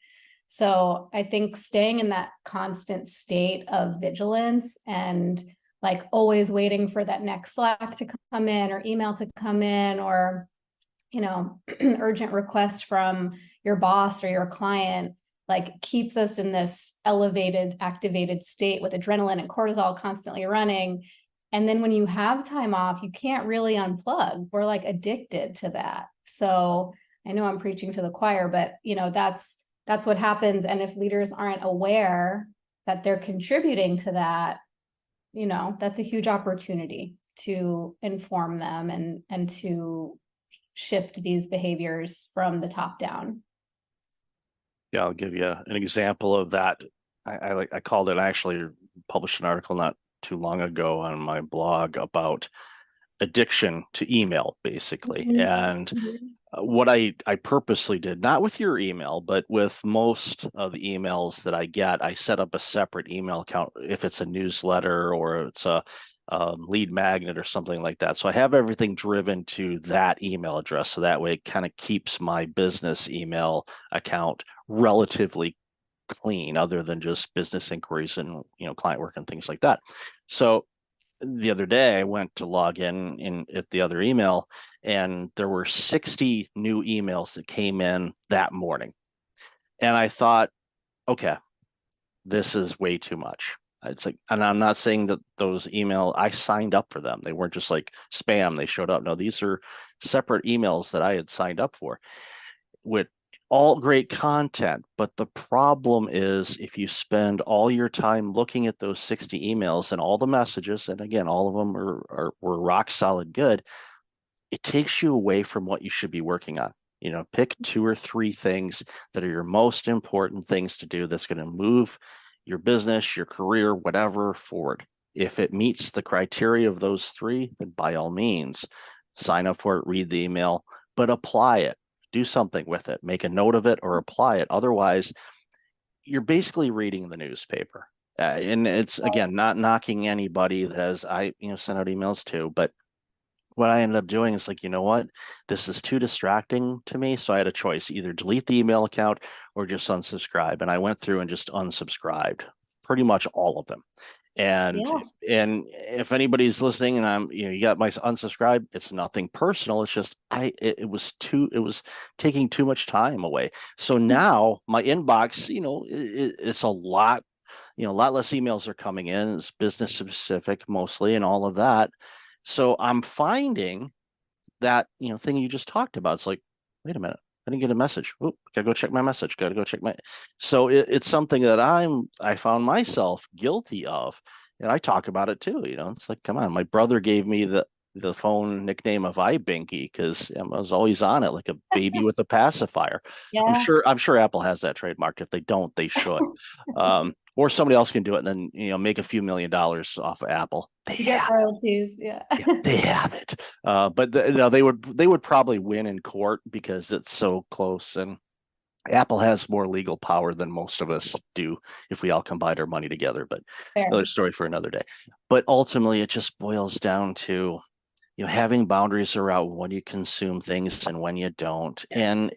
So I think staying in that constant state of vigilance and like always waiting for that next Slack to come in or email to come in, or, you know, urgent request from your boss or your client, like keeps us in this elevated, activated state with adrenaline and cortisol constantly running. And then when you have time off, you can't really unplug. We're like addicted to that. So I know I'm preaching to the choir, but you know, that's what happens. And if leaders aren't aware that they're contributing to that, you know, that's a huge opportunity to inform them and to shift these behaviors from the top down. Yeah, I'll give you an example of that. I called it, I actually published an article not too long ago on my blog about addiction to email, basically. And what I purposely did, not with your email, but with most of the emails that I get, I set up a separate email account if it's a newsletter or it's a lead magnet or something like that. So I have everything driven to that email address. So that way it kind of keeps my business email account relatively clean, other than just business inquiries and client work and things like that. So the other day I went to log in at the other email, and there were 60 new emails that came in that morning. And I thought, okay, this is way too much. It's like, and I'm not saying that those I signed up for them. They weren't just like spam, they showed up. No, these are separate emails that I had signed up for with all great content. But the problem is, if you spend all your time looking at those 60 emails and all the messages, and again, all of them were rock solid good, it takes you away from what you should be working on. Pick 2 or 3 things that are your most important things to do that's going to move your business, your career, whatever forward. If it meets the criteria of those 3, then by all means, sign up for it, read the email, but apply it. Do something with it, make a note of it or apply it. Otherwise, you're basically reading the newspaper. And it's, again, not knocking anybody that has, I sent out emails too, but what I ended up doing is like, you know what, this is too distracting to me. So I had a choice, either delete the email account or just unsubscribe. And I went through and just unsubscribed pretty much all of them. And if anybody's listening and you got my unsubscribe, it's nothing personal. It's just it was taking too much time away. So now my inbox, it's a lot, a lot less emails are coming in. It's business specific mostly and all of that. So I'm finding that, thing you just talked about. It's like, wait a minute, I didn't get a message. Oh, gotta go check my message. Gotta go check my. So it's something that I found myself guilty of, and I talk about it too. It's like, come on, my brother gave me the phone nickname of iBinky because I was always on it like a baby with a pacifier. Yeah. I'm sure Apple has that trademarked. If they don't, they should. Or somebody else can do it and then make a few $1 million off of Apple. You get royalties, yeah. They have it. But they would probably win in court because it's so close, and Apple has more legal power than most of us do if we all combine our money together. But Fair. another story for another day. But ultimately, it just boils down to having boundaries around when you consume things and when you don't. And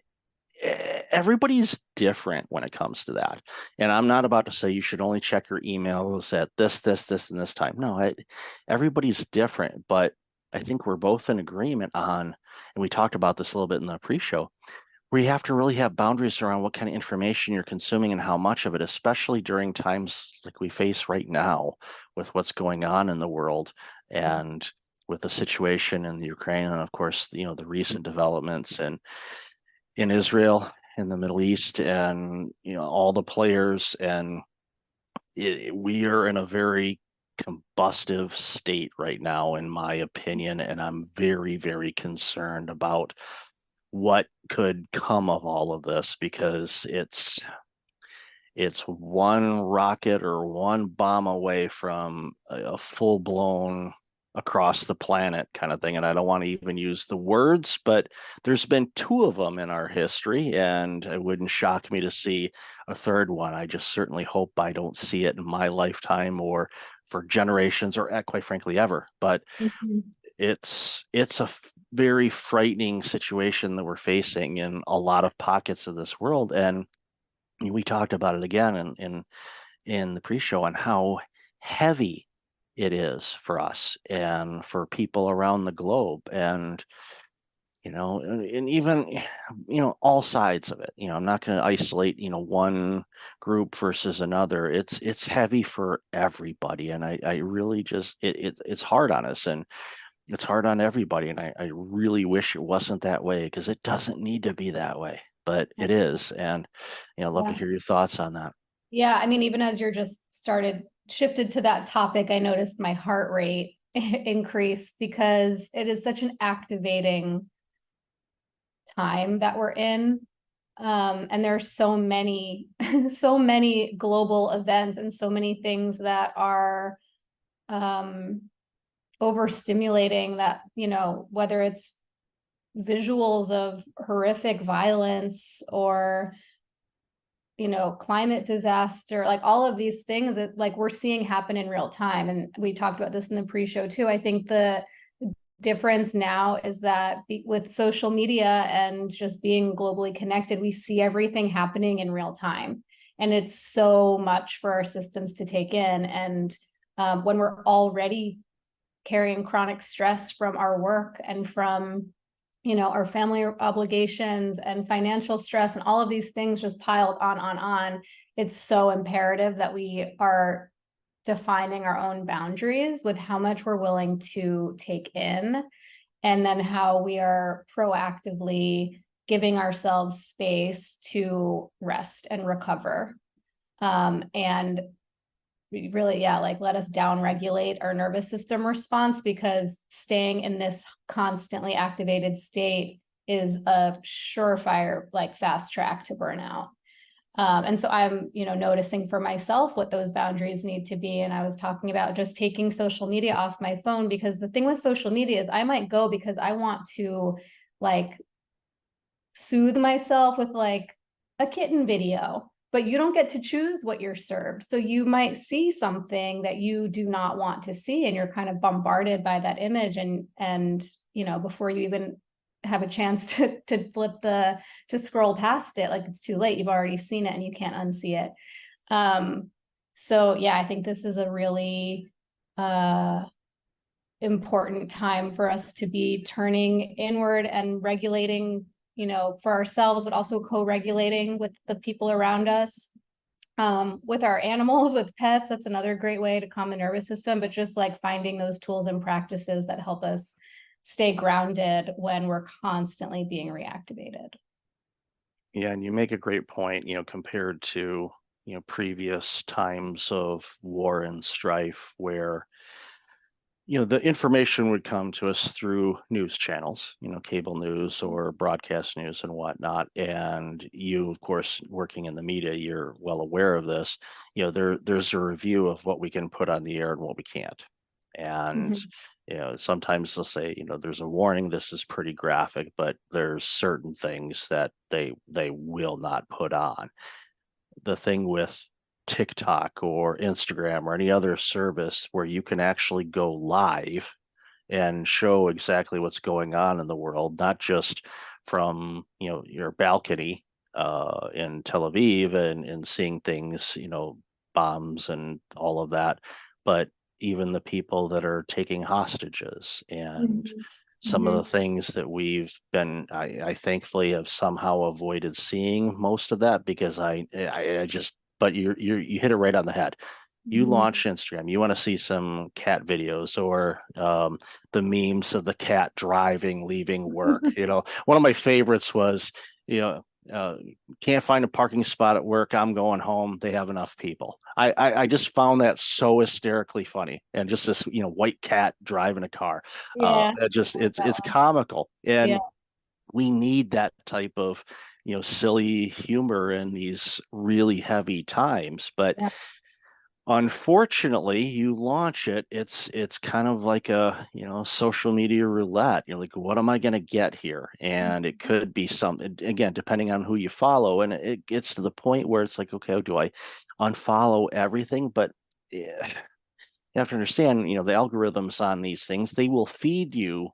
everybody's different when it comes to that. And I'm not about to say you should only check your emails at this, and this time. No, everybody's different. But I think we're both in agreement on, and we talked about this a little bit in the pre-show, where you have to really have boundaries around what kind of information you're consuming and how much of it, especially during times like we face right now with what's going on in the world and with the situation in the Ukraine, and of course, the recent developments in Israel, in the Middle East, and all the players. And we are in a very combustive state right now, in my opinion, and I'm very, very concerned about what could come of all of this, because it's one rocket or one bomb away from a full-blown across the planet kind of thing. And I don't want to even use the words, but there's been 2 of them in our history, and it wouldn't shock me to see a third one. I just certainly hope I don't see it in my lifetime or for generations or quite frankly ever. But it's a very frightening situation that we're facing in a lot of pockets of this world. And we talked about it again in the pre-show on how heavy it is for us and for people around the globe. And and even all sides of it. I'm not going to isolate one group versus another. It's heavy for everybody, and I really just it's hard on us, and it's hard on everybody. And I really wish it wasn't that way, because it doesn't need to be that way, but it is. And I'd love to hear your thoughts on that. Yeah, I mean, even as you're just shifted to that topic, I noticed my heart rate increase, because it is such an activating time that we're in. And there are so many, so many global events and so many things that are overstimulating that, whether it's visuals of horrific violence or climate disaster, like all of these things that like we're seeing happen in real time. And we talked about this in the pre-show too. I think the difference now is that with social media and just being globally connected, we see everything happening in real time. And it's so much for our systems to take in. And when we're already carrying chronic stress from our work and from our family obligations and financial stress and all of these things just piled on, it's so imperative that we are defining our own boundaries with how much we're willing to take in, and then how we are proactively giving ourselves space to rest and recover. And really, like let us down regulate our nervous system response, because staying in this constantly activated state is a surefire, like fast track to burnout. And so I'm, noticing for myself what those boundaries need to be. And I was talking about just taking social media off my phone, because the thing with social media is I might go because I want to like soothe myself with like a kitten video, but you don't get to choose what you're served. So you might see something that you do not want to see, and you're kind of bombarded by that image. And before you even have a chance to scroll past it, like it's too late. You've already seen it and you can't unsee it. So yeah, I think this is a really important time for us to be turning inward and regulating, for ourselves, but also co-regulating with the people around us, with our animals, with pets. That's another great way to calm the nervous system, but just like finding those tools and practices that help us stay grounded when we're constantly being reactivated. Yeah, and you make a great point, compared to, previous times of war and strife where, the information would come to us through news channels, cable news or broadcast news and whatnot. And you, of course, working in the media, you're well aware of this. There's a review of what we can put on the air and what we can't. And sometimes they'll say, there's a warning, this is pretty graphic, but there's certain things that they will not put on. The thing with TikTok or Instagram or any other service where you can actually go live and show exactly what's going on in the world, not just from your balcony in Tel Aviv and seeing things, bombs and all of that, but even the people that are taking hostages and some of the things that we've been, I thankfully have somehow avoided seeing most of that, because I just, but you hit it right on the head. You launch Instagram, you want to see some cat videos or the memes of the cat driving, leaving work. One of my favorites was, can't find a parking spot at work, I'm going home, they have enough people. I just found that so hysterically funny, and just this white cat driving a car. Yeah. It's comical, and Yeah. we need that type of silly humor in these really heavy times. But Yeah. unfortunately, you launch it, it's kind of like a social media roulette. You're like, what am I going to get here? And it could be something, again, depending on who you follow, and it gets to the point where it's like, okay, do I unfollow everything? But you have to understand, the algorithms on these things, they will feed you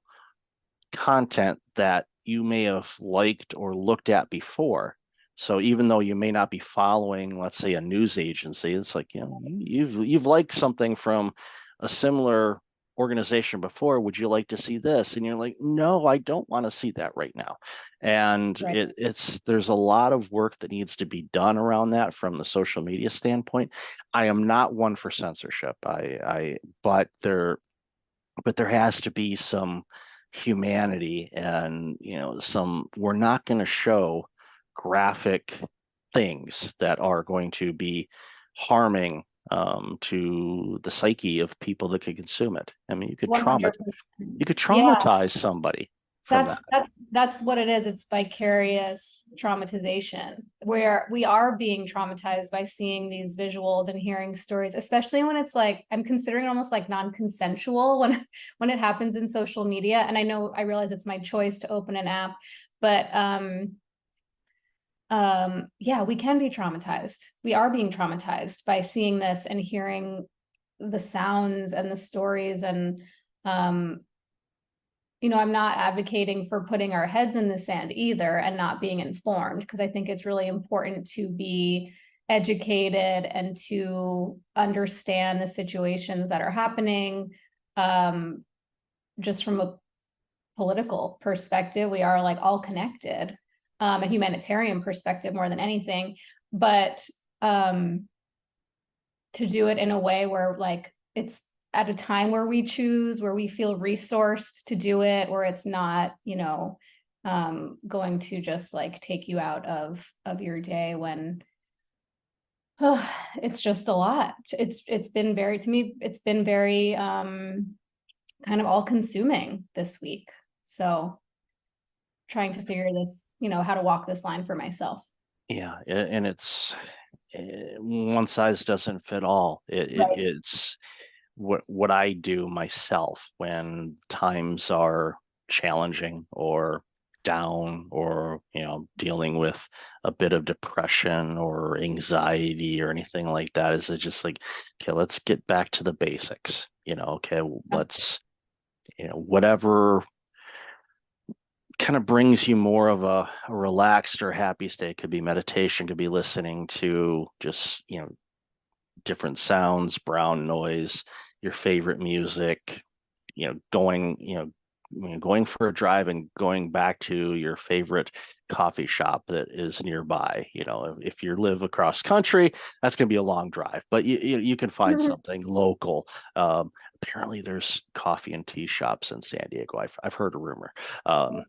content that you may have liked or looked at before. So even though you may not be following, let's say, a news agency, it's like, you've liked something from a similar organization before. Would you like to see this? And you're like, no, I don't want to see that right now. And Right. there's a lot of work that needs to be done around that from the social media standpoint. I am not one for censorship. But there has to be some humanity, and we're not going to show graphic things that are going to be harming to the psyche of people that could consume it. I mean, you could 100%. traumatize somebody. from that. That's what it is. It's vicarious traumatization, where we are being traumatized by seeing these visuals and hearing stories, especially when it's like, I'm considering almost like non-consensual when it happens in social media. And I realize it's my choice to open an app, but yeah, we can be traumatized. We are being traumatized by seeing this and hearing the sounds and the stories. And I'm not advocating for putting our heads in the sand either and not being informed, because I think it's really important to be educated and to understand the situations that are happening. Just from a political perspective, we are like all connected, a humanitarian perspective more than anything, but to do it in a way where like it's at a time where we choose, where we feel resourced to do it, where it's not, going to just like take you out of your day when it's just a lot. It's been very, to me, it's been very kind of all consuming this week. So trying to figure this, how to walk this line for myself. Yeah, and it's one size doesn't fit all. Right. It's what I do myself when times are challenging or down, or dealing with a bit of depression or anxiety or anything like that, is it just like, okay, let's get back to the basics. Okay, let's whatever kind of brings you more of a relaxed or happy state. Could be meditation, could be listening to just different sounds, brown noise, your favorite music, going for a drive and going back to your favorite coffee shop that is nearby. If you live across country, that's going to be a long drive, but you can find something local. Apparently there's coffee and tea shops in San Diego. I've heard a rumor. I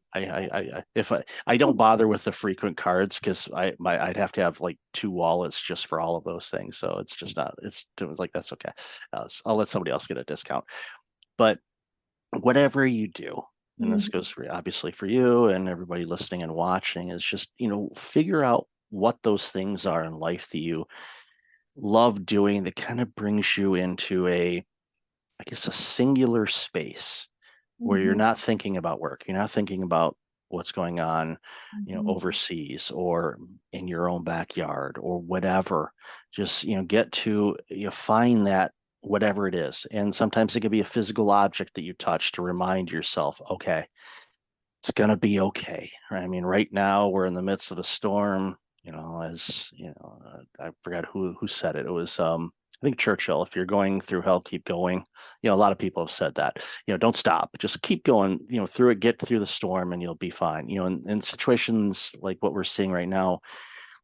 don't bother with the frequent cards, because I'd have to have like 2 wallets just for all of those things. So it's just not, it's like, that's okay. I'll let somebody else get a discount. But whatever you do, and this goes obviously for you and everybody listening and watching, is just, figure out what those things are in life that you love doing, that kind of brings you into a singular space where you're not thinking about work. You're not thinking about what's going on, overseas or in your own backyard or whatever. Just, get to, find that whatever it is. And sometimes it could be a physical object that you touch to remind yourself, okay, it's going to be okay. I mean, right now we're in the midst of a storm, I forgot who said it. It was, I think Churchill, if you're going through hell, keep going. A lot of people have said that, don't stop, just keep going, through it, get through the storm and you'll be fine. In situations like what we're seeing right now,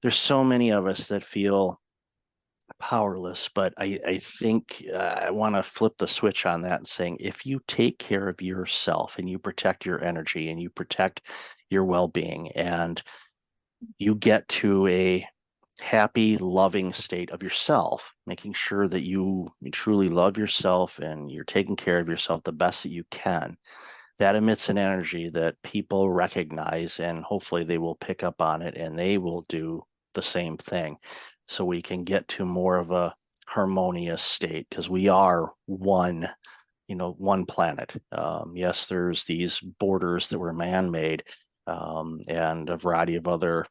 there's so many of us that feel powerless, but I think I want to flip the switch on that and saying, if you take care of yourself and you protect your energy and you protect your well-being and you get to a happy, loving state of yourself, making sure that you truly love yourself and you're taking care of yourself the best that you can, that emits an energy that people recognize, and hopefully they will pick up on it and they will do the same thing, so we can get to more of a harmonious state, because we are one planet. Yes, there's these borders that were man-made, and a variety of other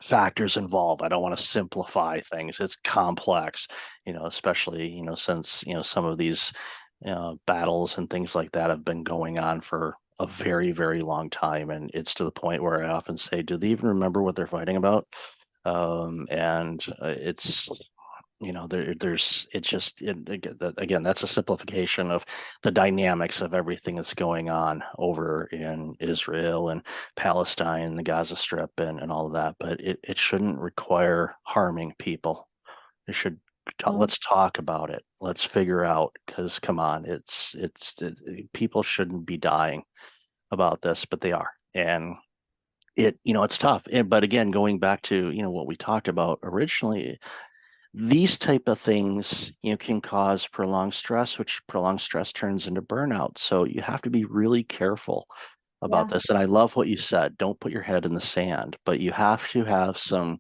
factors involved. I don't want to simplify things. It's complex, especially, since, some of these battles and things like that have been going on for a very, very long time. And it's to the point where I often say, do they even remember what they're fighting about? And it's, again, that's a simplification of the dynamics of everything that's going on over in Israel and Palestine, the Gaza Strip, and all of that. But it shouldn't require harming people. It should. Let's talk about it. Let's figure out, because come on, people shouldn't be dying about this, but they are. And it's tough. But again, going back to, what we talked about originally, these type of things, can cause prolonged stress, which prolonged stress turns into burnout. So you have to be really careful about Yeah. this. And I love what you said. Don't put your head in the sand, but you have to have some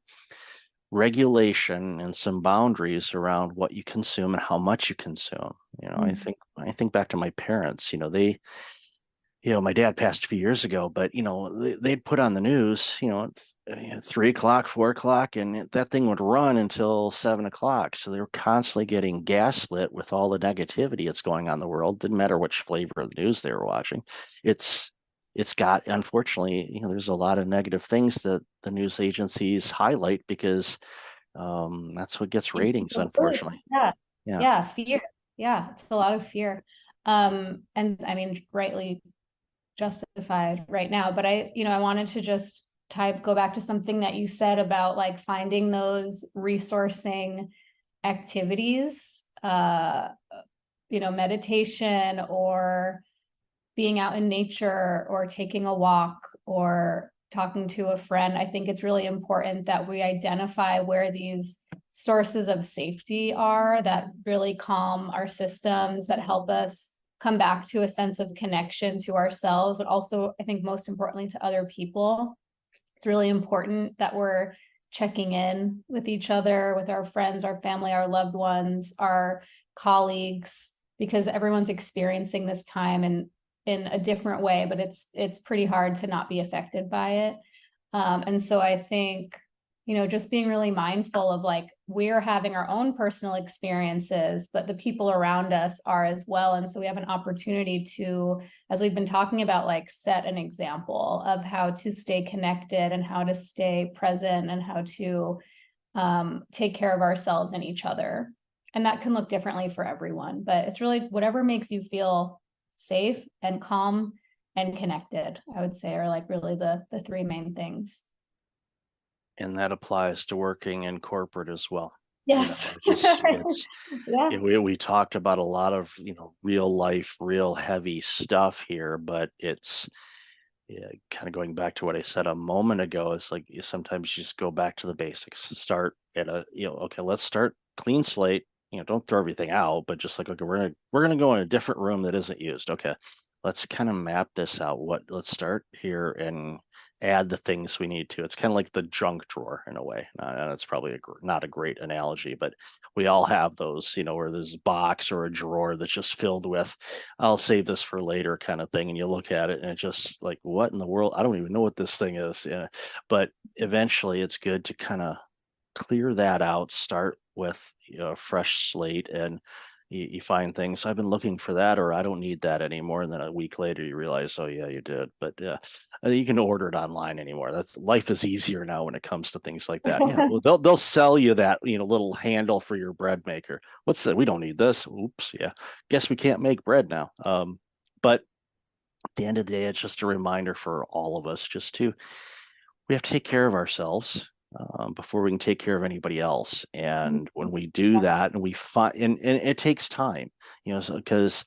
regulation and some boundaries around what you consume and how much you consume. I think back to my parents, my dad passed a few years ago, but they'd put on the news, 3 o'clock, 4 o'clock, and that thing would run until 7 o'clock. So they were constantly getting gaslit with all the negativity that's going on in the world. Didn't matter which flavor of the news they were watching. It's it's got, unfortunately, there's a lot of negative things that the news agencies highlight because that's what gets Makes ratings, people feel- unfortunately. Yeah. Yeah. Yeah. Fear. Yeah. It's a lot of fear. And I mean, rightly justified right now, but I wanted to just go back to something that you said about like finding those resourcing activities, meditation or being out in nature or taking a walk or talking to a friend. I think it's really important that we identify where these sources of safety are that really calm our systems, that help us come back to a sense of connection to ourselves, but also, I think most importantly, to other people. It's really important that we're checking in with each other, with our friends, our family, our loved ones, our colleagues, because everyone's experiencing this time in a different way, but it's pretty hard to not be affected by it. And so I think, just being really mindful of like, we're having our own personal experiences, but the people around us are as well. And so we have an opportunity to, as we've been talking about, like set an example of how to stay connected and how to stay present and how to take care of ourselves and each other. And that can look differently for everyone, but it's really whatever makes you feel safe and calm and connected, I would say, are like really the three main things. And that applies to working in corporate as well. Yes. Yeah. We talked about a lot of, real life, real heavy stuff here, but it's kind of going back to what I said a moment ago. It's like sometimes you just go back to the basics, start at okay, let's start clean slate. Don't throw everything out, but just like, okay, we're gonna go in a different room that isn't used. Okay, let's kind of map this out. Let's start here and add the things we need to. It's kind of like the junk drawer in a way. That's probably not a great analogy, but we all have those, where there's a box or a drawer that's just filled with, I'll save this for later kind of thing. And you look at it and it's just like, what in the world? I don't even know what this thing is. Yeah. But eventually it's good to kind of clear that out, start with a fresh slate, and you find things, I've been looking for that, or I don't need that anymore. And then a week later you realize, oh yeah, you did. But you can order it online anymore. That's, life is easier now when it comes to things like that. Yeah, well, they'll sell you that little handle for your bread maker. What's that? We don't need this. Oops. Yeah, guess we can't make bread now. But at the end of the day, it's just a reminder for all of us we have to take care of ourselves before we can take care of anybody else. And when we do that, and we find, and it takes time, because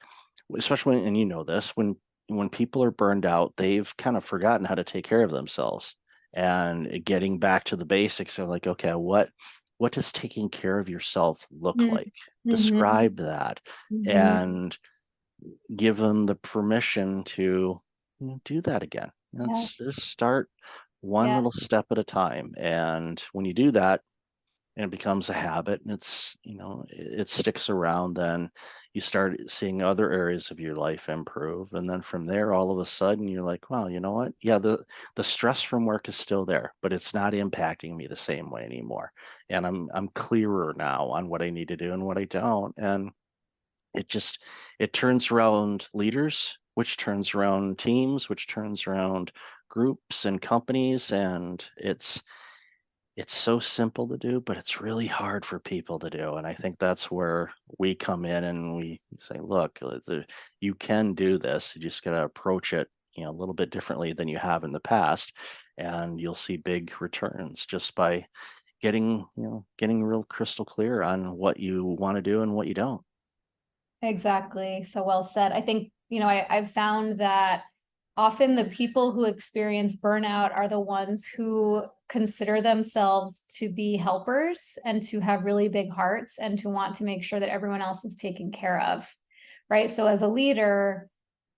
especially when, and this, when people are burned out, they've kind of forgotten how to take care of themselves. And getting back to the basics of like, okay, what does taking care of yourself look like? Describe that and give them the permission to do that again. Let's just start one little step at a time. And when you do that, and it becomes a habit, and it sticks around, then you start seeing other areas of your life improve. And then from there, all of a sudden you're like, wow, you know what? Yeah, the stress from work is still there, but it's not impacting me the same way anymore. And I'm clearer now on what I need to do and what I don't. And it turns around leaders, which turns around teams, which turns around groups and companies. And it's so simple to do, but it's really hard for people to do. And I think that's where we come in and we say, look, you can do this. You just got to approach it, a little bit differently than you have in the past. And you'll see big returns just by getting real crystal clear on what you want to do and what you don't. Exactly. So well said. I think, I've found that often the people who experience burnout are the ones who consider themselves to be helpers and to have really big hearts and to want to make sure that everyone else is taken care of. Right. So as a leader,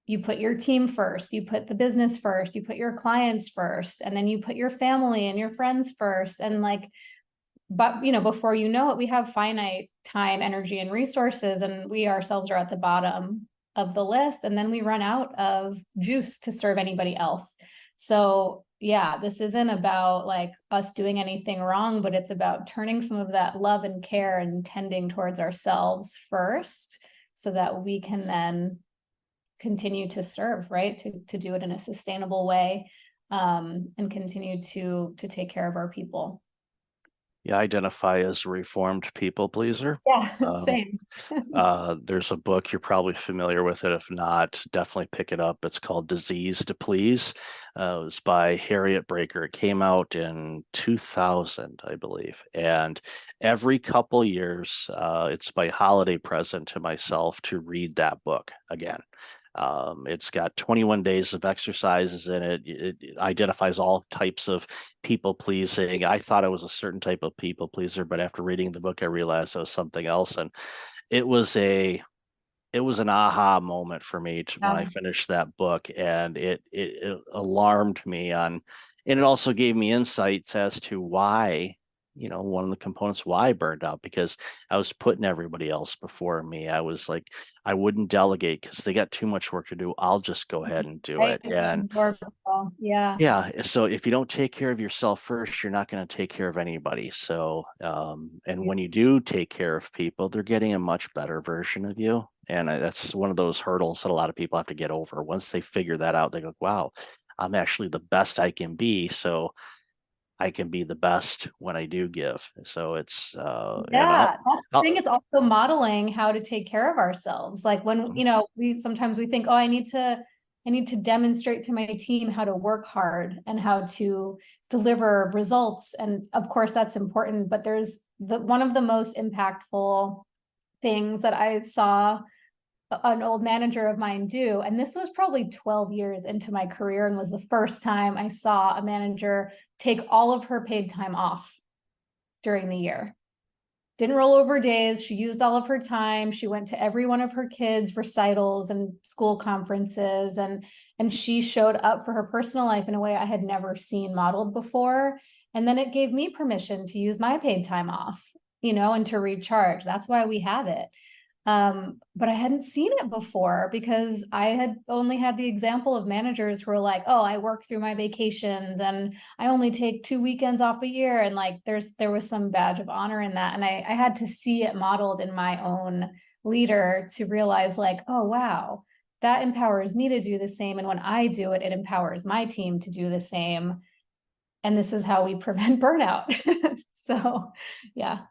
you put your team first, you put the business first, you put your clients first, and then you put your family and your friends first. And like, but before you know it, we have finite time, energy, and resources, and we ourselves are at the bottom of the list, and then we run out of juice to serve anybody else. So yeah, this isn't about like us doing anything wrong, but it's about turning some of that love and care and tending towards ourselves first, so that we can then continue to serve, right? To do it in a sustainable way, and continue to take care of our people. Yeah, I identify as a reformed people pleaser. Yeah, same. There's a book, you're probably familiar with it. If not, definitely pick it up. It's called Disease to Please. It was by Harriet Breaker. It came out in 2000, I believe. And every couple years, it's my holiday present to myself to read that book again. It's got 21 days of exercises in it. It identifies all types of people pleasing. I thought I was a certain type of people pleaser, but after reading the book, I realized I was something else. And it was an aha moment for me when I finished that book, and it alarmed me on, and it also gave me insights as to why, one of the components why I burned out, because I was putting everybody else before me. I was like, I wouldn't delegate because they got too much work to do. I'll just go ahead and do Right. it. And Yeah. yeah, so if you don't take care of yourself first, you're not going to take care of anybody. So, and when you do take care of people, they're getting a much better version of you. And that's one of those hurdles that a lot of people have to get over. Once they figure that out, they go, wow, I'm actually the best I can be. So I can be the best when I do give. So it's, and Yeah, that's the thing. I'll, It's also modeling how to take care of ourselves. Like when, we sometimes we think, oh, I need to demonstrate to my team how to work hard and how to deliver results. And of course that's important, but there's one of the most impactful things that I saw an old manager of mine do, and this was probably 12 years into my career, and was the first time I saw a manager take all of her paid time off during the year. Didn't roll over days. She used all of her time. She went to every one of her kids' recitals and school conferences, and she showed up for her personal life in a way I had never seen modeled before. And then it gave me permission to use my paid time off, and to recharge. That's why we have it. But I hadn't seen it before, because I had only had the example of managers who are like, oh, I work through my vacations and I only take 2 weekends off a year. And like, there was some badge of honor in that. And I had to see it modeled in my own leader to realize like, oh, wow, that empowers me to do the same. And when I do it, it empowers my team to do the same. And this is how we prevent burnout. So, yeah.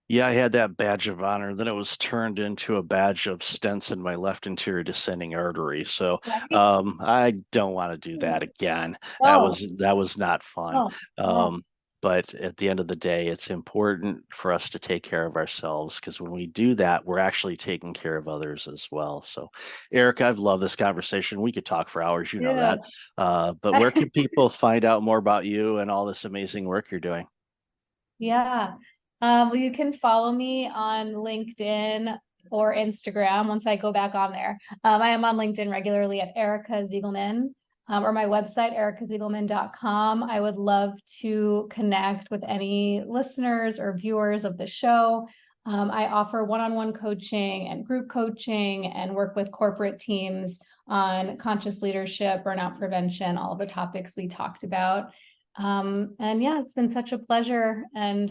Yeah, I had that badge of honor. Then it was turned into a badge of stents in my left anterior descending artery. So I don't want to do that again. No. That was not fun. No. But at the end of the day, it's important for us to take care of ourselves, because when we do that, we're actually taking care of others as well. So, Erica, I've loved this conversation. We could talk for hours, you know Yeah. that. But where can people find out more about you and all this amazing work you're doing? Yeah. Well, you can follow me on LinkedIn or Instagram once I go back on there. I am on LinkedIn regularly at Erica Ziegelman, or my website, ericaziegelman.com. I would love to connect with any listeners or viewers of the show. I offer one-on-one coaching and group coaching, and work with corporate teams on conscious leadership, burnout prevention, all of the topics we talked about. And yeah, it's been such a pleasure, and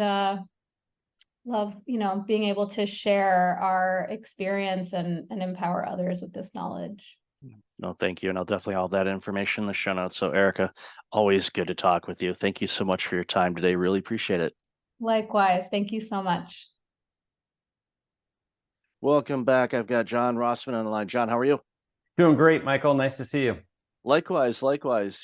love, being able to share our experience and empower others with this knowledge. No, thank you. And I'll definitely have that information in the show notes. So, Erica, always good to talk with you. Thank you so much for your time today. Really appreciate it. Likewise. Thank you so much. Welcome back. I've got John Rossman on the line. John, how are you? Doing great, Michael. Nice to see you. Likewise.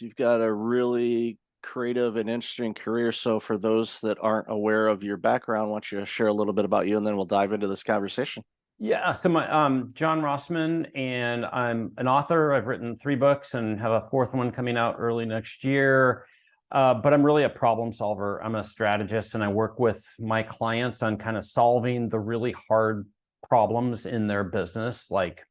You've got a really creative and interesting career. So, for those that aren't aware of your background, why don't you share a little bit about you, and then we'll dive into this conversation. Yeah, so my John Rossman, and I'm an author. I've written 3 books and have a 4th one coming out early next year. But I'm really a problem solver. I'm a strategist, and I work with my clients on kind of solving the really hard problems in their business, like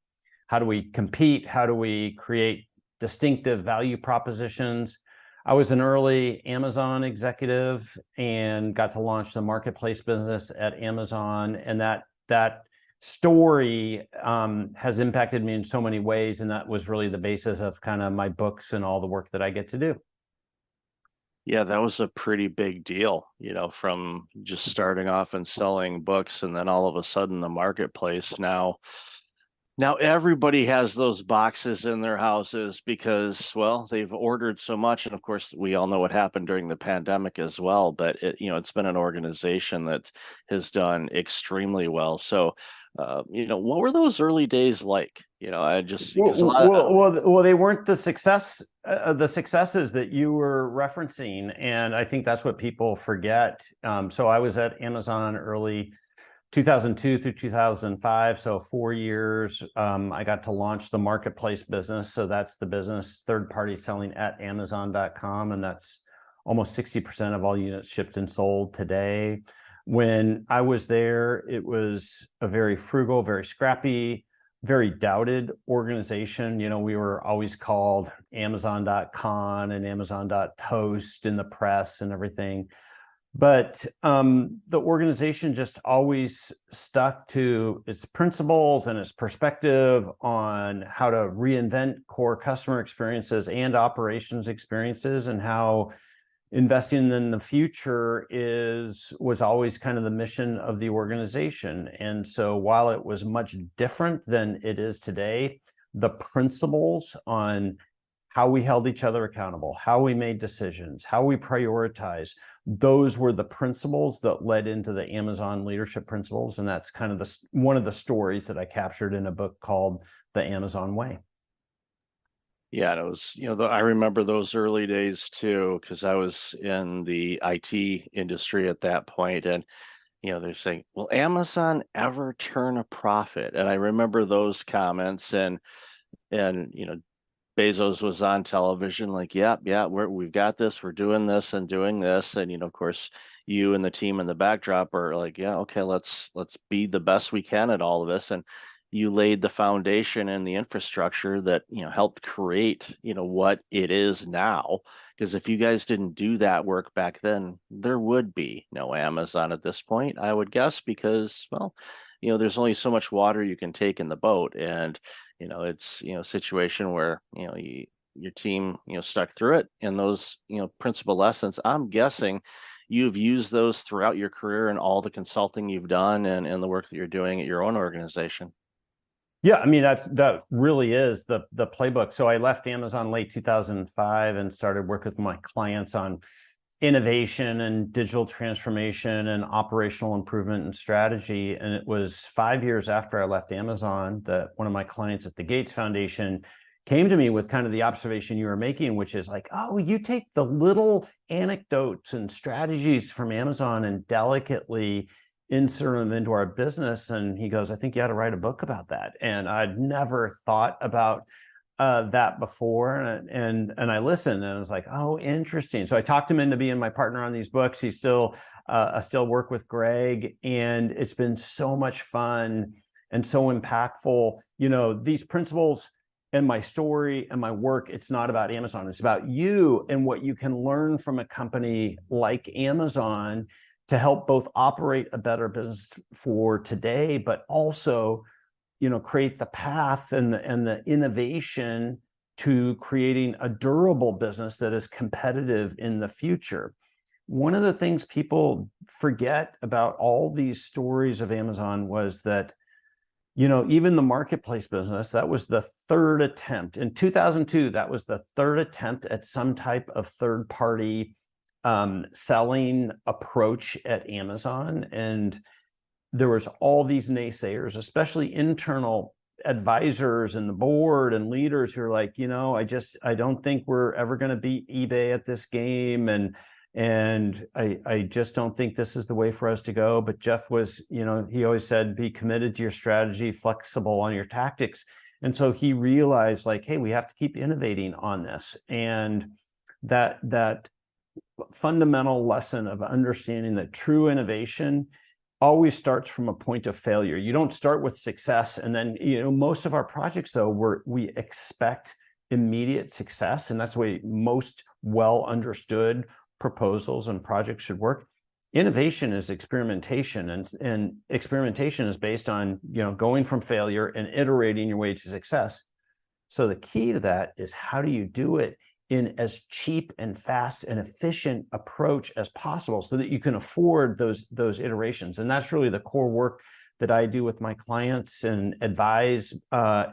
how do we compete? How do we create distinctive value propositions? I was an early Amazon executive and got to launch the marketplace business at Amazon. And that story has impacted me in so many ways. And that was really the basis of kind of my books and all the work that I get to do. Yeah, that was a pretty big deal, from just starting off and selling books and then all of a sudden the marketplace. Now everybody has those boxes in their houses because, well, they've ordered so much. And of course, we all know what happened during the pandemic as well, but it's been an organization that has done extremely well. So, what were those early days like? I just, because a lot of, Well, they weren't the successes that you were referencing. And I think that's what people forget. So I was at Amazon early 2002 through 2005, so 4 years. I got to launch the marketplace business. So that's the business, third party selling at Amazon.com. And that's almost 60% of all units shipped and sold today. When I was there, it was a very frugal, very scrappy, very doubted organization. We were always called Amazon.con and Amazon.toast in the press and everything. But the organization just always stuck to its principles and its perspective on how to reinvent core customer experiences and operations experiences, and how investing in the future was always kind of the mission of the organization. And so while it was much different than it is today, the principles on how we held each other accountable, how we made decisions, how we prioritize, those were the principles that led into the Amazon leadership principles. And that's kind of one of the stories that I captured in a book called The Amazon Way. Yeah, and it was, I remember those early days too, because I was in the IT industry at that point, and they're saying, "Will Amazon ever turn a profit?" And I remember those comments, and Bezos was on television, like, "Yeah, we've got this, we're doing this and doing this," and of course, you and the team in the backdrop are like, "Yeah, okay, let's be the best we can at all of this," and you laid the foundation and the infrastructure that helped create what it is now. Because if you guys didn't do that work back then, there would be no Amazon at this point, I would guess, because, well, there's only so much water you can take in the boat, and it's a situation where your team stuck through it, and those principal lessons, I'm guessing you've used those throughout your career and all the consulting you've done and the work that you're doing at your own organization. Yeah, I mean, that really is the playbook. So I left Amazon late 2005 and started working with my clients on innovation and digital transformation and operational improvement and strategy. And it was 5 years after I left Amazon that one of my clients at the Gates Foundation came to me with kind of the observation you were making, which is like, "Oh, you take the little anecdotes and strategies from Amazon and delicately insert them into our business." And he goes, "I think you ought to write a book about that." And I'd never thought about that before. And I listened, and I was like, "Oh, interesting." So I talked him into being my partner on these books. I still work with Greg, and it's been so much fun and so impactful. These principles and my story and my work, it's not about Amazon. It's about you and what you can learn from a company like Amazon to help both operate a better business for today, but also, create the path and the innovation to creating a durable business that is competitive in the future. One of the things people forget about all these stories of Amazon was that, even the marketplace business, that was the third attempt. In 2002, that was the third attempt at some type of third-party selling approach at Amazon. And there was all these naysayers, especially internal advisors and the board and leaders who are like, I don't think we're ever going to beat eBay at this game. And I just don't think this is the way for us to go. But Jeff was, he always said, be committed to your strategy, flexible on your tactics. And so he realized, like, hey, we have to keep innovating on this. And that fundamental lesson of understanding that true innovation always starts from a point of failure. You don't start with success. And then, most of our projects, though, we expect immediate success. And that's the way most well understood proposals and projects should work. Innovation is experimentation, and experimentation is based on, going from failure and iterating your way to success. So the key to that is, how do you do it in as cheap and fast and efficient approach as possible so that you can afford those iterations? And that's really the core work that I do with my clients and advise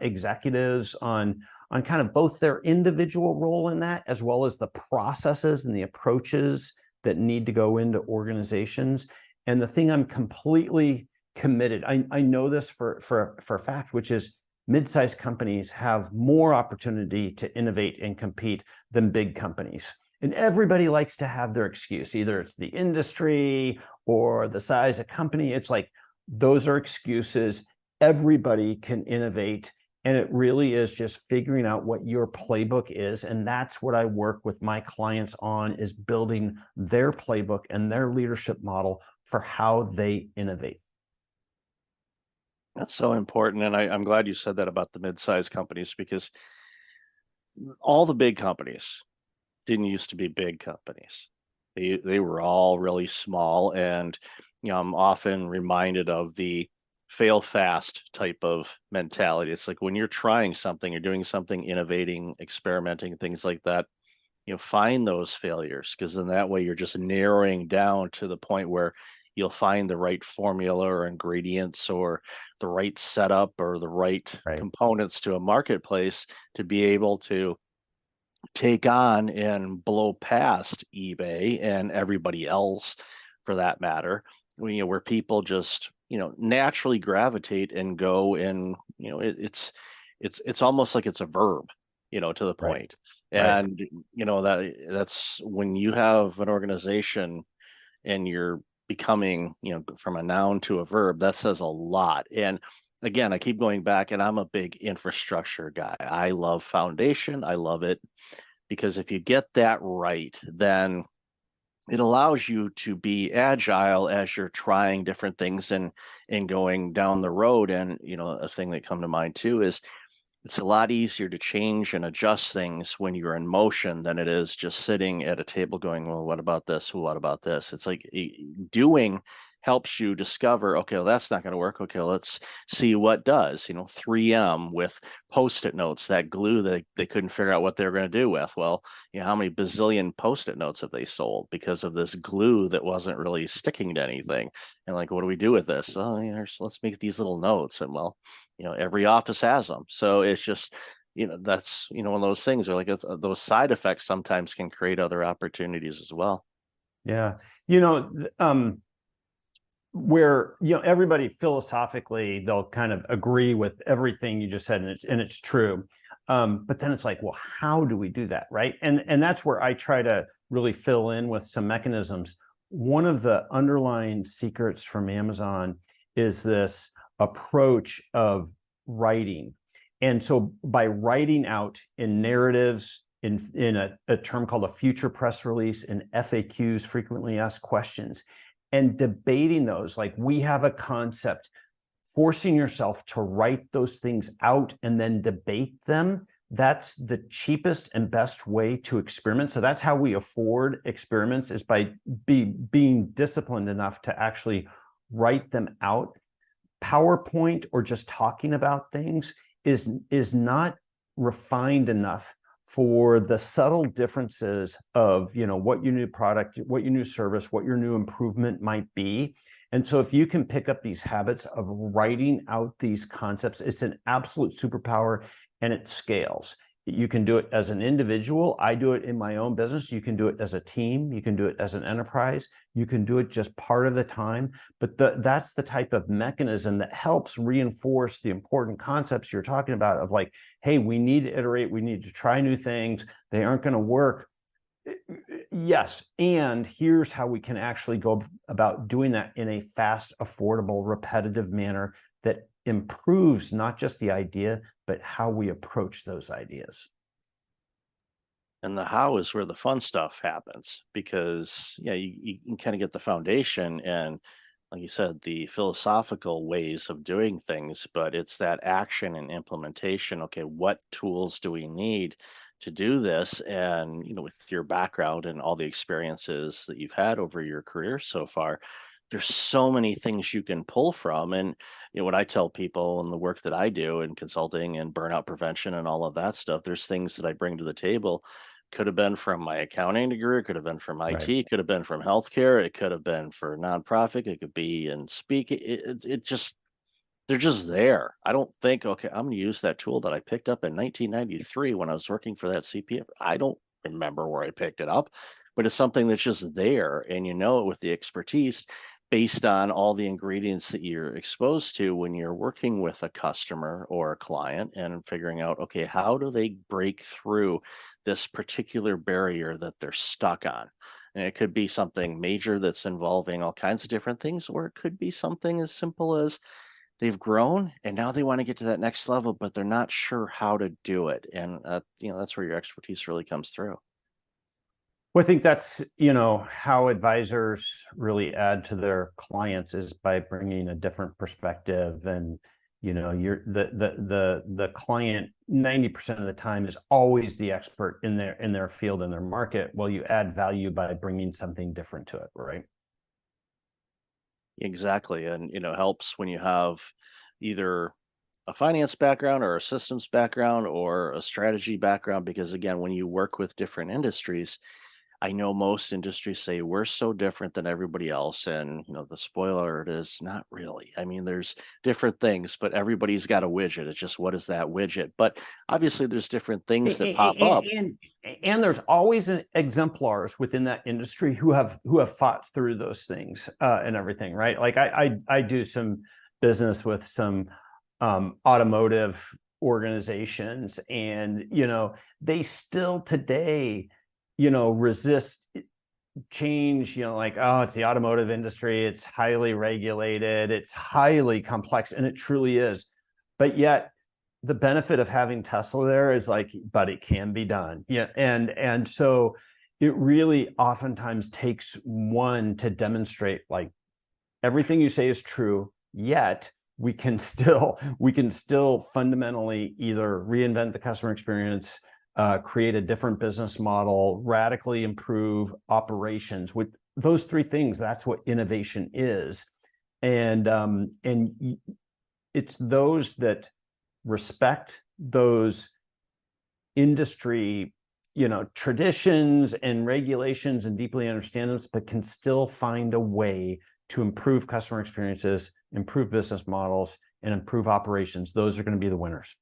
executives on kind of both their individual role in that, as well as the processes and the approaches that need to go into organizations. And the thing I'm completely committed, I know this for a fact, which is mid-sized companies have more opportunity to innovate and compete than big companies. And everybody likes to have their excuse. Either it's the industry or the size of company. It's like, those are excuses. Everybody can innovate. And it really is just figuring out what your playbook is. And that's what I work with my clients on, is building their playbook and their leadership model for how they innovate. That's so important. And I'm glad you said that about the mid-sized companies, because all the big companies didn't used to be big companies. They were all really small. And I'm often reminded of the fail fast type of mentality. It's like, when you're trying something, you're doing something, innovating, experimenting, things like that, find those failures, because then that way you're just narrowing down to the point where you'll find the right formula or ingredients or the right setup or the right components to a marketplace to be able to take on and blow past eBay and everybody else, for that matter, where people just naturally gravitate and go, and it's almost like it's a verb, to the point. And that's when you have an organization and you're becoming, from a noun to a verb, that says a lot. And again, I keep going back, and I'm a big infrastructure guy. I love foundation. I love it because if you get that right, then it allows you to be agile as you're trying different things and going down the road. And a thing that come to mind too is, it's a lot easier to change and adjust things when you're in motion than it is just sitting at a table going, well, what about this? What about this? It's like doing helps you discover, okay, well, that's not going to work. Okay, let's see what does. 3M with Post-it notes, that glue that they couldn't figure out what they were going to do with. Well, how many bazillion Post-it notes have they sold because of this glue that wasn't really sticking to anything? And like, what do we do with this? Oh, let's make these little notes. And well, every office has them. So it's just, that's, one of those things, are like, those side effects sometimes can create other opportunities as well. Yeah. Where, everybody philosophically, they'll kind of agree with everything you just said, and it's true. But then it's like, well, how do we do that? Right. And that's where I try to really fill in with some mechanisms. One of the underlying secrets from Amazon is this approach of writing. And so by writing out in narratives, in a term called a future press release, and FAQs, frequently asked questions, and debating those, like, we have a concept, forcing yourself to write those things out and then debate them. That's the cheapest and best way to experiment. So that's how we afford experiments, is by being disciplined enough to actually write them out. PowerPoint or just talking about things is not refined enough for the subtle differences of, what your new product, what your new service, what your new improvement might be. And so if you can pick up these habits of writing out these concepts, it's an absolute superpower, and it scales. You can do it as an individual. I do it in my own business. You can do it as a team. You can do it as an enterprise. You can do it just part of the time. But that's the type of mechanism that helps reinforce the important concepts you're talking about, of like, hey, we need to iterate. We need to try new things. They aren't going to work. Yes. And here's how we can actually go about doing that in a fast, affordable, repetitive manner that improves not just the idea, but how we approach those ideas. And the how is where the fun stuff happens, because you can kind of get the foundation, and like you said, the philosophical ways of doing things, but it's that action and implementation. Okay, what tools do we need to do this? And, with your background and all the experiences that you've had over your career so far, there's so many things you can pull from. And, what I tell people and the work that I do in consulting and burnout prevention and all of that stuff, there's things that I bring to the table. Could have been from my accounting degree, it could have been from Right. IT, could have been from healthcare, it could have been for nonprofit, it could be in speaking. It just, they're just there. I don't think, okay, I'm going to use that tool that I picked up in 1993 when I was working for that CPF. I don't remember where I picked it up, but it's something that's just there. And you know it with the expertise based on all the ingredients that you're exposed to when you're working with a customer or a client and figuring out, okay, how do they break through this particular barrier that they're stuck on? And it could be something major that's involving all kinds of different things, or it could be something as simple as they've grown and now they want to get to that next level, but they're not sure how to do it. And that's where your expertise really comes through. Well, I think that's, how advisors really add to their clients is by bringing a different perspective. And, you're the client 90% of the time is always the expert in their field, in their market. Well, you add value by bringing something different to it, right? Exactly. And, helps when you have either a finance background or a systems background or a strategy background, because again, when you work with different industries, I know most industries say we're so different than everybody else. And, the spoiler it is not really. I mean, there's different things, but everybody's got a widget. It's just, what is that widget? But obviously there's different things that pop up. And there's always exemplars within that industry who have fought through those things and everything, right? Like I do some business with some automotive organizations, and they still today resist change, like, oh, it's the automotive industry, it's highly regulated, it's highly complex, and it truly is. But yet the benefit of having Tesla there is like, but it can be done. Yeah. And so it really oftentimes takes one to demonstrate like everything you say is true, yet we can still fundamentally either reinvent the customer experience, create a different business model, radically improve operations. With those three things, that's what innovation is. And it's those that respect those industry, traditions and regulations and deeply understand them, but can still find a way to improve customer experiences, improve business models, and improve operations. Those are going to be the winners.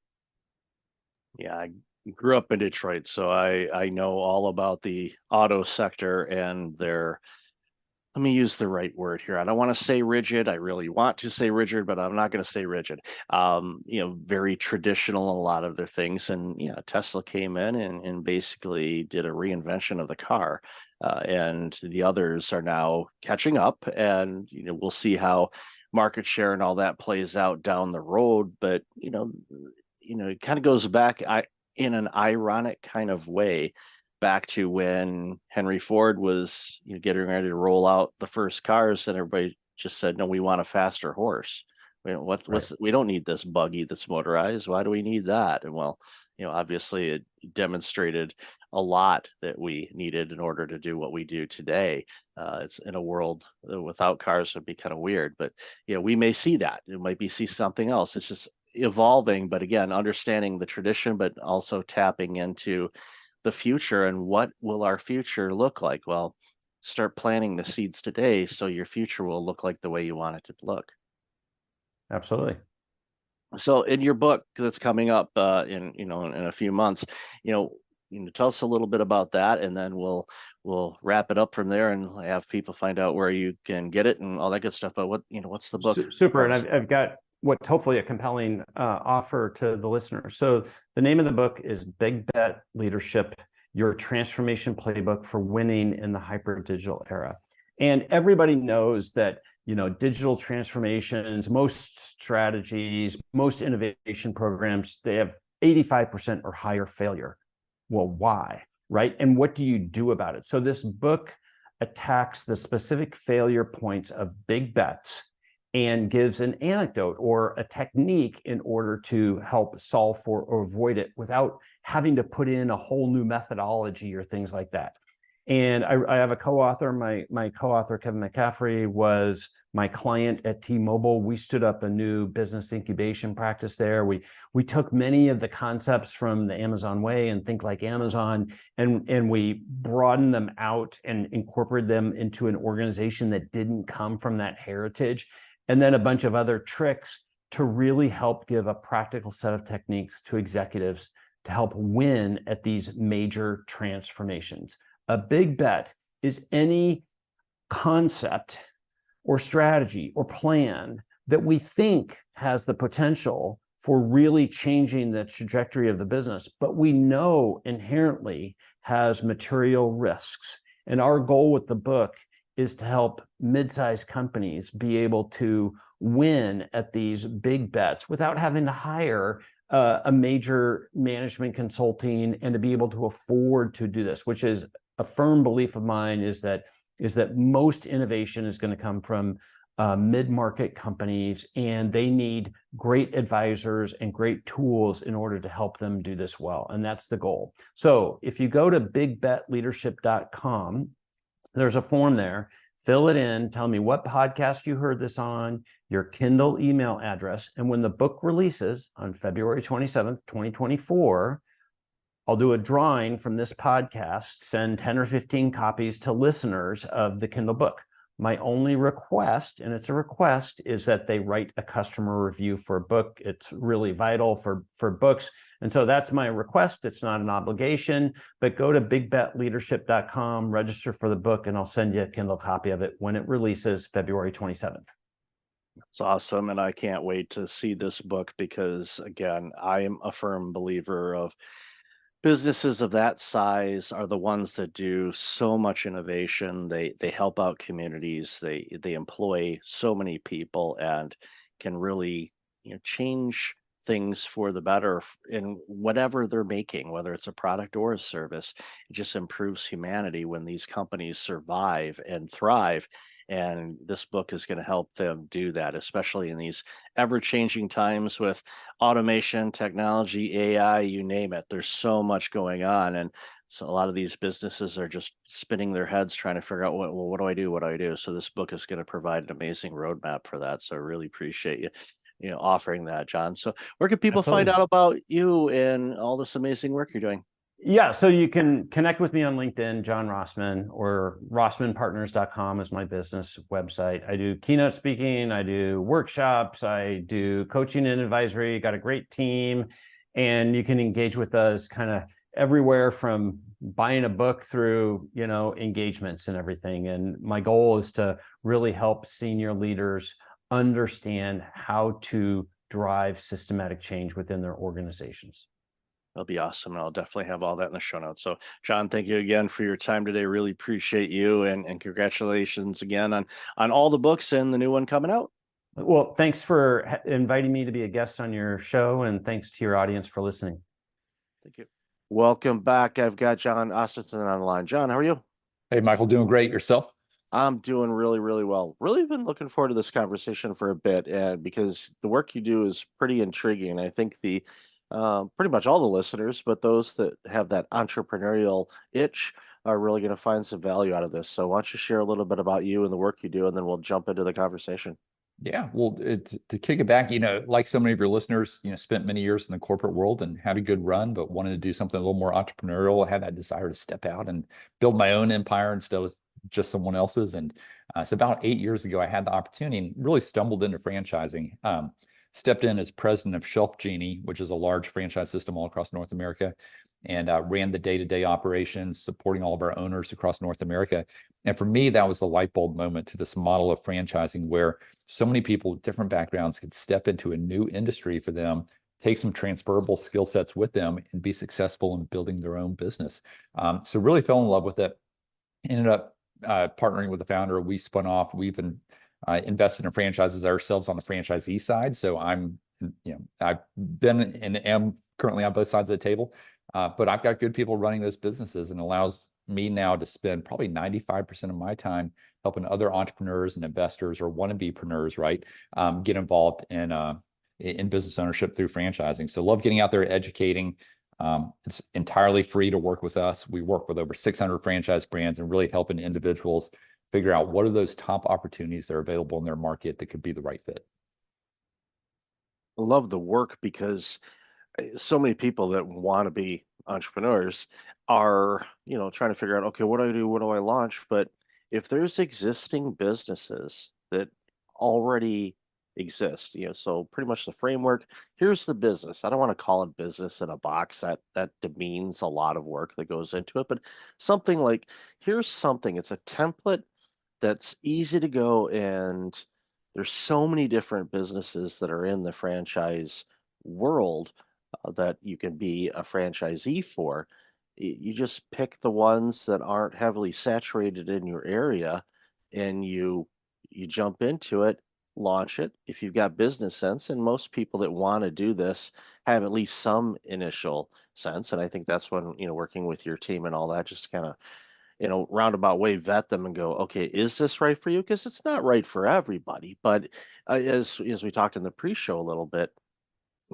Yeah, I grew up in Detroit, so I know all about the auto sector and their, let me use the right word here. I don't want to say rigid. I really want to say rigid, but I'm not going to say rigid. Very traditional in a lot of their things. And Tesla came in and basically did a reinvention of the car. And the others are now catching up. And we'll see how market share and all that plays out down the road. But it kind of goes back in an ironic kind of way back to when Henry Ford was getting ready to roll out the first cars, and everybody just said, no, we want a faster horse. We don't need this buggy that's motorized. Why do we need that? And well, obviously it demonstrated a lot that we needed in order to do what we do today. It's in a world without cars would be kind of weird, but we may see that. It might be see something else. It's just evolving, but again, understanding the tradition, but also tapping into the future and what will our future look like? Well, start planting the seeds today so your future will look like the way you want it to look. Absolutely. So in your book that's coming up in a few months, tell us a little bit about that, and then we'll wrap it up from there and have people find out where you can get it and all that good stuff. But what's the book? Super. And I've got what's hopefully a compelling offer to the listener. So the name of the book is Big Bet Leadership, Your Transformation Playbook for Winning in the Hyper Digital Era. And everybody knows that, digital transformations, most strategies, most innovation programs, they have 85% or higher failure. Well, why? Right? And what do you do about it? So this book attacks the specific failure points of big bets and gives an anecdote or a technique in order to help solve for or avoid it without having to put in a whole new methodology or things like that. And I have a co-author. My co-author, Kevin McCaffrey, was my client at T-Mobile. We stood up a new business incubation practice there. We took many of the concepts from the Amazon way and Think Like Amazon, and we broadened them out and incorporated them into an organization that didn't come from that heritage. And then a bunch of other tricks to really help give a practical set of techniques to executives to help win at these major transformations. A big bet is any concept or strategy or plan that we think has the potential for really changing the trajectory of the business, but we know inherently has material risks. And our goal with the book is to help mid-sized companies be able to win at these big bets without having to hire a major management consulting and to be able to afford to do this, which is a firm belief of mine, is that most innovation is going to come from mid-market companies, and they need great advisors and great tools in order to help them do this well. And that's the goal. So if you go to bigbetleadership.com, there's a form there. Fill it in. Tell me what podcast you heard this on, your Kindle email address. And when the book releases on February 27th, 2024, I'll do a drawing from this podcast, send 10 or 15 copies to listeners of the Kindle book. My only request, and it's a request, is that they write a customer review for a book. It's really vital for books. And so that's my request. It's not an obligation, but go to bigbetleadership.com, register for the book, and I'll send you a Kindle copy of it when it releases February 27th. It's awesome. And I can't wait to see this book because, again, I am a firm believer of businesses of that size are the ones that do so much innovation. They help out communities. They employ so many people and can really, change things for the better in whatever they're making, whether it's a product or a service. It just improves humanity when these companies survive and thrive. And this book is going to help them do that, especially in these ever-changing times with automation, technology, AI, you name it. There's so much going on. And so a lot of these businesses are just spinning their heads trying to figure out, what do I do? What do I do? So this book is going to provide an amazing roadmap for that. So I really appreciate you offering that, John. So where can people find out about you and all this amazing work you're doing? Yeah, so you can connect with me on LinkedIn, John Rossman, or rossmanpartners.com is my business website. I do keynote speaking, I do workshops, I do coaching and advisory, got a great team, and you can engage with us kind of everywhere from buying a book through, engagements and everything. And my goal is to really help senior leaders understand how to drive systematic change within their organizations. That'll be awesome. And I'll definitely have all that in the show notes. So, John, thank you again for your time today. Really appreciate you, and congratulations again on all the books and the new one coming out. Well, thanks for inviting me to be a guest on your show, and thanks to your audience for listening. Thank you. Welcome back. I've got John Osterson on the line. John, how are you? Hey, Michael, doing great. Yourself? I'm doing really, really well. Really been looking forward to this conversation for a bit, and because the work you do is pretty intriguing. I think pretty much all the listeners, but those that have that entrepreneurial itch are really going to find some value out of this. So why don't you share a little bit about you and the work you do, and then we'll jump into the conversation. Yeah, well, to kick it back, like so many of your listeners, spent many years in the corporate world and had a good run, but wanted to do something a little more entrepreneurial. I had that desire to step out and build my own empire instead of just someone else's. And so about 8 years ago, I had the opportunity and really stumbled into franchising. Stepped in as president of Shelf Genie, which is a large franchise system all across North America, and ran the day-to-day operations, supporting all of our owners across North America. And for me, that was the light bulb moment to this model of franchising where so many people with different backgrounds could step into a new industry for them, take some transferable skill sets with them, and be successful in building their own business. So really fell in love with it. Ended up partnering with the founder. We spun off. We've been invested in franchises ourselves on the franchisee side. So I've been and am currently on both sides of the table, but I've got good people running those businesses, and allows me now to spend probably 95% of my time helping other entrepreneurs and investors or wannabe-preneurs, right, get involved in business ownership through franchising. So love getting out there, educating. It's entirely free to work with us. We work with over 600 franchise brands and really helping individuals figure out what are those top opportunities that are available in their market that could be the right fit. I love the work because so many people that want to be entrepreneurs are, trying to figure out, okay, what do I do? What do I launch? But if there's existing businesses that already exist, so pretty much the framework, here's the business. I don't want to call it business in a box. That demeans a lot of work that goes into it, but something like, here's something, it's a template that's easy to go, and there's so many different businesses that are in the franchise world that you can be a franchisee for. You just pick the ones that aren't heavily saturated in your area, and you jump into it, launch it if you've got business sense. And most people that want to do this have at least some initial sense. And I think that's when, working with your team and all that, just kind of, roundabout way vet them and go, okay, is this right for you? Because it's not right for everybody. But as we talked in the pre-show a little bit,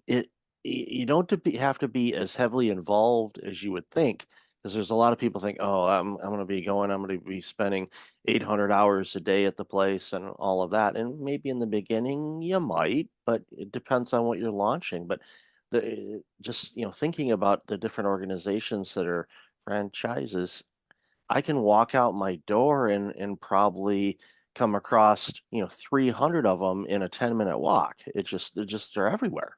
it you don't have to be as heavily involved as you would think, because there's a lot of people think, oh, I'm going to be spending 800 hours a day at the place and all of that. And maybe in the beginning you might, but it depends on what you're launching. But just thinking about the different organizations that are franchises, I can walk out my door and probably come across 300 of them in a 10-minute walk. It just they're everywhere.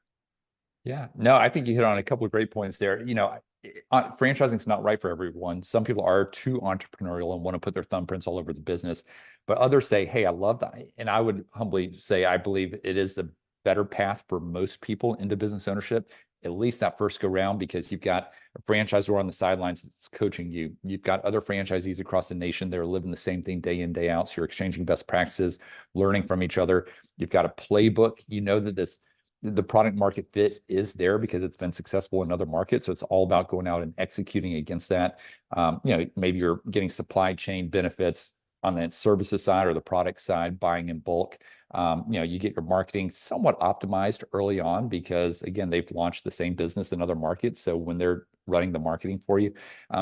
Yeah, no, I think you hit on a couple of great points there. Franchising is not right for everyone. Some people are too entrepreneurial and want to put their thumbprints all over the business, but others say, hey, I love that. And I would humbly say, I believe it is the better path for most people into business ownership, at least that first go round, because you've got a franchisor on the sidelines that's coaching you. You've got other franchisees across the nation that are living the same thing day in, day out. So you're exchanging best practices, learning from each other. You've got a playbook. You know that the product market fit is there because it's been successful in other markets. So it's all about going out and executing against that. Maybe you're getting supply chain benefits on the services side or the product side, buying in bulk. You get your marketing somewhat optimized early on because, again, they've launched the same business in other markets. So when they're running the marketing for you,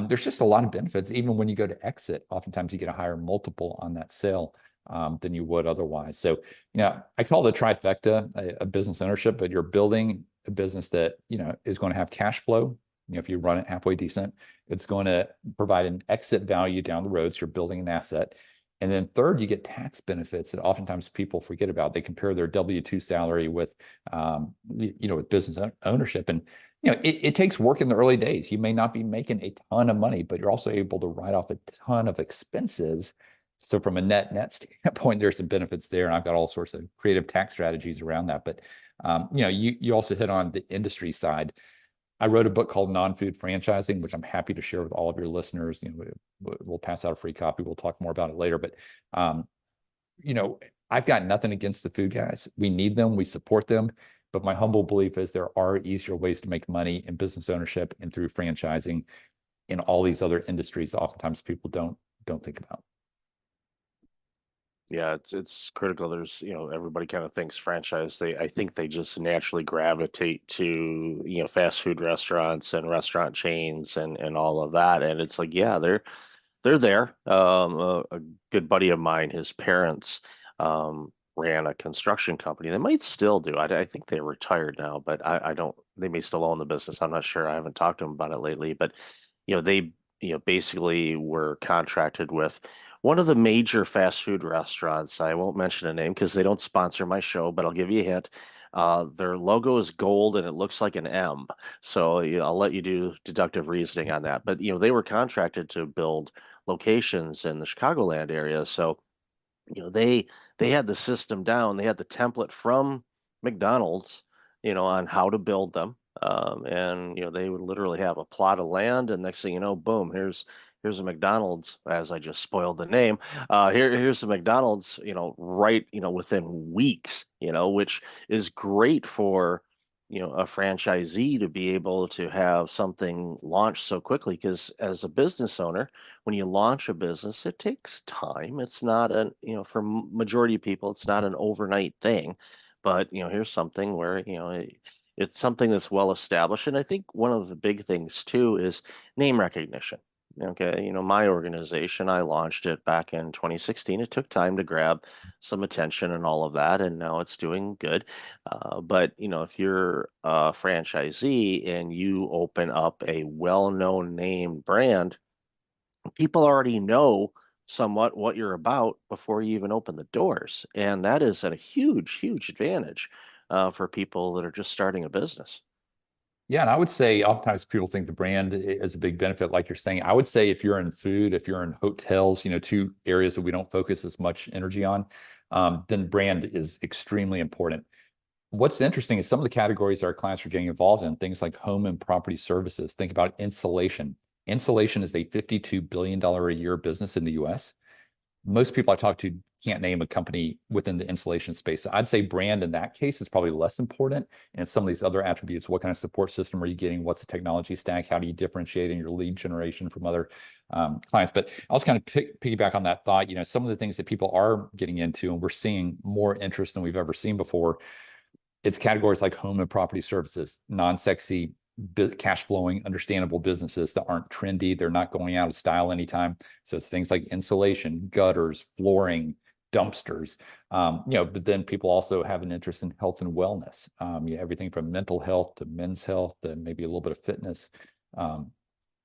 there's just a lot of benefits. Even when you go to exit, oftentimes you get a higher multiple on that sale than you would otherwise. So, I call it the trifecta, a business ownership, but you're building a business that, is going to have cash flow. If you run it halfway decent, it's going to provide an exit value down the road. So you're building an asset. And then third, you get tax benefits that oftentimes people forget about. They compare their W-2 salary with, with business ownership. And, it takes work in the early days. You may not be making a ton of money, but you're also able to write off a ton of expenses. So from a net standpoint, there's some benefits there. And I've got all sorts of creative tax strategies around that. But, you also hit on the industry side. I wrote a book called Non-Food Franchising, which I'm happy to share with all of your listeners. We'll pass out a free copy. We'll talk more about it later. But, I've got nothing against the food guys. We need them. We support them. But my humble belief is there are easier ways to make money in business ownership and through franchising in all these other industries that oftentimes people don't think about. Yeah, it's critical. There's, everybody kind of thinks franchise. I think they just naturally gravitate to, fast food restaurants and restaurant chains and all of that. And it's like, yeah, they're there. A good buddy of mine, his parents ran a construction company. They might still do. I think they're retired now, but I don't. They may still own the business. I'm not sure. I haven't talked to them about it lately. But they basically were contracted with one of the major fast food restaurants. I won't mention a name because they don't sponsor my show, but I'll give you a hint. Their logo is gold and it looks like an M. So I'll let you do deductive reasoning on that. But they were contracted to build locations in the Chicagoland area. So they had the system down. They had the template from McDonald's, on how to build them. And they would literally have a plot of land, and next thing you know, boom, here's a McDonald's, as I just spoiled the name. Here's a McDonald's, right, within weeks, which is great for a franchisee to be able to have something launched so quickly. Because as a business owner, when you launch a business, it takes time. It's not for majority of people, it's not an overnight thing. But here's something where it's something that's well established. And I think one of the big things too is name recognition. Okay, my organization, I launched it back in 2016. It took time to grab some attention and all of that, and now it's doing good. But if you're a franchisee and you open up a well-known name brand, people already know somewhat what you're about before you even open the doors, and that is a huge, huge advantage for people that are just starting a business. Yeah, and I would say oftentimes people think the brand is a big benefit, like you're saying. I would say if you're in food, if you're in hotels, two areas that we don't focus as much energy on, then brand is extremely important. What's interesting is some of the categories our clients are getting involved in, things like home and property services. Think about insulation. Insulation is a $52 billion a year business in the US. Most people I talk to can't name a company within the insulation space. So I'd say brand in that case is probably less important. And some of these other attributes, what kind of support system are you getting? What's the technology stack? How do you differentiate in your lead generation from other clients? But I'll just kind of piggyback on that thought. Some of the things that people are getting into, and we're seeing more interest than we've ever seen before, it's categories like home and property services, non-sexy, cash flowing, understandable businesses that aren't trendy. They're not going out of style anytime. So it's things like insulation, gutters, flooring, dumpsters. But then people also have an interest in health and wellness. Everything from mental health to men's health to maybe a little bit of fitness.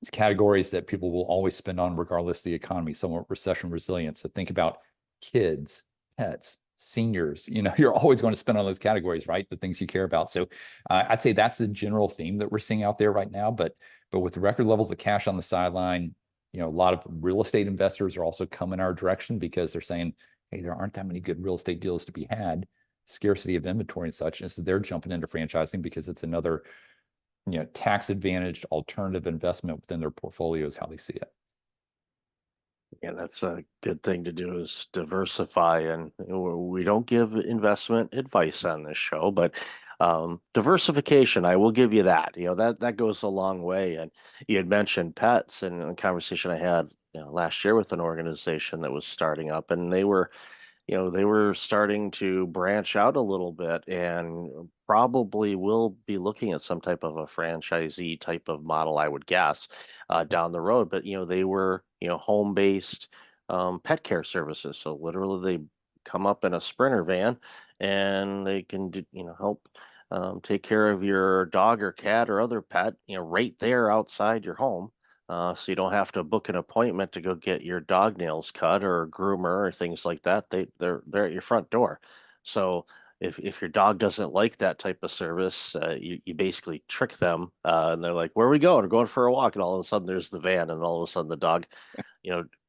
It's categories that people will always spend on regardless of the economy, somewhat recession resilient. So think about kids, pets, seniors. You're always going to spend on those categories, right? The things you care about. So I'd say that's the general theme that we're seeing out there right now. But with the record levels of cash on the sideline, a lot of real estate investors are also coming our direction because they're saying, hey, there aren't that many good real estate deals to be had, scarcity of inventory and such. And so they're jumping into franchising because it's another tax advantaged alternative investment within their portfolios, how they see it. Yeah, that's a good thing to do is diversify. And we don't give investment advice on this show, but diversification, I will give you that. That goes a long way. And you had mentioned pets, and a conversation I had last year with an organization that was starting up, and they were starting to branch out a little bit and probably will be looking at some type of a franchisee type of model, I would guess, down the road. But, they were, home-based pet care services. So literally they come up in a Sprinter van and they can, help take care of your dog or cat or other pet, right there outside your home. So you don't have to book an appointment to go get your dog nails cut or a groomer or things like that. They're at your front door. So if your dog doesn't like that type of service, you basically trick them, and they're like, "Where are we going? We're going for a walk." And all of a sudden there's the van, and all of a sudden the dog,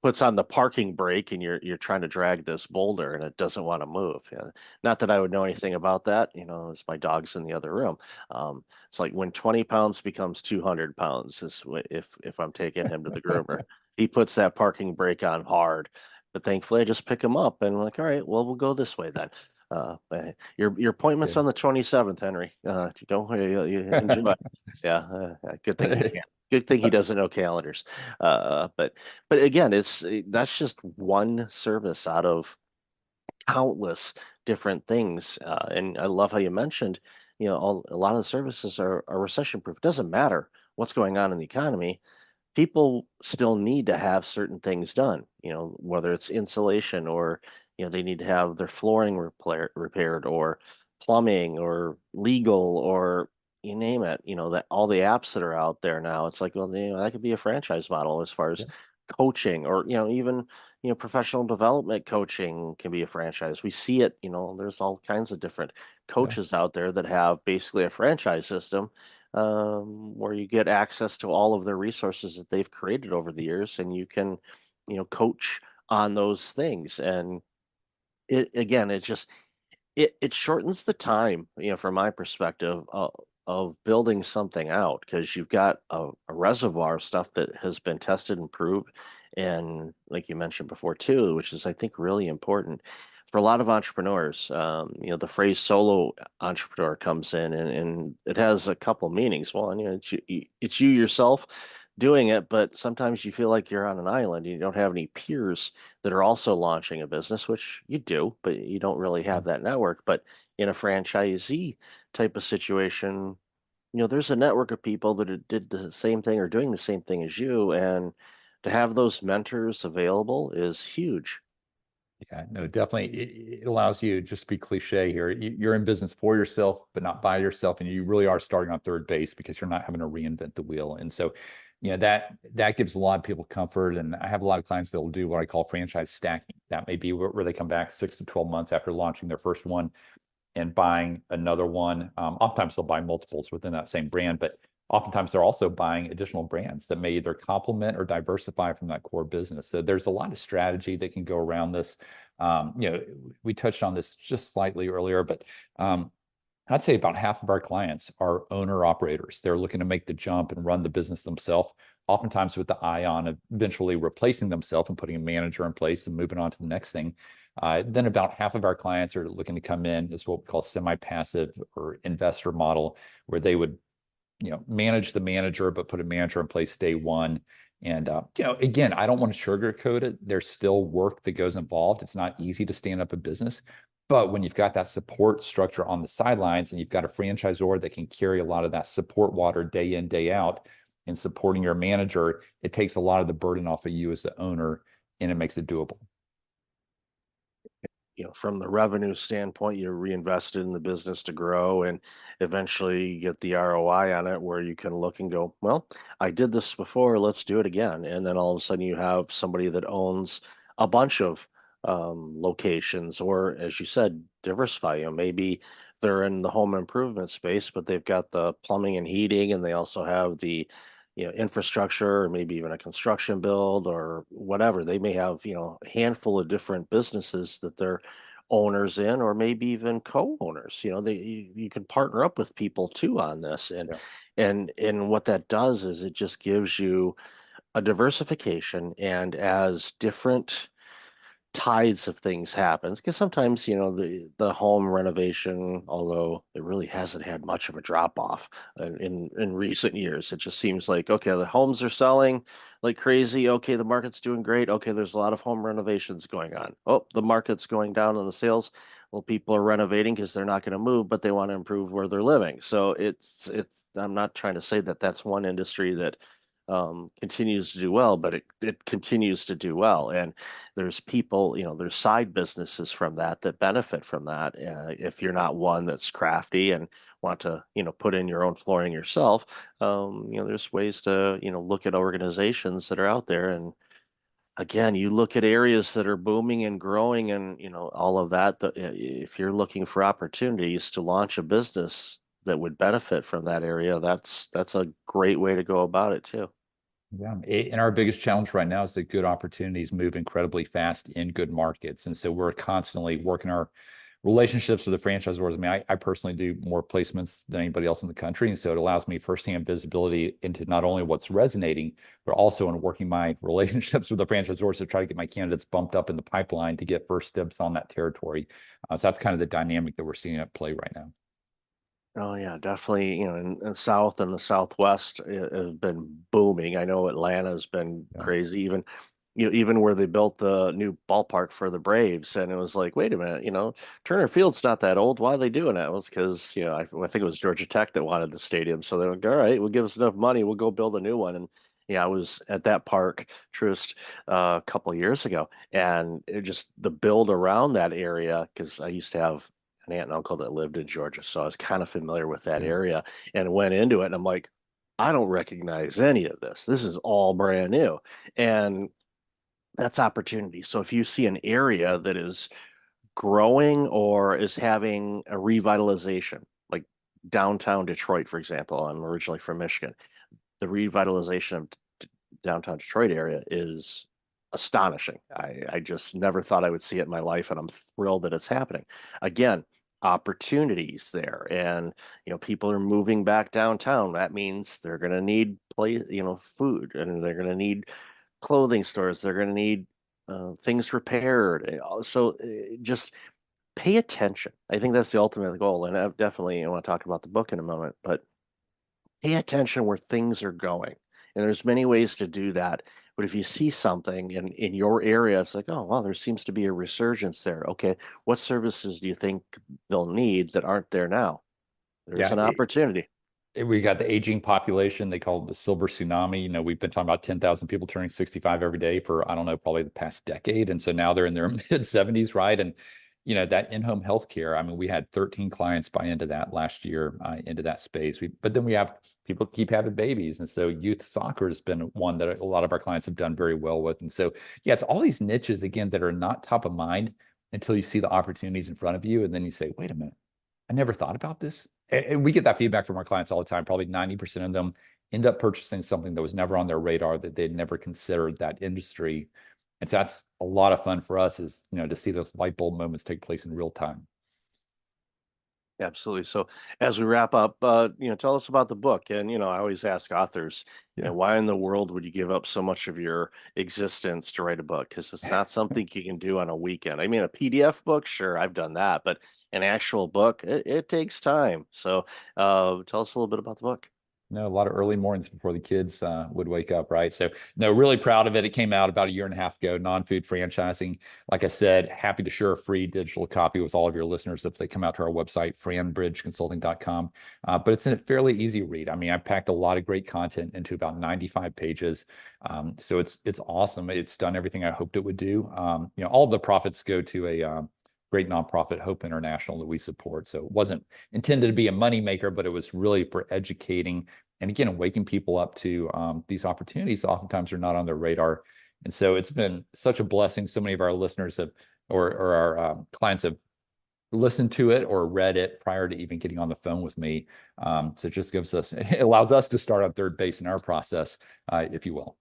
puts on the parking brake, and you're trying to drag this boulder, and it doesn't want to move. Not that I would know anything about that, as my dog's in the other room. It's like when 20 pounds becomes 200 pounds is if I'm taking him to the groomer. He puts that parking brake on hard, but thankfully I just pick him up and like, all right, well, we'll go this way then. Your appointment's Good. on the 27th, Henry. You don't you enjoy. Yeah, good thing he can't. Good thing he doesn't know calendars. But again, that's just one service out of countless different things. And I love how you mentioned, a lot of the services are recession proof. It doesn't matter what's going on in the economy. People still need to have certain things done, whether it's insulation or, they need to have their flooring repaired or plumbing or legal or you name it, that all the apps that are out there now, it's like, well, that could be a franchise model as far as coaching or, even, professional development coaching can be a franchise. We see it, there's all kinds of different coaches out there that have basically a franchise system where you get access to all of their resources that they've created over the years, and you can, coach on those things. And it again, it shortens the time, from my perspective, of building something out because you've got a reservoir of stuff that has been tested and proved, and like you mentioned before too, which is I think really important for a lot of entrepreneurs, the phrase solo entrepreneur comes in, and it has a couple meanings. Well, and, it's you yourself doing it, but sometimes you feel like you're on an island. You don't have any peers that are also launching a business, which you do, but you don't really have that network. But in a franchisee type of situation, there's a network of people that did the same thing or doing the same thing as you, and to have those mentors available is huge. Yeah, no, definitely. It allows you, just to be cliche here, you're in business for yourself, but not by yourself. And you really are starting on third base because you're not having to reinvent the wheel. And so, that gives a lot of people comfort. And I have a lot of clients that will do what I call franchise stacking. That may be where they come back 6 to 12 months after launching their first one and buying another one. Oftentimes they'll buy multiples within that same brand, but oftentimes they're also buying additional brands that may either complement or diversify from that core business. So there's a lot of strategy that can go around this. We touched on this just slightly earlier, but I'd say about half of our clients are owner operators. They're looking to make the jump and run the business themselves, oftentimes with the eye on eventually replacing themselves and putting a manager in place and moving on to the next thing. Then about half of our clients are looking to come in as what we call semi-passive or investor model, where they would, manage the manager, but put a manager in place day one. And, again, I don't want to sugarcoat it. There's still work that goes involved. It's not easy to stand up a business. But when you've got that support structure on the sidelines and you've got a franchisor that can carry a lot of that support water day in, day out in supporting your manager, it takes a lot of the burden off of you as the owner, and it makes it doable. From the revenue standpoint, you reinvested in the business to grow and eventually get the ROI on it where you can look and go, well, I did this before, let's do it again. And then all of a sudden you have somebody that owns a bunch of locations, or as you said, diversify. Maybe they're in the home improvement space, but they've got the plumbing and heating, and they also have the infrastructure, or maybe even a construction build or whatever. They may have, a handful of different businesses that they're owners in, or maybe even co-owners. You can partner up with people too on this. And Yeah. and what that does is it just gives you a diversification, and as different tides of things happens, because sometimes the home renovation, although it really hasn't had much of a drop off in recent years, it just seems like, okay, the homes are selling like crazy, okay, the market's doing great, okay, there's a lot of home renovations going on, oh, the market's going down on the sales. Well, people are renovating because they're not going to move, but they want to improve where they're living. So it's I'm not trying to say that that's one industry that continues to do well, but it continues to do well. And there's people, there's side businesses from that benefit from that. If you're not one that's crafty and want to, put in your own flooring yourself, there's ways to, look at organizations that are out there. And again, you look at areas that are booming and growing and, all of that. If you're looking for opportunities to launch a business that would benefit from that area, that's a great way to go about it too. Yeah. And our biggest challenge right now is that good opportunities move incredibly fast in good markets. And so we're constantly working our relationships with the franchisors. I mean, I personally do more placements than anybody else in the country. And so it allows me firsthand visibility into not only what's resonating, but also in working my relationships with the franchisors to try to get my candidates bumped up in the pipeline to get first dibs on that territory. So that's kind of the dynamic that we're seeing at play right now. Oh yeah, definitely. In South and the Southwest has been booming. I know Atlanta's been Yeah. crazy. Even where they built the new ballpark for the Braves, and it was like, wait a minute, Turner Field's not that old. Why are they doing that? It was because I think it was Georgia Tech that wanted the stadium, so they were like, all right, we'll give us enough money, we'll go build a new one. And yeah, I was at that park, Trist, a couple of years ago, and it just the build around that area, because I used to have an aunt and uncle that lived in Georgia, so I was kind of familiar with that Yeah. area and went into it, and I'm like, I don't recognize any of this. This is all brand new. And that's opportunity. So if you see an area that is growing or is having a revitalization, like downtown Detroit, for example, I'm originally from Michigan, the revitalization of downtown Detroit area is astonishing. I just never thought I would see it in my life, and I'm thrilled that it's happening. Again, opportunities there, and people are moving back downtown. That means they're going to need food, and they're going to need clothing stores. They're going to need things repaired. So just pay attention. I think that's the ultimate goal. And I definitely want to talk about the book in a moment, but pay attention where things are going. And there's many ways to do that. But if you see something in your area, it's like, oh, wow, there seems to be a resurgence there. Okay, what services do you think they'll need that aren't there now? There's Yeah, an opportunity. we got the aging population. They call it the silver tsunami. You know, we've been talking about 10,000 people turning 65 every day for, I don't know, probably the past decade. And so now they're in their mid 70s, right? And, you know, that in-home healthcare, I mean, we had 13 clients buy into that last year, into that space. But then we have people keep having babies. And so youth soccer has been one that a lot of our clients have done very well with. And so, yeah, it's all these niches, again, that are not top of mind until you see the opportunities in front of you. And then you say, wait a minute, I never thought about this. And we get that feedback from our clients all the time. Probably 90% of them end up purchasing something that was never on their radar, that they'd never considered that industry. And so that's a lot of fun for us, is, you know, to see those light bulb moments take place in real time. Absolutely. So as we wrap up, tell us about the book. And, I always ask authors, why in the world would you give up so much of your existence to write a book? Because it's not something you can do on a weekend. I mean, a PDF book, sure, I've done that, but an actual book, it takes time. So tell us a little bit about the book. A lot of early mornings before the kids would wake up, right? So, no, really proud of it. It came out about a year and a half ago, non-food franchising. Like I said, happy to share a free digital copy with all of your listeners if they come out to our website, franbridgeconsulting.com. But it's a fairly easy read. I mean, I packed a lot of great content into about 95 pages. So it's awesome. It's done everything I hoped it would do. All of the profits go to a great nonprofit, Hope International, that we support. So it wasn't intended to be a moneymaker, but it was really for educating and, again, waking people up to these opportunities that oftentimes are not on their radar. And so it's been such a blessing. So many of our listeners have, or our clients have listened to it or read it prior to even getting on the phone with me. So it just it allows us to start on third base in our process, if you will.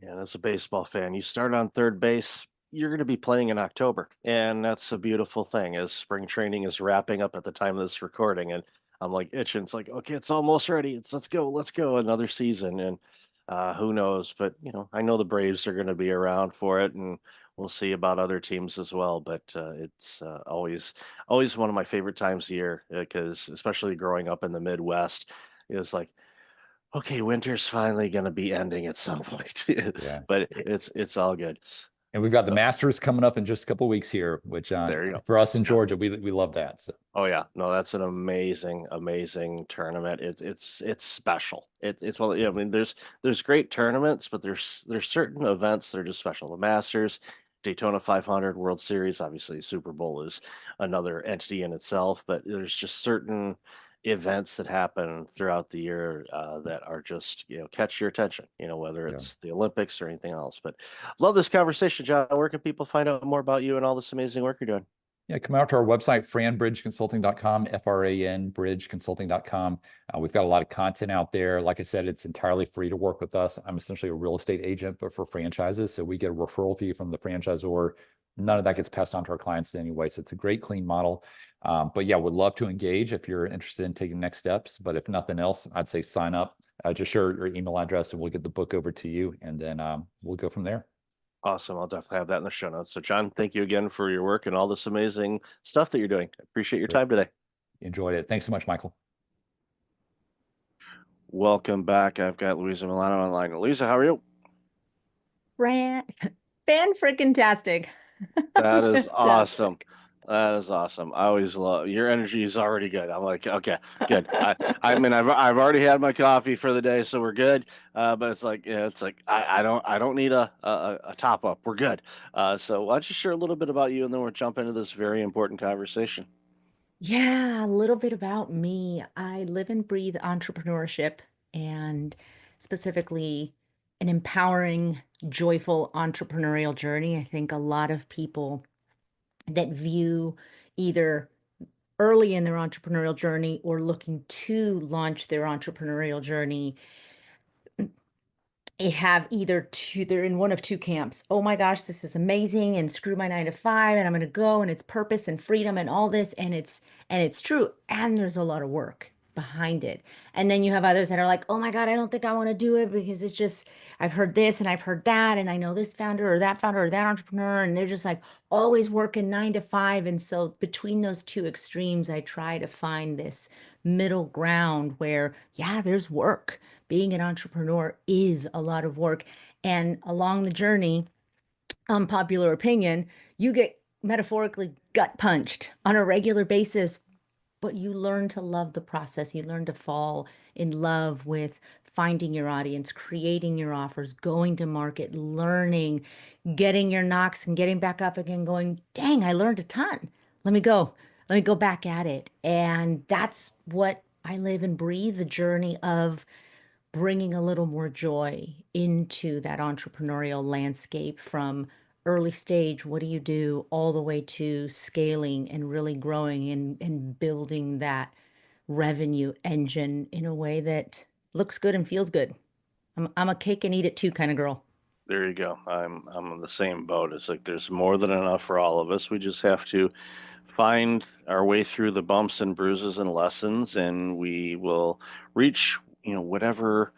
Yeah, as a baseball fan, you start on third base, you're going to be playing in October. And that's a beautiful thing, as spring training is wrapping up at the time of this recording. And I'm like itching. It's like, okay, it's almost ready. Let's go, another season. And who knows? But, I know the Braves are going to be around for it, and we'll see about other teams as well. But it's always one of my favorite times of year, because especially growing up in the Midwest, it's like, okay, winter's finally going to be ending at some point. Yeah. But it's all good. And we've got the Masters coming up in just a couple of weeks here, which There you go. for us in Yeah. Georgia, we love that. So. Oh yeah, no, that's an amazing tournament. It's special. It's well, I mean, there's great tournaments, but there's certain events that are just special. The Masters, Daytona 500, World Series, obviously Super Bowl is another entity in itself, but there's just certain events that happen throughout the year that are just, catch your attention, whether it's the Olympics or anything else. But love this conversation, John. Where can people find out more about you and all this amazing work you're doing? Yeah, come out to our website, franbridgeconsulting.com, FRAN bridgeconsulting.com. We've got a lot of content out there. Like I said, it's entirely free to work with us. I'm essentially a real estate agent, but for franchises. So we get a referral fee from the franchisor. None of that gets passed on to our clients anyway. So it's a great, clean model. But yeah, would love to engage if you're interested in taking next steps. But if nothing else, I'd say sign up. Just share your email address and we'll get the book over to you. And then we'll go from there. Awesome. I'll definitely have that in the show notes. So, John, thank you again for your work and all this amazing stuff that you're doing. I appreciate your time today. Enjoyed it. Thanks so much, Michael. Welcome back. I've got Louisa Milano online. Louisa, how are you? Fan-freaking-tastic. That is awesome. That is awesome. I always love your energy is already good. I'm like, okay, good. I mean, I've already had my coffee for the day, so we're good. But it's like, I don't need a top up. We're good. So why don't you share a little bit about you, and then we'll jump into this very important conversation. Yeah, a little bit about me. I live and breathe entrepreneurship, and specifically an empowering, joyful entrepreneurial journey. I think a lot of people that view either early in their entrepreneurial journey or looking to launch their entrepreneurial journey they're in one of two camps. Oh my gosh, this is amazing, and screw my 9 to 5, and I'm going to go, and it's purpose and freedom and all this, and it's true, and there's a lot of work, behind it. And then you have others that are like, oh my God, I don't think I want to do it because it's just, I've heard this and I've heard that, and I know this founder or that entrepreneur, and they're just like always working 9 to 5. And so between those two extremes, I try to find this middle ground where, yeah, there's work. Being an entrepreneur is a lot of work. And along the journey, unpopular opinion, you get metaphorically gut punched on a regular basis, but you learn to love the process. You learn to fall in love with finding your audience, creating your offers, going to market, learning, getting your knocks and getting back up again, going, dang, I learned a ton. Let me go. Let me go back at it. And that's what I live and breathe, the journey of bringing a little more joy into that entrepreneurial landscape from early stage, what do you do, all the way to scaling and really growing and building that revenue engine in a way that looks good and feels good. I'm a cake and eat it too kind of girl. There you go. I'm in the same boat. It's like there's more than enough for all of us. We just have to find our way through the bumps and bruises and lessons, and we will reach, whatever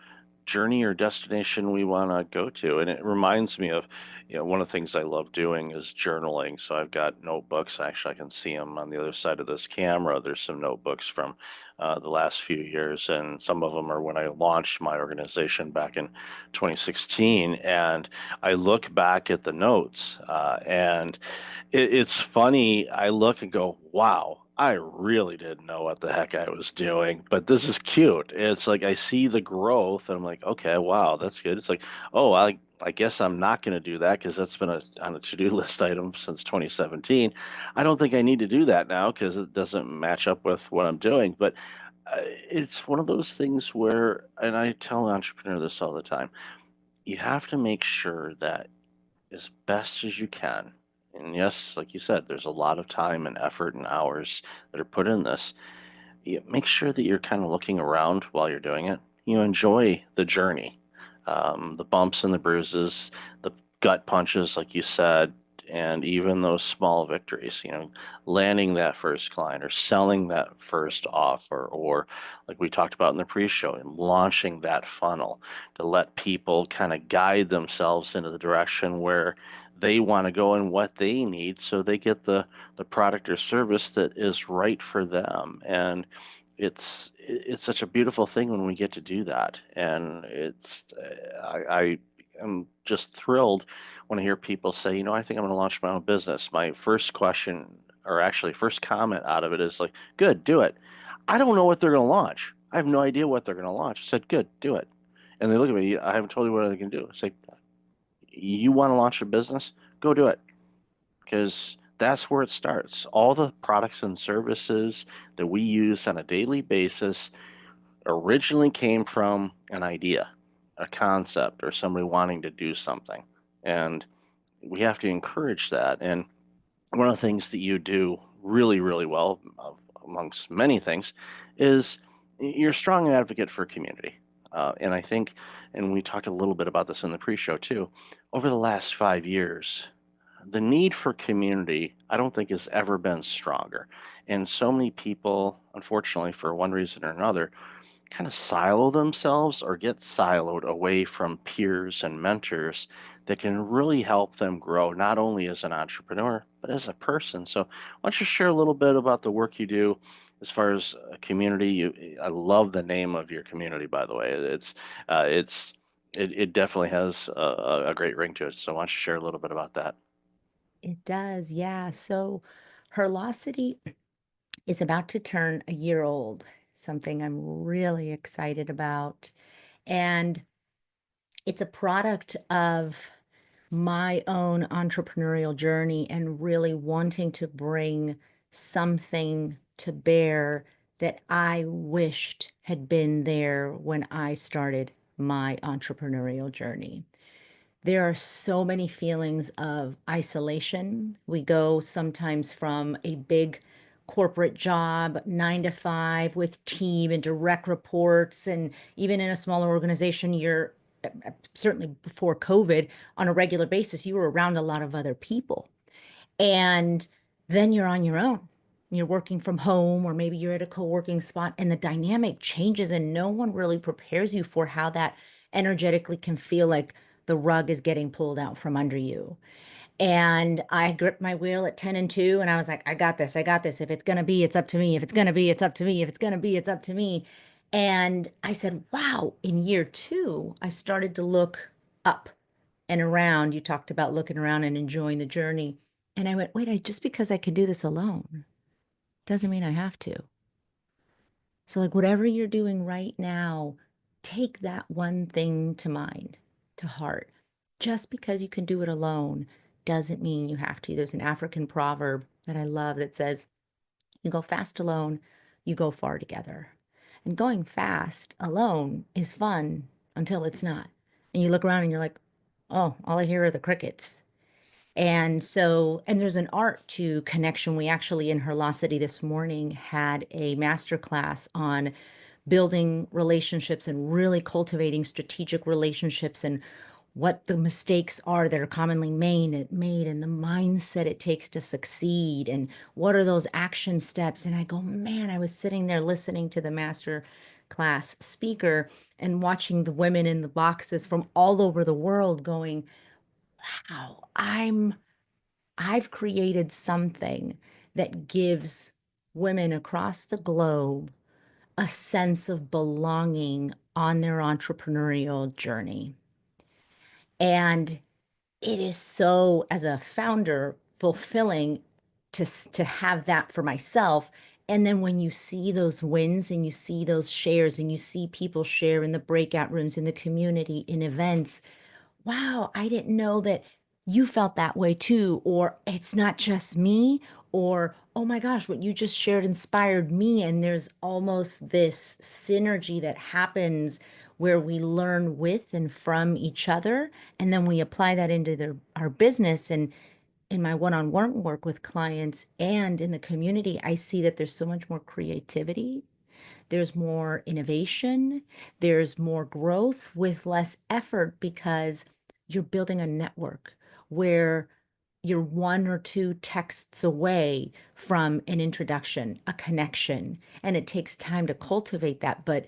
journey or destination we want to go to. And it reminds me of, one of the things I love doing is journaling. So I've got notebooks. Actually, I can see them on the other side of this camera. There's some notebooks from the last few years, and some of them are when I launched my organization back in 2016. And I look back at the notes, and it's funny. I look and go, wow, I really didn't know what the heck I was doing, but this is cute. It's like I see the growth and I'm like, okay, wow, that's good. It's like, oh, I guess I'm not going to do that because that's been on a to-do list item since 2017. I don't think I need to do that now because it doesn't match up with what I'm doing. But it's one of those things where, and I tell an entrepreneur this all the time, you have to make sure that as best as you can. And yes, like you said, there's a lot of time and effort and hours that are put in this. You make sure that you're kind of looking around while you're doing it. You enjoy the journey, the bumps and the bruises, the gut punches, like you said, and even those small victories, landing that first client or selling that first offer, or like we talked about in the pre-show, and launching that funnel to let people kind of guide themselves into the direction where they want to go and what they need so they get the product or service that is right for them. And it's such a beautiful thing when we get to do that. And I am just thrilled when I hear people say, I think I'm going to launch my own business. My first question, or actually first comment out of it, is like, good, do it. I don't know what they're going to launch. I have no idea what they're going to launch. I said, good, do it. And they look at me, I haven't told you what I can do. I say, you want to launch a business? Go do it. Because that's where it starts. All the products and services that we use on a daily basis originally came from an idea, a concept, or somebody wanting to do something. And we have to encourage that. And one of the things that you do really, really well, amongst many things, is you're a strong advocate for community. And I think, and we talked a little bit about this in the pre-show too, over the last 5 years, the need for community, I don't think, has ever been stronger. And so many people, unfortunately, for one reason or another, kind of silo themselves or get siloed away from peers and mentors that can really help them grow, not only as an entrepreneur, but as a person. So, why don't you share a little bit about the work you do as far as a community? I love the name of your community, by the way. It definitely has a great ring to it. So, why don't you share a little bit about that? It does, yeah. So Herlocity is about to turn a year old, something I'm really excited about. And it's a product of my own entrepreneurial journey and really wanting to bring something to bear that I wished had been there when I started my entrepreneurial journey. There are so many feelings of isolation. We go sometimes from a big corporate job, 9 to 5, with team and direct reports. And even in a smaller organization, you're certainly before COVID, on a regular basis, you were around a lot of other people. And then you're on your own. you're working from home, or maybe you're at a co-working spot, and the dynamic changes and no one really prepares you for how that energetically can feel like the rug is getting pulled out from under you. And I gripped my wheel at 10 and 2, and I was like, I got this. I got this. If it's going to be, it's up to me. If it's going to be, it's up to me. If it's going to be, it's up to me. And I said, wow, in year 2, I started to look up and around. You talked about looking around and enjoying the journey. And I went, wait, just because I can do this alone doesn't mean I have to. So, like, whatever you're doing right now, take that one thing to mind, to heart. Just because you can do it alone doesn't mean you have to. There's an African proverb that I love that says, you go fast alone, you go far together. And going fast alone is fun until it's not. And you look around and you're like, oh, all I hear are the crickets. And so, and there's an art to connection. We actually in Herlosity this morning had a master class on building relationships and really cultivating strategic relationships, and what the mistakes are that are commonly made and the mindset it takes to succeed, and what are those action steps. And I go, man, I was sitting there listening to the master class speaker and watching the women in the boxes from all over the world going, wow, I've created something that gives women across the globe a sense of belonging on their entrepreneurial journey. And it is so, as a founder, fulfilling to have that for myself. And then when you see those wins and you see those shares and you see people share in the breakout rooms, in the community, in events, wow, I didn't know that you felt that way too. Or it's not just me. Or, oh my gosh, what you just shared inspired me. And there's almost this synergy that happens where we learn with and from each other. And then we apply that into our business. And in my one-on-one work with clients and in the community, I see that there's so much more creativity, there's more innovation, there's more growth with less effort, because you're building a network where you're 1 or 2 texts away from an introduction, a connection, and it takes time to cultivate that. But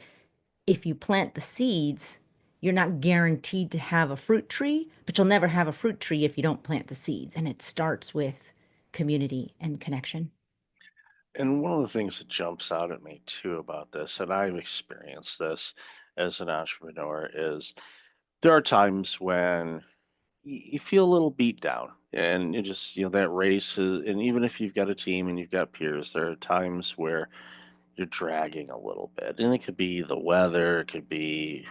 if you plant the seeds, you're not guaranteed to have a fruit tree, but you'll never have a fruit tree if you don't plant the seeds. And it starts with community and connection. And one of the things that jumps out at me too about this, and I've experienced this as an entrepreneur, is there are times when you feel a little beat down and you just, that race is, and even if you've got a team and you've got peers, there are times where you're dragging a little bit. And it could be the weather, it could be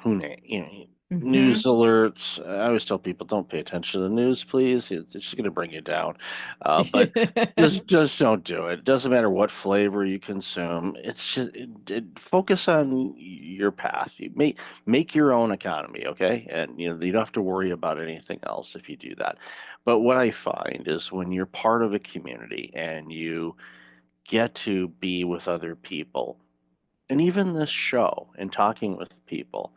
Mm-hmm. news alerts. I always tell people, don't pay attention to the news, please. It's just going to bring you down. But just don't do it. It doesn't matter what flavor you consume. It's just focus on your path. You make your own economy, okay? And you don't have to worry about anything else if you do that. But what I find is when you're part of a community and you get to be with other people, and even this show and talking with people,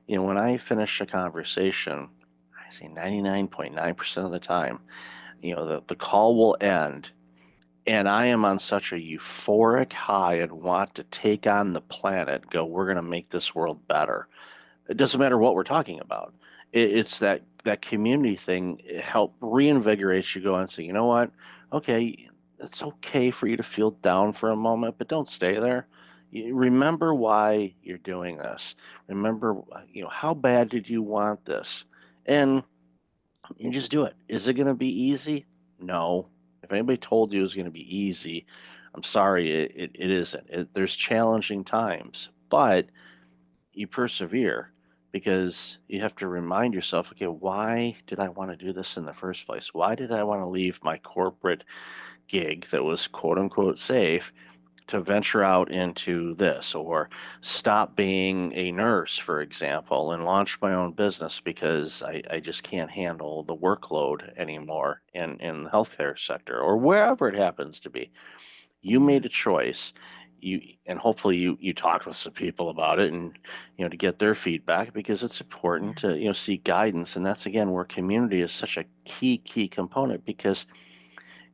when I finish a conversation, I say 99.9% of the time, the call will end and I am on such a euphoric high and want to take on the planet, go, we're going to make this world better. It doesn't matter what we're talking about. It's that community thing. It help reinvigorate you. Go and say, you know what? Okay, it's okay for you to feel down for a moment, but don't stay there. Remember why you're doing this. Remember, how bad did you want this, and you just do it. Is it going to be easy? No. If anybody told you it was going to be easy, I'm sorry, it isn't. There's challenging times, but you persevere because you have to remind yourself, okay, why did I want to do this in the first place? Why did I want to leave my corporate gig that was quote unquote safe to venture out into this, or stop being a nurse, for example, and launch my own business because I just can't handle the workload anymore in the healthcare sector or wherever it happens to be. You Yeah. made a choice. And hopefully you talked with some people about it, and to get their feedback, because it's important to seek guidance. And that's again where community is such a key component, because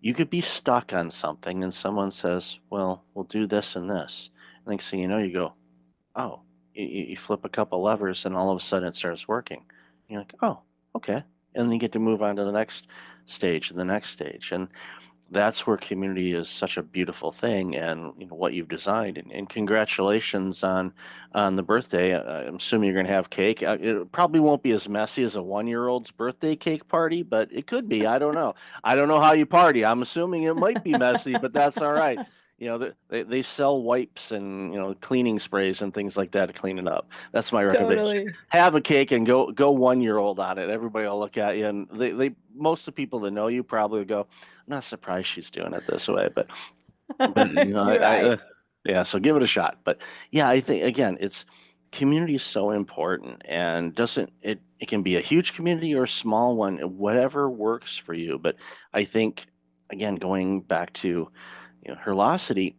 You could be stuck on something and someone says, well, we'll do this and this. Next thing you know, you go, oh, you flip a couple levers and all of a sudden it starts working. You're like, oh, okay. And then you get to move on to the next stage and the next stage. And that's where community is such a beautiful thing, and what you've designed. And congratulations on the birthday. I'm assuming you're going to have cake. It probably won't be as messy as a 1-year-old's birthday cake party, but it could be. I don't know. I don't know how you party. I'm assuming it might be messy, but that's all right. They sell wipes and cleaning sprays and things like that to clean it up. That's my recommendation. Totally. Have a cake and go 1-year-old on it. Everybody will look at you, and they most of the people that know you probably go, I'm not surprised she's doing it this way, but You're right. yeah. So give it a shot. But yeah, I think again, community is so important, and doesn't it? It can be a huge community or a small one, whatever works for you. But I think again, going back to Herlocity,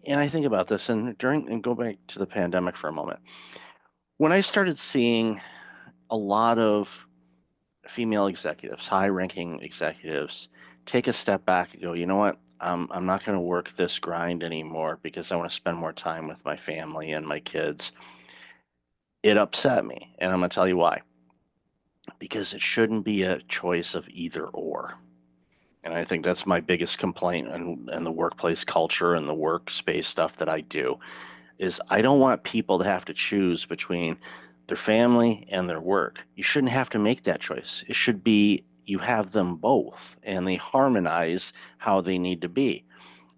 and I think about this, and go back to the pandemic for a moment. When I started seeing a lot of female executives, high-ranking executives, take a step back and go, you know what? I'm not going to work this grind anymore because I want to spend more time with my family and my kids. It upset me, and I'm going to tell you why. Because it shouldn't be a choice of either or. And I think that's my biggest complaint in the workplace culture and the workspace stuff that I do is I don't want people to have to choose between their family and their work. You shouldn't have to make that choice. It should be you have them both and they harmonize how they need to be.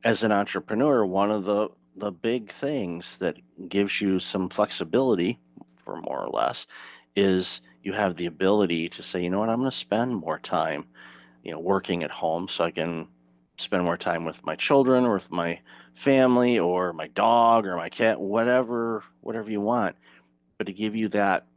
As an entrepreneur, one of the big things that gives you some flexibility, for more or less, is you have the ability to say, you know what, I'm going to spend more time, working at home so I can spend more time with my children or with my family or my dog or my cat, whatever you want, but to give you that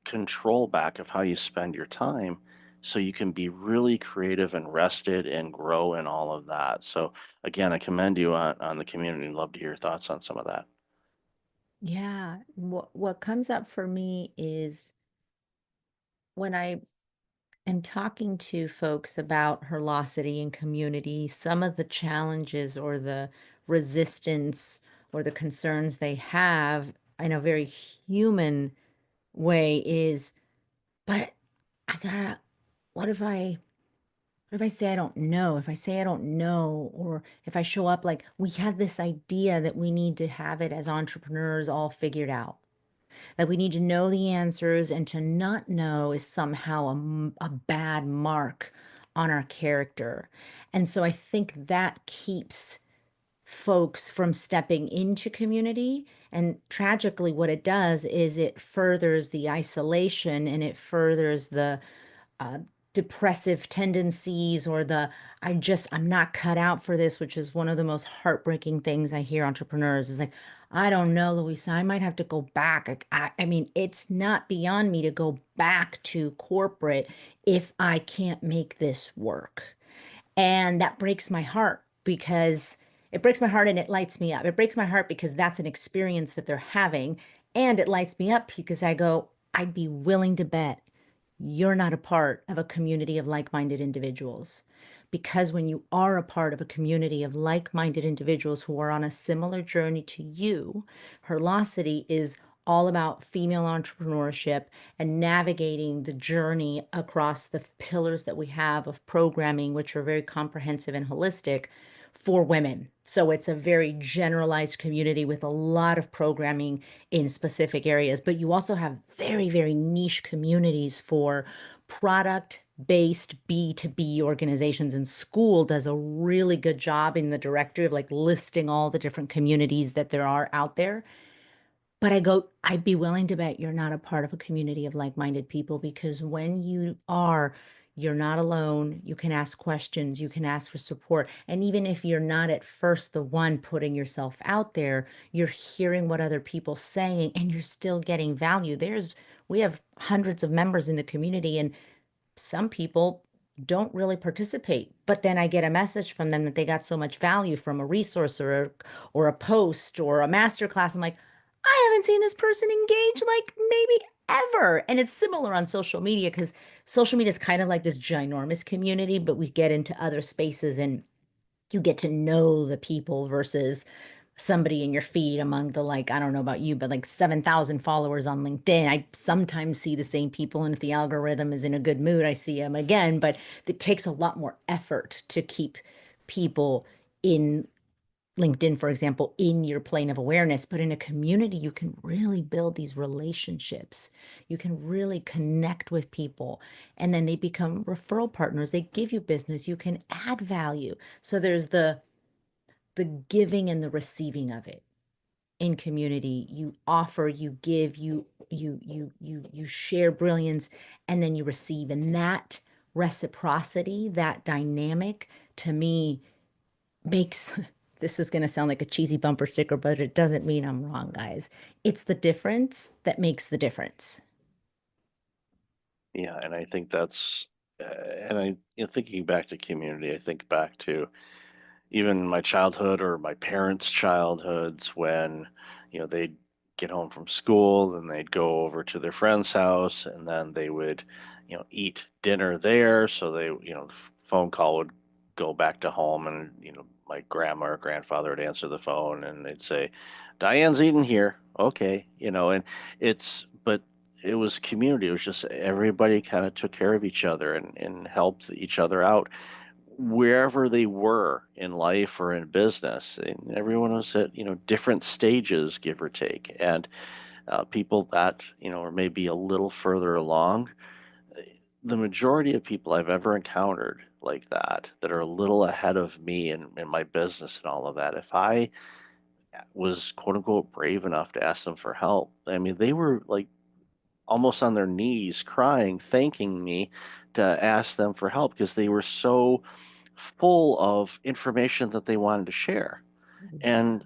control back of how you spend your time so you can be really creative and rested and grow and all of that. So again, I commend you on the community and love to hear your thoughts on some of that. Yeah. What comes up for me is when I am talking to folks about Herlocity and community, some of the challenges or the resistance or the concerns they have in a very human way is, but I gotta, what if I what if I say I don't know? If I say I don't know, or if I show up like we have this idea that we need to have it as entrepreneurs all figured out, that we need to know the answers, and to not know is somehow a bad mark on our character. And so I think that keeps folks from stepping into community. And tragically, what it does is it furthers the isolation and it furthers the uh, depressive tendencies or I'm not cut out for this, which is one of the most heartbreaking things I hear entrepreneurs is like, I don't know, Louisa, I might have to go back. Like, I mean, it's not beyond me to go back to corporate if I can't make this work. And that breaks my heart because it breaks my heart and it lights me up. It breaks my heart because that's an experience that they're having. And it lights me up because I go, I'd be willing to bet you're not a part of a community of like-minded individuals. Because when you are a part of a community of like-minded individuals who are on a similar journey to you, Herlocity is all about female entrepreneurship and navigating the journey across the pillars that we have of programming, which are very comprehensive and holistic for women. So it's a very generalized community with a lot of programming in specific areas, but you also have very, very niche communities for product-based B2B organizations. And school does a really good job in the directory of like listing all the different communities that there are out there. But I go, I'd be willing to bet you're not a part of a community of like-minded people, because when you are, you're not alone. You can ask questions, you can ask for support. And even if you're not at first the one putting yourself out there, you're hearing what other people saying and you're still getting value. We have hundreds of members in the community, and some people don't really participate, but then I get a message from them that they got so much value from a resource or a post or a master class. I'm like, I haven't seen this person engage like maybe ever. And it's similar on social media because social media is kind of like this ginormous community, but we get into other spaces and you get to know the people versus somebody in your feed among the, like, I don't know about you, but like 7,000 followers on LinkedIn. I sometimes see the same people, and if the algorithm is in a good mood, I see them again, but it takes a lot more effort to keep people in LinkedIn, for example, in your plane of awareness. But in a community, you can really build these relationships. You can really connect with people, and then they become referral partners. They give you business. You can add value. So there's the giving and the receiving of it in community. You offer, you give, you share brilliance, and then you receive. And that reciprocity, that dynamic, to me makes this is going to sound like a cheesy bumper sticker, but it doesn't mean I'm wrong, guys. It's the difference that makes the difference. Yeah, and I think that's, and I, thinking back to community, I think back to even my childhood or my parents' childhoods when, they'd get home from school and they'd go over to their friend's house and then they would, eat dinner there. So they, phone call would go back to home and, my grandma or grandfather would answer the phone and they'd say, Diane's eating here. Okay. And but it was community. It was just everybody kind of took care of each other and helped each other out wherever they were in life or in business. And everyone was at, different stages, give or take. And people that, are maybe a little further along, the majority of people I've ever encountered like that are a little ahead of me in my business and all of that, if I was quote unquote brave enough to ask them for help, I mean, they were like almost on their knees crying, thanking me to ask them for help because they were so full of information that they wanted to share. And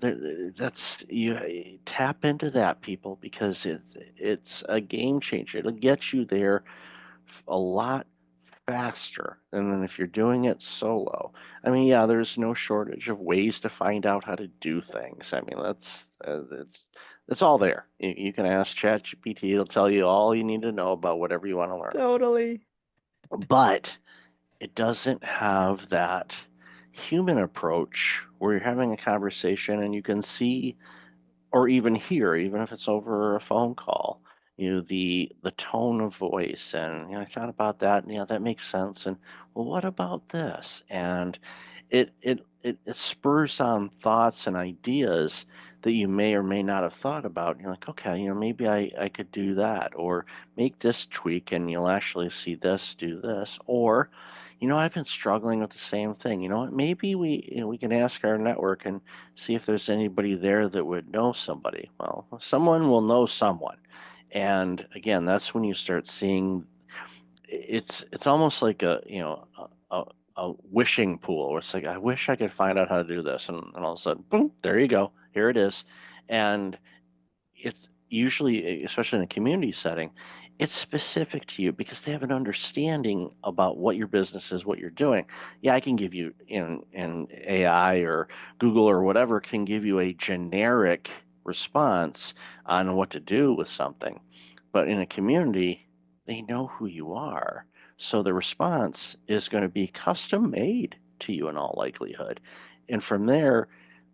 that's you tap into that, people, because it's a game changer. It'll get you there a lot faster than if you're doing it solo. I mean, yeah, there's no shortage of ways to find out how to do things. I mean, it's all there. You can ask ChatGPT; it'll tell you all you need to know about whatever you want to learn. Totally. But it doesn't have that human approach where you're having a conversation and you can see or even hear, even if it's over a phone call, the tone of voice. And I thought about that, and that makes sense. And well, what about this? And it spurs on thoughts and ideas that you may or may not have thought about. And you're like, okay, maybe I could do that, or make this tweak, and you'll actually see this, do this, or I've been struggling with the same thing. You know what? Maybe we can ask our network and see if there's anybody there that would know somebody. Well, someone will know someone. And again, that's when you start seeing it's almost like a wishing pool where it's like, I wish I could find out how to do this. And all of a sudden, boom, there you go. Here it is. And it's usually, especially in a community setting, it's specific to you because they have an understanding about what your business is, what you're doing. Yeah, I can give you in AI or Google or whatever can give you a generic response on what to do with something. But in a community, they know who you are. So the response is going to be custom made to you in all likelihood. And from there,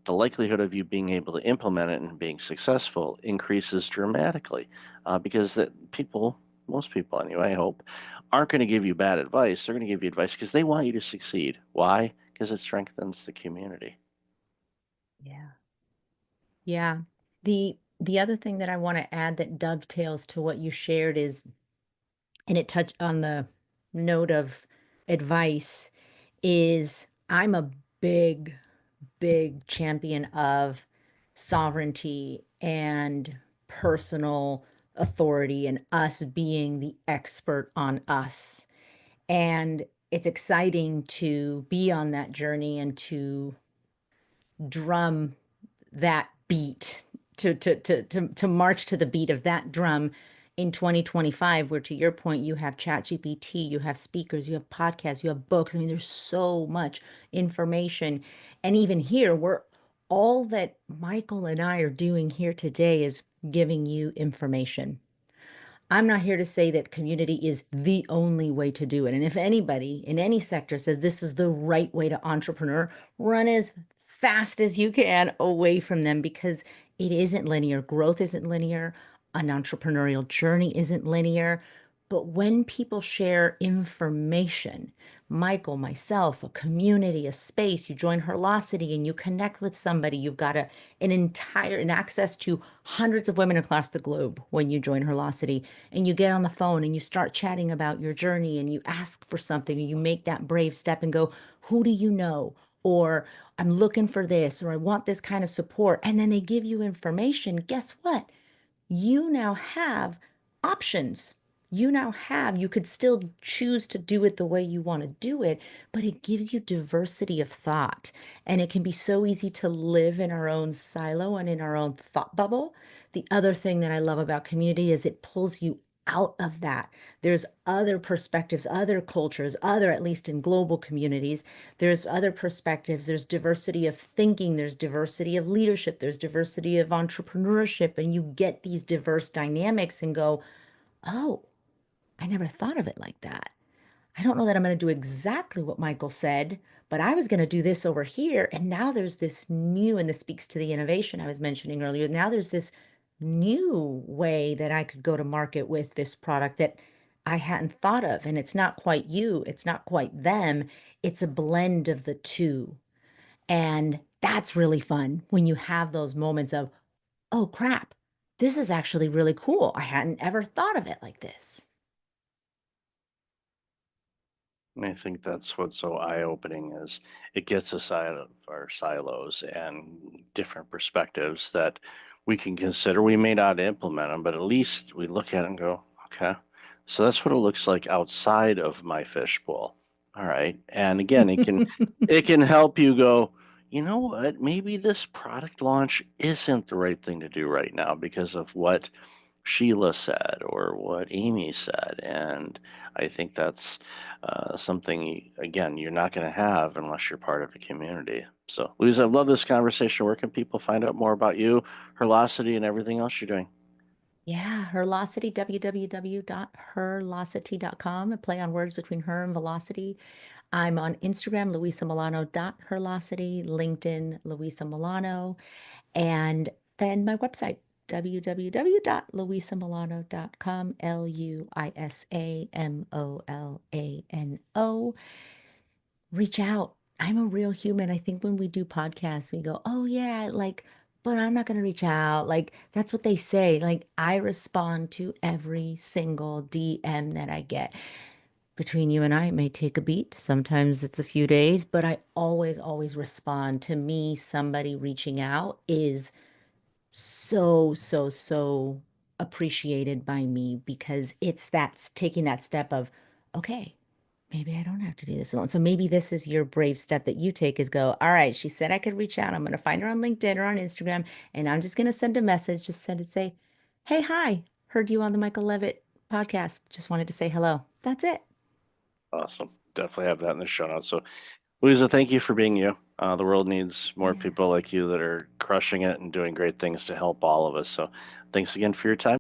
the likelihood of you being able to implement it and being successful increases dramatically because most people anyway, I hope, aren't going to give you bad advice. They're going to give you advice because they want you to succeed. Why? Because it strengthens the community. Yeah. Yeah. The other thing that I want to add that dovetails to what you shared is, and it touched on the note of advice, is I'm a big, big champion of sovereignty and personal authority and us being the expert on us. And it's exciting to be on that journey and to drum that beat, to march to the beat of that drum in 2025, where, to your point, you have ChatGPT, you have speakers, you have podcasts, you have books. I mean, there's so much information. And even here, we're all that Michael and I are doing here today is giving you information. I'm not here to say that community is the only way to do it. And if anybody in any sector says this is the right way to entrepreneur, run as fast as you can away from them, because it isn't linear. Growth isn't linear. An entrepreneurial journey isn't linear. But when people share information, Michael, myself, a community, a space, you join Herlocity and you connect with somebody, you've got an access to hundreds of women across the globe when you join Herlocity, and you get on the phone and you start chatting about your journey and you ask for something and you make that brave step and go, who do you know? Or I'm looking for this, or I want this kind of support. And then they give you information. Guess what? You now have options. You could still choose to do it the way you want to do it, but it gives you diversity of thought. And it can be so easy to live in our own silo and in our own thought bubble. The other thing that I love about community is it pulls you out of that. There's other perspectives, other cultures, at least in global communities, there's other perspectives, there's diversity of thinking, there's diversity of leadership, there's diversity of entrepreneurship, and you get these diverse dynamics and go, oh, I never thought of it like that. I don't know that I'm going to do exactly what Michael said, but I was going to do this over here. And now there's this new, and this speaks to the innovation I was mentioning earlier. Now there's this new way that I could go to market with this product that I hadn't thought of. And it's not quite you, it's not quite them, it's a blend of the two. And that's really fun when you have those moments of, oh crap, this is actually really cool. I hadn't ever thought of it like this. And I think that's what's so eye-opening is it gets us out of our silos and different perspectives that we can consider. We may not implement them, but at least we look at it and go, okay, so that's what it looks like outside of my fishbowl. All right. And again, it can help you go, you know what, maybe this product launch isn't the right thing to do right now because of what Sheila said or what Amy said. And I think that's something, again, you're not going to have unless you're part of a community. So, Louise, I love this conversation. Where can people find out more about you, Herlocity, and everything else you're doing? Yeah, Herlocity, www.herlocity.com, a play on words between her and velocity. I'm on Instagram, luisamilano.herlocity, LinkedIn, Luisa Milano, and then my website, www.luisamilano.com, Luisamolano. Reach out. I'm a real human. I think when we do podcasts, we go, oh, yeah, like, but I'm not going to reach out. Like, that's what they say. Like, I respond to every single DM that I get. Between you and I, it may take a beat. Sometimes it's a few days, but I always, always respond. To me, somebody reaching out is so, so, so appreciated by me, because it's taking that step of, okay, maybe I don't have to do this alone. So maybe this is your brave step that you take, is go, all right, she said I could reach out. I'm going to find her on LinkedIn or on Instagram, and I'm just going to send a message, just send it, say, hey, hi, heard you on the Michael Levitt podcast. Just wanted to say hello. That's it. Awesome. Definitely have that in the show notes. So, Louisa, thank you for being you. The world needs more Yeah. people like you that are crushing it and doing great things to help all of us. So, thanks again for your time.